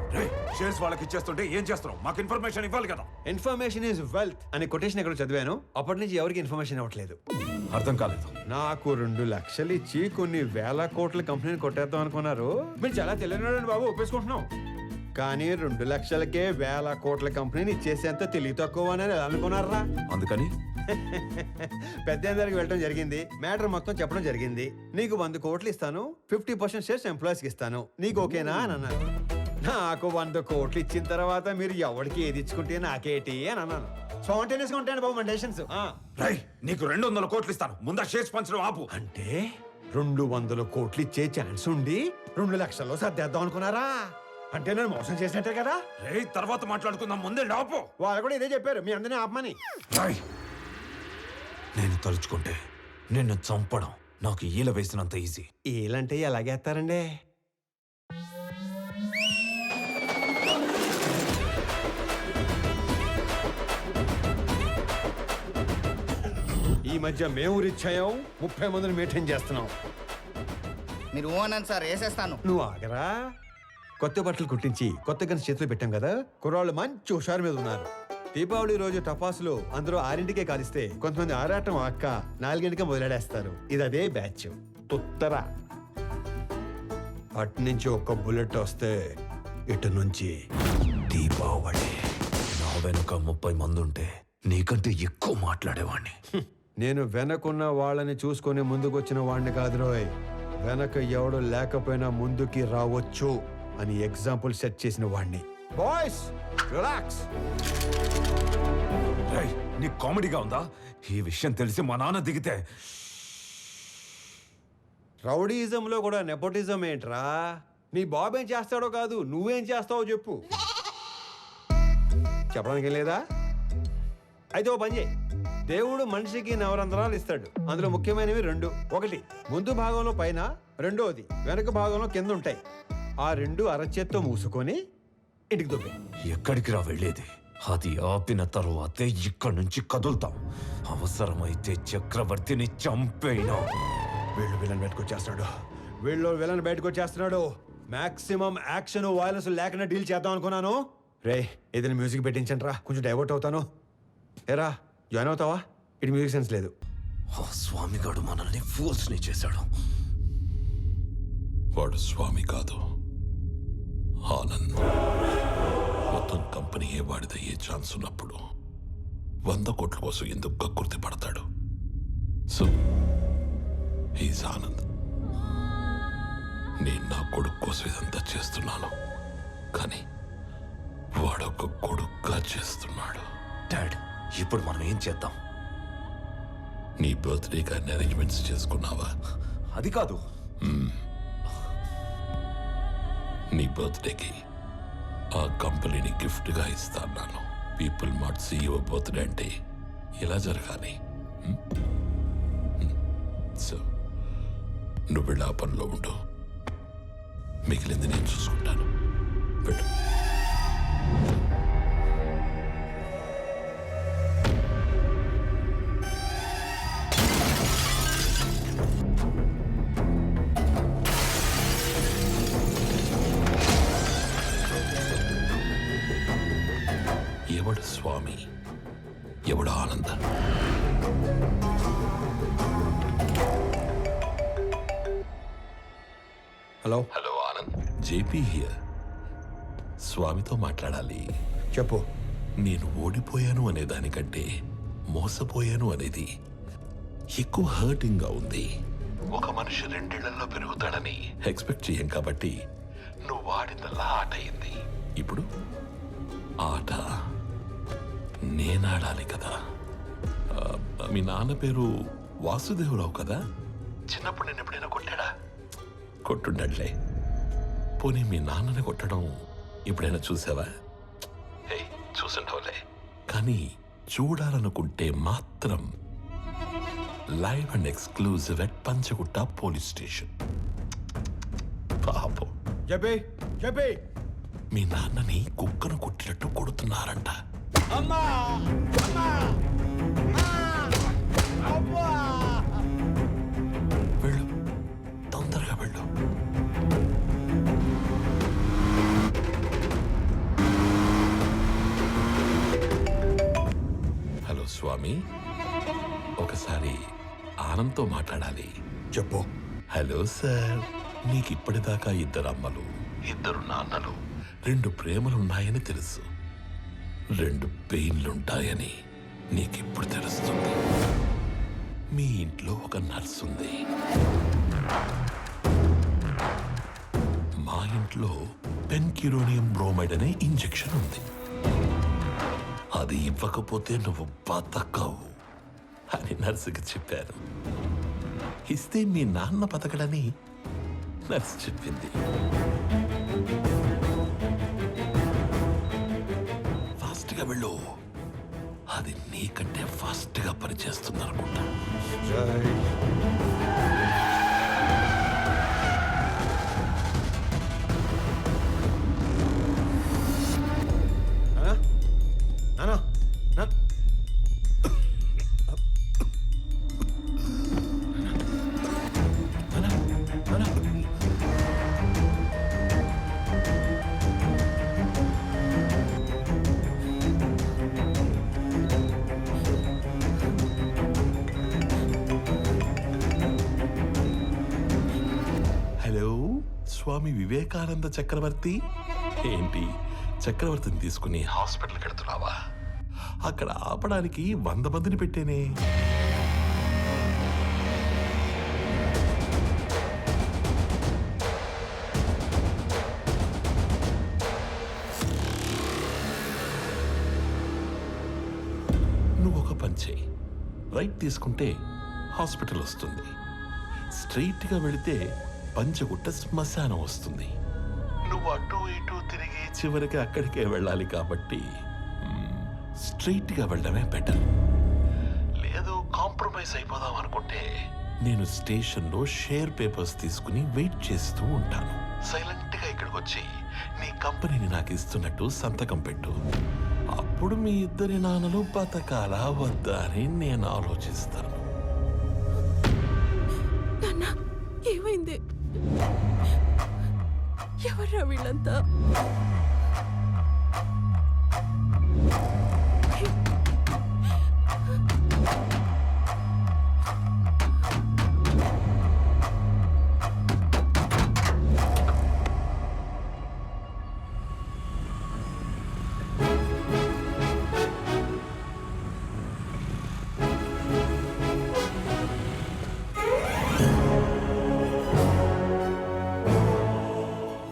షేర్స్ వాళ్ళకి ఇచ్చేస్తుంటే ఏం చేస్తున్నావు? మాకు ఇన్ఫర్మేషన్ ఇవ్వాలి కదా. ఇన్ఫర్మేషన్ ఈజ్ వెల్త్ అనే కొటేషన్ ఎక్కడ చదివాను. అప్పటి నుంచి ఎవరికి ఇన్ఫర్మేషన్ ఇవ్వట్లేదు. అర్థం కాలేదు. నాకు 2 లక్షలు ఇచ్చి కొన్ని వేల కోట్ల కంపెనీని కొట్టేద్దాం అనుకున్నారు. మీరు చాలా తెలియని బాబు, ఒప్పేసుకుంటున్నాం. కానీ 2 లక్షలకే వేల కోట్ల కంపెనీని ఇచ్చేసేంత తెలివి తక్కువ అని అనుకున్నారా? అందుకని పెద్ద దగ్గరికి వెళ్ళడం జరిగింది. మ్యాటర్ మొత్తం చెప్పడం జరిగింది. నీకు 100 కోట్లు ఇస్తాను, 50% షేర్స్ ఎంప్లాయీస్కి ఇస్తాను, నీకు ఓకేనా అని అన్నాను. నాకు 100 కోట్లు ఇచ్చిన తర్వాత మీరు ఎవరికి ఏది ఇచ్చుకుంటే నాకేటి అని అన్నాను. స్పాంటేనియస్ గా ఉంటాను బాబు మన డెసిషన్స్. నీకు 200 కోట్లు ఇస్తాను, ముందా షేర్స్ పంచడం ఆపు. అంటే 200 కోట్లు ఇచ్చే ఛాన్స్ ఉండి 2 లక్షల్లో సర్దేద్దాం అనుకున్నారా? అంటే నేను మోసం చేసినట్టే కదా. తర్వాత మాట్లాడుకుందాం, ముందే ఆపు. వాళ్ళు కూడా ఇదే చెప్పారు, మీ అందరినీ ఆపమని. నేను తలుచుకుంటే నిన్ను చంపడం నాకు ఈల వేసినంత ఈజీ. ఏలంటే ఎలాగేస్తారండి? ఈ మధ్య మేము రిచ్ అయ్యాం, 30 మందిని మెయింటైన్ చేస్తున్నాం. మీరు ఓనని సార్ వేసేస్తాను. నువ్వు ఆగరా. కొత్త బట్టలు కుట్టించి కొత్త గన్స్ చేతులు పెట్టాం కదా, కుర్రాళ్ళు మంచి హుషారు మీద ఉన్నారు. దీపావళి రోజు టపాసులు అందరూ 6ంటికే కాలిస్తే కొంతమంది ఆరాటం అక్క 4ంటికే మొదలెడేస్తారు. ఇది అదే బ్యాచ్. ఉత్తర అటు నుంచి ఒక్క బుల్లెట్ వస్తే ఇటు నుంచి దీపావళి. నా వెనుక 30 మంది ఉంటే నీకంటే ఎక్కువ మాట్లాడేవాణ్ణి. నేను వెనకున్న వాళ్ళని చూసుకొని ముందుకొచ్చిన వాడిని కాదు రోయ్. వెనక ఎవడు లేకపోయినా ముందుకి రావచ్చు అని ఎగ్జాంపుల్ సెట్ చేసిన వాడిని. Boys relax. రేయ్, నీ కామెడీగా ఉందా? ఈ విషయం తెలిసి మా నాన్న దిగితే రౌడీయిజంలో కూడా నెపోటిజం ఏంట్రా? నీ బాబు ఏం చేస్తాడో కాదు, నువ్వేం చేస్తావో చెప్పు. చెప్పడానికి లేదా? అయితే ఓ పని చేయి. దేవుడు మనిషికి నవరంధ్రాలు ఇస్తాడు. అందులో ముఖ్యమైనవి 2. ఒకటి ముందు భాగంలో పైన, రెండోది వెనక భాగంలో కింద ఉంటాయి. ఆ 2 అరచేత్తో మూసుకొని ఇంటికి దొబ్బే. ఎక్కడికి రా వెళ్ళేది? అది ఆపిన తరువాతే ఇక్కడి నుంచి కదులుతాం. అవసరమైతే చక్రవర్తిని చంపేనా. వీళ్ళు విలన్ బయటకు వచ్చేస్తున్నాడు. మాక్సిమం యాక్షన్ వైలెన్స్ లేకుండా డీల్ చేద్దాం అనుకున్నాను. రే ఏదైనా మ్యూజిక్ పెట్టించండి రా, కొంచెం డైవర్ట్ అవుతాను. ఏరా జాయిన్ అవుతావా? ఇటు మ్యూజిక్ సెన్స్ లేదు. ఆ స్వామిగాడు మనల్ని ఫూల్స్ని చేశాడు. వాడు స్వామి కాదు, ఆనంద్. మొత్తం కంపెనీయే వాడిదయ్యే ఛాన్స్ ఉన్నప్పుడు 100 కోట్ల కోసం ఎందుకు కక్కుర్తి పడతాడు? So he's Anand. నేను నా కొడుకు కోసం ఇదంతా చేస్తున్నాను, కానీ వాడొక కొడుకుగా చేస్తున్నాడు. డాడ్, ఇప్పుడు మనం ఏం చేద్దాం? నీ బర్త్డేకి అన్ని అరేంజ్మెంట్స్ చేసుకున్నావా? అది కాదు. నీ బర్త్డేకి ఆ కంపెనీని గిఫ్ట్గా ఇస్తాను. పీపుల్ మార్ట్ CEO బర్త్డే అంటే ఇలా జరగాలి. సో నువ్వు వెళ్ళి ఆ పనిలో ఉండు, మిగిలింది నేను చూసుకుంటాను. పెట్టు. ఎవడు స్వామి, ఎవడు ఆనంద? Hello hello Anand, JP here. స్వామితో మాట్లాడాలి. చెప్పు. నేను ఓడిపోయాను అనే దానికంటే మోసపోయాను అనేది ఎక్కువ హర్టింగ్గా ఉంది. ఒక మనిషి 2 ఏళ్లలో పెరుగుతాడని ఎక్స్పెక్ట్ చేయం కాబట్టి నువ్వు వాడిందల్లా ఆట అయింది. ఇప్పుడు ఆట నేనాడాలి కదా. మీ నాన్న పేరు వాసుదేవరావు కదా? చిన్నప్పుడు నేను ఎప్పుడైనా కొట్టాడా? కొట్టుండట్లే. పోనీ మీ నాన్నని కొట్టడం ఎప్పుడైనా చూసావా? చూసుండవులే. కానీ చూడాలనుకుంటే మాత్రం live and exclusive at Panjagutta police station. పాపం చెప్పే మీ నాన్నని కుక్కను కొట్టినట్టు కొడుతున్నారంట. అమ్మా వెళ్ళు, తొందరగా వెళ్ళు. హలో స్వామి, ఒకసారి ఆనంద్తో మాట్లాడాలి. చెప్పు. హలో సార్, నీకు ఇప్పటిదాకా 2 అమ్మలు, 2 నాన్నలు, 2 ప్రేమలున్నాయని తెలుసు. 2 పెయిన్లుంటాయని నీకిప్పుడు తెలుస్తుంది. మీ ఇంట్లో ఒక నర్స్ ఉంది. మా ఇంట్లో పెన్కిరోనియం బ్రోమైడ్ అనే ఇంజెక్షన్ ఉంది. అది ఇవ్వకపోతే నువ్వు బతకవు అని నర్సుకి చెప్పాను. ఇస్తే మీ నాన్న బతకడని నర్సు చెప్పింది. ఫాస్ట్గా వెళ్ళు, అది నీకంటే ఫాస్ట్గా పనిచేస్తుంది అనుకుంటా. హలో, స్వామి వివేకానంద చక్రవర్తి. ఏంటి, చక్రవర్తిని తీసుకుని హాస్పిటల్కి వెళ్తున్నావా? అక్కడ ఆపడానికి 100 మందిని పెట్టేనే. రైట్ తీసుకుంటే హాస్పిటల్ వస్తుంది, స్ట్రైట్గా వెళితే పంచగుట్ట శ్మశానం వస్తుంది. నువ్వు అటు ఇటు తిరిగి చివరికి అక్కడికే వెళ్ళాలి కాబట్టి స్ట్రైట్గా వెళ్ళడమే బెటర్. లేదు కాంప్రమైజ్ అయిపోదాం అనుకుంటే నేను స్టేషన్లో షేర్ పేపర్స్ తీసుకుని వెయిట్ చేస్తూ ఉంటాను. సైలెంట్గా ఇక్కడికి వచ్చి నీ కంపెనీని నాకు ఇస్తున్నట్టు సంతకం పెట్టు. అప్పుడు మీ ఇద్దరి నాన్నలు బతకాలా వద్దా అని నేను ఆలోచిస్తాను. ఏమైంది? ఎవర్రా వీళ్ళంతా?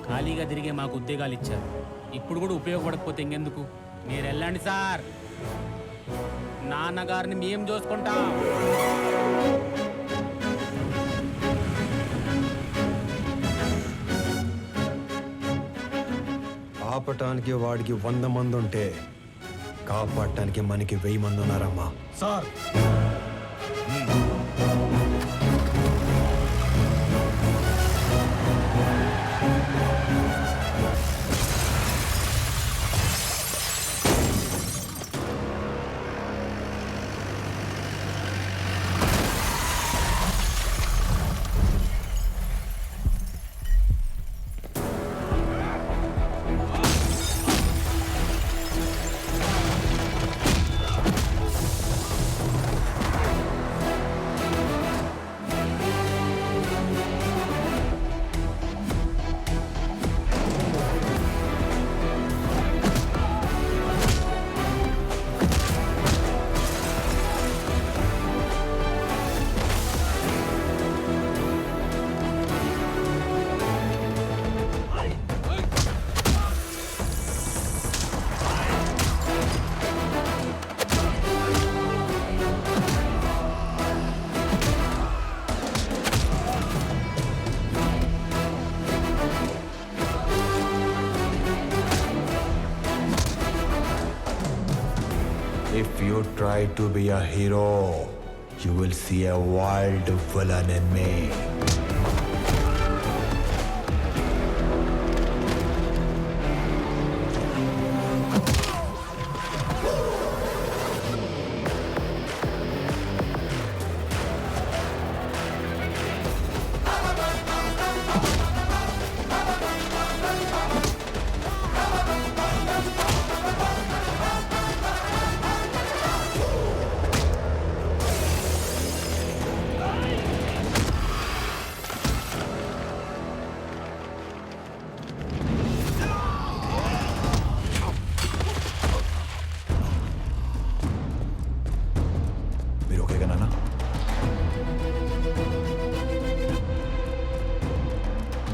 ఖాళీగా తిరిగే మాకు ఉద్యోగాలు ఇచ్చారు, ఇప్పుడు కూడా ఉపయోగపడకపోతే ఇంకెందుకు? మీరు వెళ్ళండి సార్, నాన్నగారిని మేము చూసుకుంటాం. ఆపటానికి వాడికి 100 మంది ఉంటే కాపాడటానికి మనకి 1000 మంది ఉన్నారమ్మా. Sir If you try to be a hero, you will see a wild villain in me.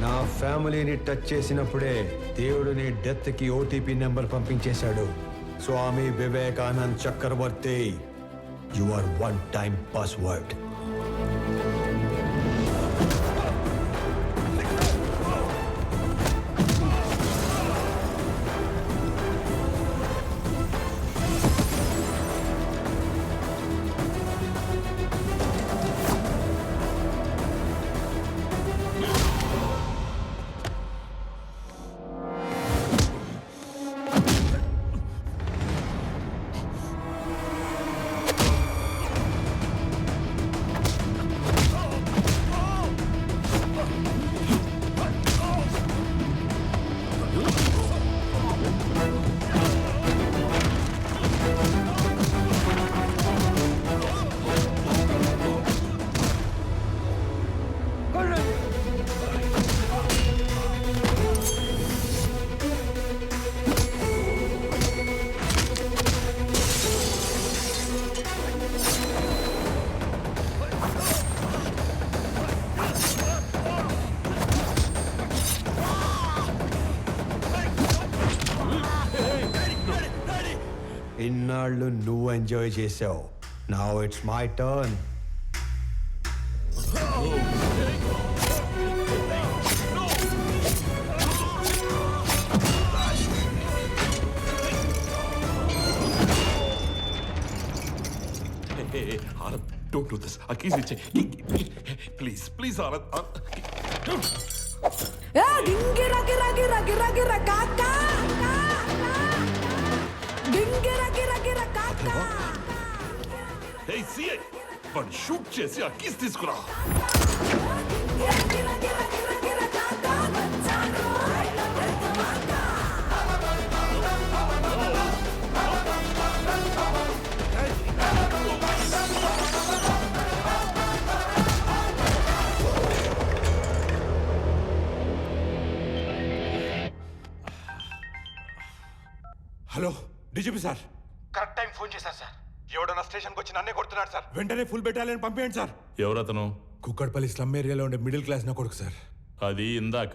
నా ఫ్యామిలీని టచ్ చేసినప్పుడే దేవుడు నీ డెత్ కి ఓటీపీ నెంబర్ పంపించేశాడు. Swami Vivekanand Chakravarthy, you are 1-time password. ఇన్నాళ్ళు నువ్వు ఎంజాయ్ చేసావు, Now it's my turn. Hey, Anand, don't do this. A keys iche. Please, please, Anand. Hey, CI, వాడిని షూట్ చేసి ఆ కీస్ తీసుకురా. Hello DGP sir. Correct time phone చేశారు sir. ఎవడన్నా స్టేషన్కి వచ్చి నన్నే కొడుతున్నాడు సార్. వెంటనే ఫుల్ బెటాలియన్ పంపించండి సార్. ఎవరతను? కుక్కడపల్లి స్లమ్ ఏరియాలో ఉండే మిడిల్ క్లాస్ నా కొడుకు సార్. అది ఇందాక.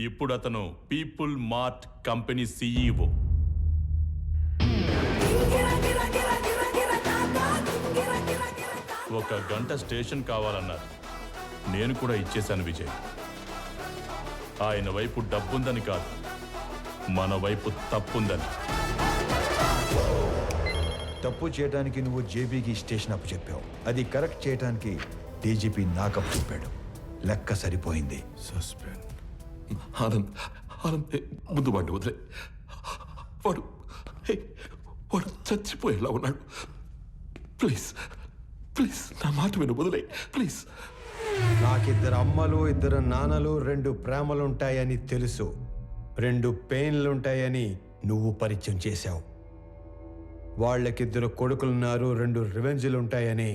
ఇప్పుడు అతను పీపుల్ మార్ట్ కంపెనీ సీఈఓ. ఒక గంట స్టేషన్ కావాలన్నారు. నేను కూడా ఇచ్చేశాను విజయ్. ఆయన వైపు డబ్బుందని కాదు, మన వైపు తప్పుందని. తప్పు చేయడానికి నువ్వు జేబీకి స్టేషన్ అప్పు చెప్పావు. అది కరెక్ట్ చేయడానికి డీజీపీ నాకప్పు చెప్పాడు. లెక్క సరిపోయింది. సస్పెండ్. ఆనంద్, ఆనంద్, ముందు వాడిని వదిలే. వాడు వాడు చచ్చిపోయేలా ఉన్నాడు. ప్లీజ్ ప్లీజ్ నా మాట విను, వదిలే ప్లీజ్. నాకిద్దరు అమ్మలు, ఇద్దరు నాన్నలు, 2 ప్రేమలుంటాయని తెలుసు. 2 పెయిన్లుంటాయని నువ్వు పరిచయం చేశావు. వాళ్ళకిద్దరు కొడుకులున్నారు, 2 రివెంజ్లుంటాయని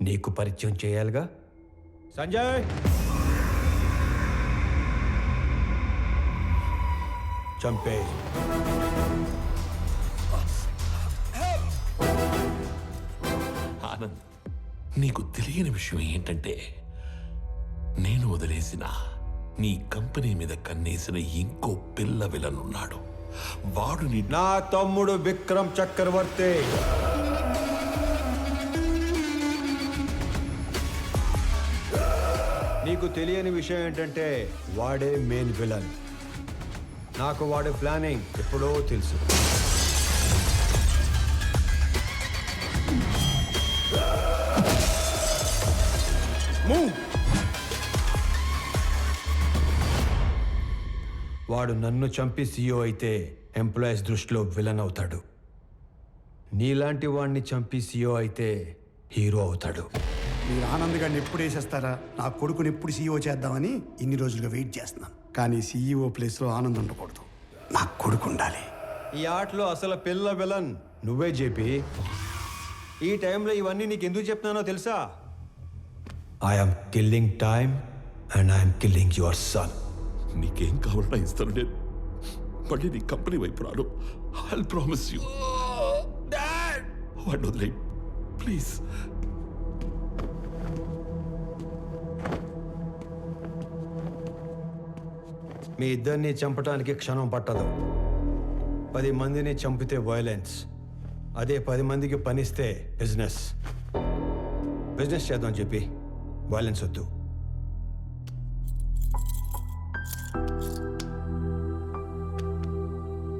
నీకు పరిచయం చేయాలిగా. సంజయ్, చంపే. ఆనంద్, నీకు తెలియని విషయం ఏంటంటే నేను వదిలేసిన నీ కంపెనీ మీద కన్నేసిన ఇంకో పిల్ల విలనున్నాడు. వాడు నా తమ్ముడు విక్రమ్ చక్రవర్తి. నీకు తెలియని విషయం ఏంటంటే వాడే మెయిన్ విలన్. నాకు వాడి ప్లానింగ్ ఎప్పుడో తెలుసు. వాడు నన్ను చంపి సీఈఓ అయితే ఎంప్లాయీస్ దృష్టిలో విలన్ అవుతాడు. నీలాంటి వాడిని చంపి సీఈఓ అయితే హీరో అవుతాడు. మీరు ఆనంద్ గారిని ఎప్పుడు వేసేస్తారా, నా కొడుకుని ఎప్పుడు సీఈఓ చేద్దామని ఇన్ని రోజులుగా వెయిట్ చేస్తున్నాను. కానీ సీఈఓ ప్లేస్లో ఆనంద్ ఉండకూడదు, నా కొడుకు ఉండాలి. ఈ ఆటలో అసలు పిల్ల విలన్ నువ్వే జేపీ. ఈ టైంలో ఇవన్నీ నీకు ఎందుకు చెప్తున్నానో తెలుసా? I'm killing time and I'm killing your son. నీకేం కావాలన్నా ఇస్తాను. నేను మళ్ళీ నీ కంపెనీ వైపు రాను. I promise you. వాడిని వదిలే ప్లీజ్. మీ ఇద్దరిని చంపడానికి క్షణం పట్టదు. 10 మందిని చంపితే వైలెన్స్, అదే 10 మందికి పనిస్తే బిజినెస్. బిజినెస్ చేద్దాం చెప్పి వైలెన్స్ వద్దు.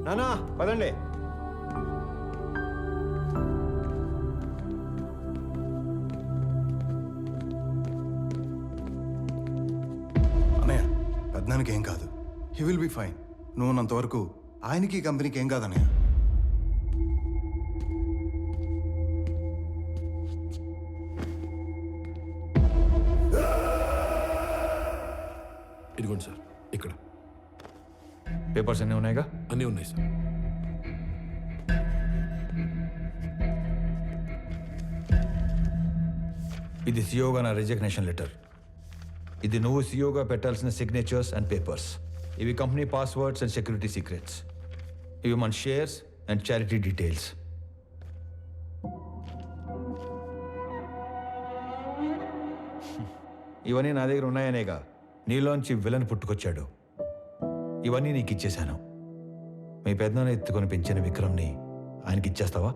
నానా పదండి. అన్నయ్య, పెద్దనానికి ఏం కాదు. He will be fine. నువ్వు ఉన్నంతవరకు ఆయనకి ఈ కంపెనీకి ఏం కాదన్నయ్య. ఇదిగోండి సార్, ఇక్కడ పేపర్స్ అన్నీ ఉన్నాయిగా? అన్నీ ఉన్నాయి సార్. ఇది సీఈఓగా నా రిజిగ్నేషన్ లెటర్. ఇది నువ్వు సీఈఓగా పెట్టాల్సిన సిగ్నేచర్స్ అండ్ పేపర్స్. ఇవి company passwords and security secrets. ఇవి మన షేర్స్ అండ్ చారిటీ డీటెయిల్స్. ఇవన్నీ నా దగ్గర ఉన్నాయనేగా నీలోంచి విలన్ పుట్టుకొచ్చాడు. ఇవన్నీ నీకు ఇచ్చేశాను. మీ పెద్దనాన్న ఎత్తుకొని పెంచిన విక్రమ్ని ఆయనకి ఇచ్చేస్తావా?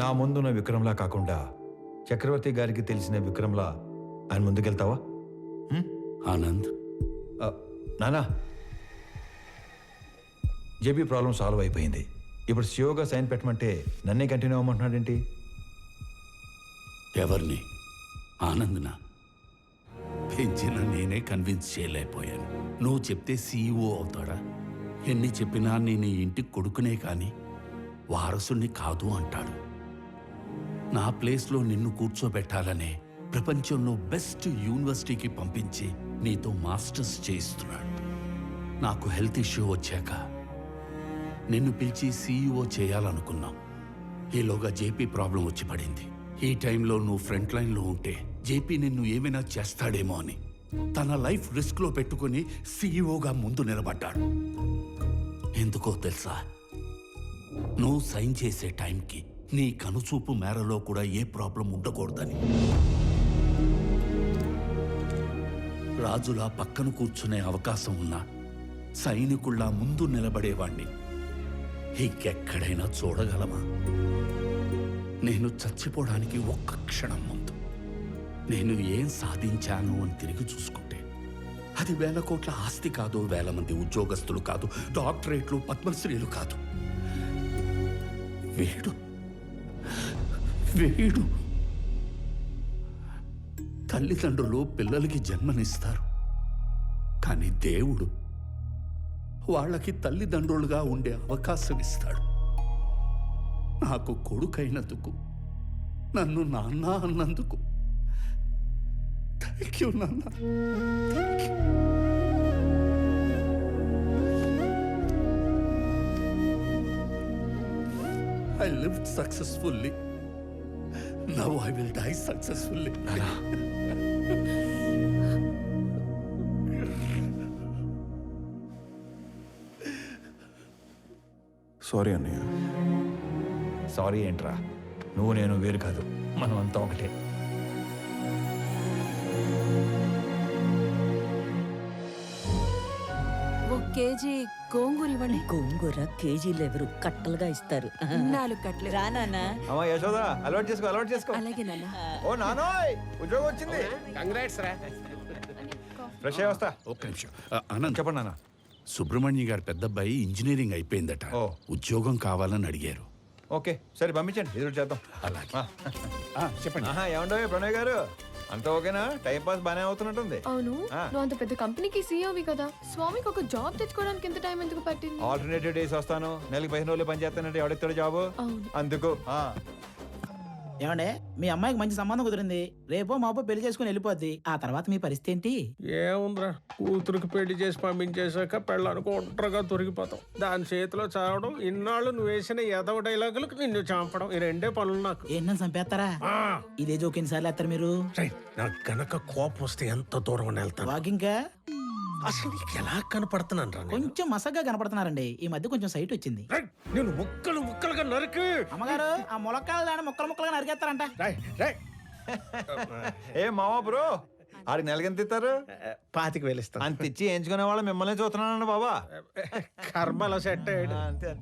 నా ముందున్న విక్రమ్లా కాకుండా చక్రవర్తి గారికి తెలిసిన విక్రమ్లా ఆయన ముందుకెళ్తావా? ఆనంద్, నానా, జేబీ ప్రాబ్లం సాల్వ్ అయిపోయింది. ఇప్పుడు సియోగా సైన్ పెట్టమంటే నన్నే కంటిన్యూ అవ్వమంటున్నాడేంటి? ఎవరిని? ఆనంద్నా? పెంచిన నేనే కన్విన్స్ చేయలేకపోయాను. నువ్వు చెప్తే సీఈఓ అవుతాడా? ఎన్ని చెప్పినా నేను ఈ ఇంటికి కొడుకునే కానీ వారసుని కాదు అంటాడు. నా ప్లేస్లో నిన్ను కూర్చోబెట్టాలనే ప్రపంచంలో బెస్ట్ యూనివర్సిటీకి పంపించి నీతో మాస్టర్స్ చేయిస్తున్నాడు. నాకు హెల్త్ ఇష్యూ వచ్చాక నిన్ను పిలిచి సీఈఓ చేయాలనుకున్నాం. ఈలోగా జేపీ ప్రాబ్లం వచ్చి పడింది. ఈ టైంలో నువ్వు ఫ్రంట్ లైన్లో ఉంటే జేపీ నిన్ను ఏమైనా చేస్తాడేమో అని తన లైఫ్ రిస్క్లో పెట్టుకుని సీఈఓగా ముందు నిలబడ్డాడు. ఎందుకో తెలుసా? నువ్వు సైన్ చేసే టైంకి నీ కనుచూపు మేరలో కూడా ఏ ప్రాబ్లం ఉండకూడదని. రాజులా పక్కన కూర్చునే అవకాశం ఉన్నా సైనికుల్లా ముందు నిలబడేవాణ్ణి ఇంకెక్కడైనా చూడగలమా? నేను చచ్చిపోవడానికి ఒక్క క్షణం ముందు నేను ఏం సాధించాను అని తిరిగి చూసుకుంటే అది 1000 కోట్ల ఆస్తి కాదు, 1000 మంది ఉద్యోగస్తులు కాదు, డాక్టరేట్లు, పద్మశ్రీలు కాదు. వీడు వీడు తల్లిదండ్రులు పిల్లలకి జన్మనిస్తారు, కానీ దేవుడు వాళ్ళకి తల్లిదండ్రులుగా ఉండే అవకాశం ఇస్తాడు. నాకు కొడుకైనందుకు, నన్ను నాన్న అన్నందుకు థ్యాంక్ యూ నాన్న. I lived successfully. Now I will die successfully. Sorry అన్నయ్య. సారీ ఏంట్రా? నువ్వు నేను వేరు కాదు, మనం అంతా ఒకటే. కేజీ గోంగూర ఇవ్వండి. గోంగూర కేజీలు ఎవరు కట్టలుగా ఇస్తారు. 4 కట్టలు. రానా? అమ్మా యశోదా, అలవాటు చేసుకో, అలవాటు చేసుకో. అలాగే నాన్న. ఓ నానోయ్, ఉద్యోగం వచ్చింది. కంగ్రాట్స్ రా. ఫ్రెష్ అయ్యి వస్తా. ఒక్క నిమిషం. ఆనంద్, చెప్పండి నాన్న. సుబ్రహ్మణ్య గారి పెద్దబ్బాయి ఇంజనీరింగ్ అయిపోయిందట. ఉద్యోగం కావాలని అడిగారు. ఓకే, సరే పంపించండి, ఎదురు చేద్దాం. అలాగే. చెప్పండి. ఏమండో ప్రణయ్ గారు, అంతా ఓకేనా? టైం పాస్ బాగానే అవుతున్నట్టుంది. అవును, నువ్వు అంత పెద్ద కంపెనీకి సీఈఓవి కదా, స్వామికి ఒక జాబ్ తెచ్చుకోవడానికి ఎంత టైం ఎందుకు పట్టింది? ఆల్టర్నేటివ్ డేస్ వస్తాను, నెలకి 15 రోజులు పని చేస్తానంటే ఎవడెత్తాడు జాబు? అందుకు. ఏమండే, మీ అమ్మాయికి మంచి సంబంధం కుదిరింది, రేపో మాపో పెళ్లి చేసుకుని వెళ్ళిపోద్ది. ఆ తర్వాత మీ పరిస్థితి ఏంటి? ఏముందిరా, కూతురికి పెళ్లి చేసి పంపించేశాక పెళ్ళానికి ఒంటరిగా దొరికిపోతాం. దాని చేతిలో చావడం, ఇన్నాళ్ళు నువ్వు వేసిన ఎదవ డైలాగులకు నిన్ను చంపడం, ఈ 2 పనులు నాకు. ఏంటని చంపేస్తారా? ఇదే జోక్ ఎన్నిసార్లు వేస్తారు మీరు? నాకు గనక కోపం వస్తే ఎంత దూరం వెళ్తాను. వాకింగ్ అసలు నీకు ఎలా కనపడుతున్నాను రా? కొంచెం మసగ్గా కనపడుతున్నారండి. ఈ మధ్య కొంచెం సైట్ వచ్చింది. నేను ముక్కలుగా నరికి. అమ్మగారు, ఆ ములక్కాయలు దాన్ని ముక్కలుగా నరికేస్తారంట. ఏ మావా బ్రో, ఆడికి నెలకి ఎంత ఇస్తారు? 25,000 ఇస్తాను. అంత ఇచ్చి ఎంచుకునే వాళ్ళు మిమ్మల్ని చూస్తున్నానండి బాబా. కర్మలో సెట్ అయ్యాడు. అంతే.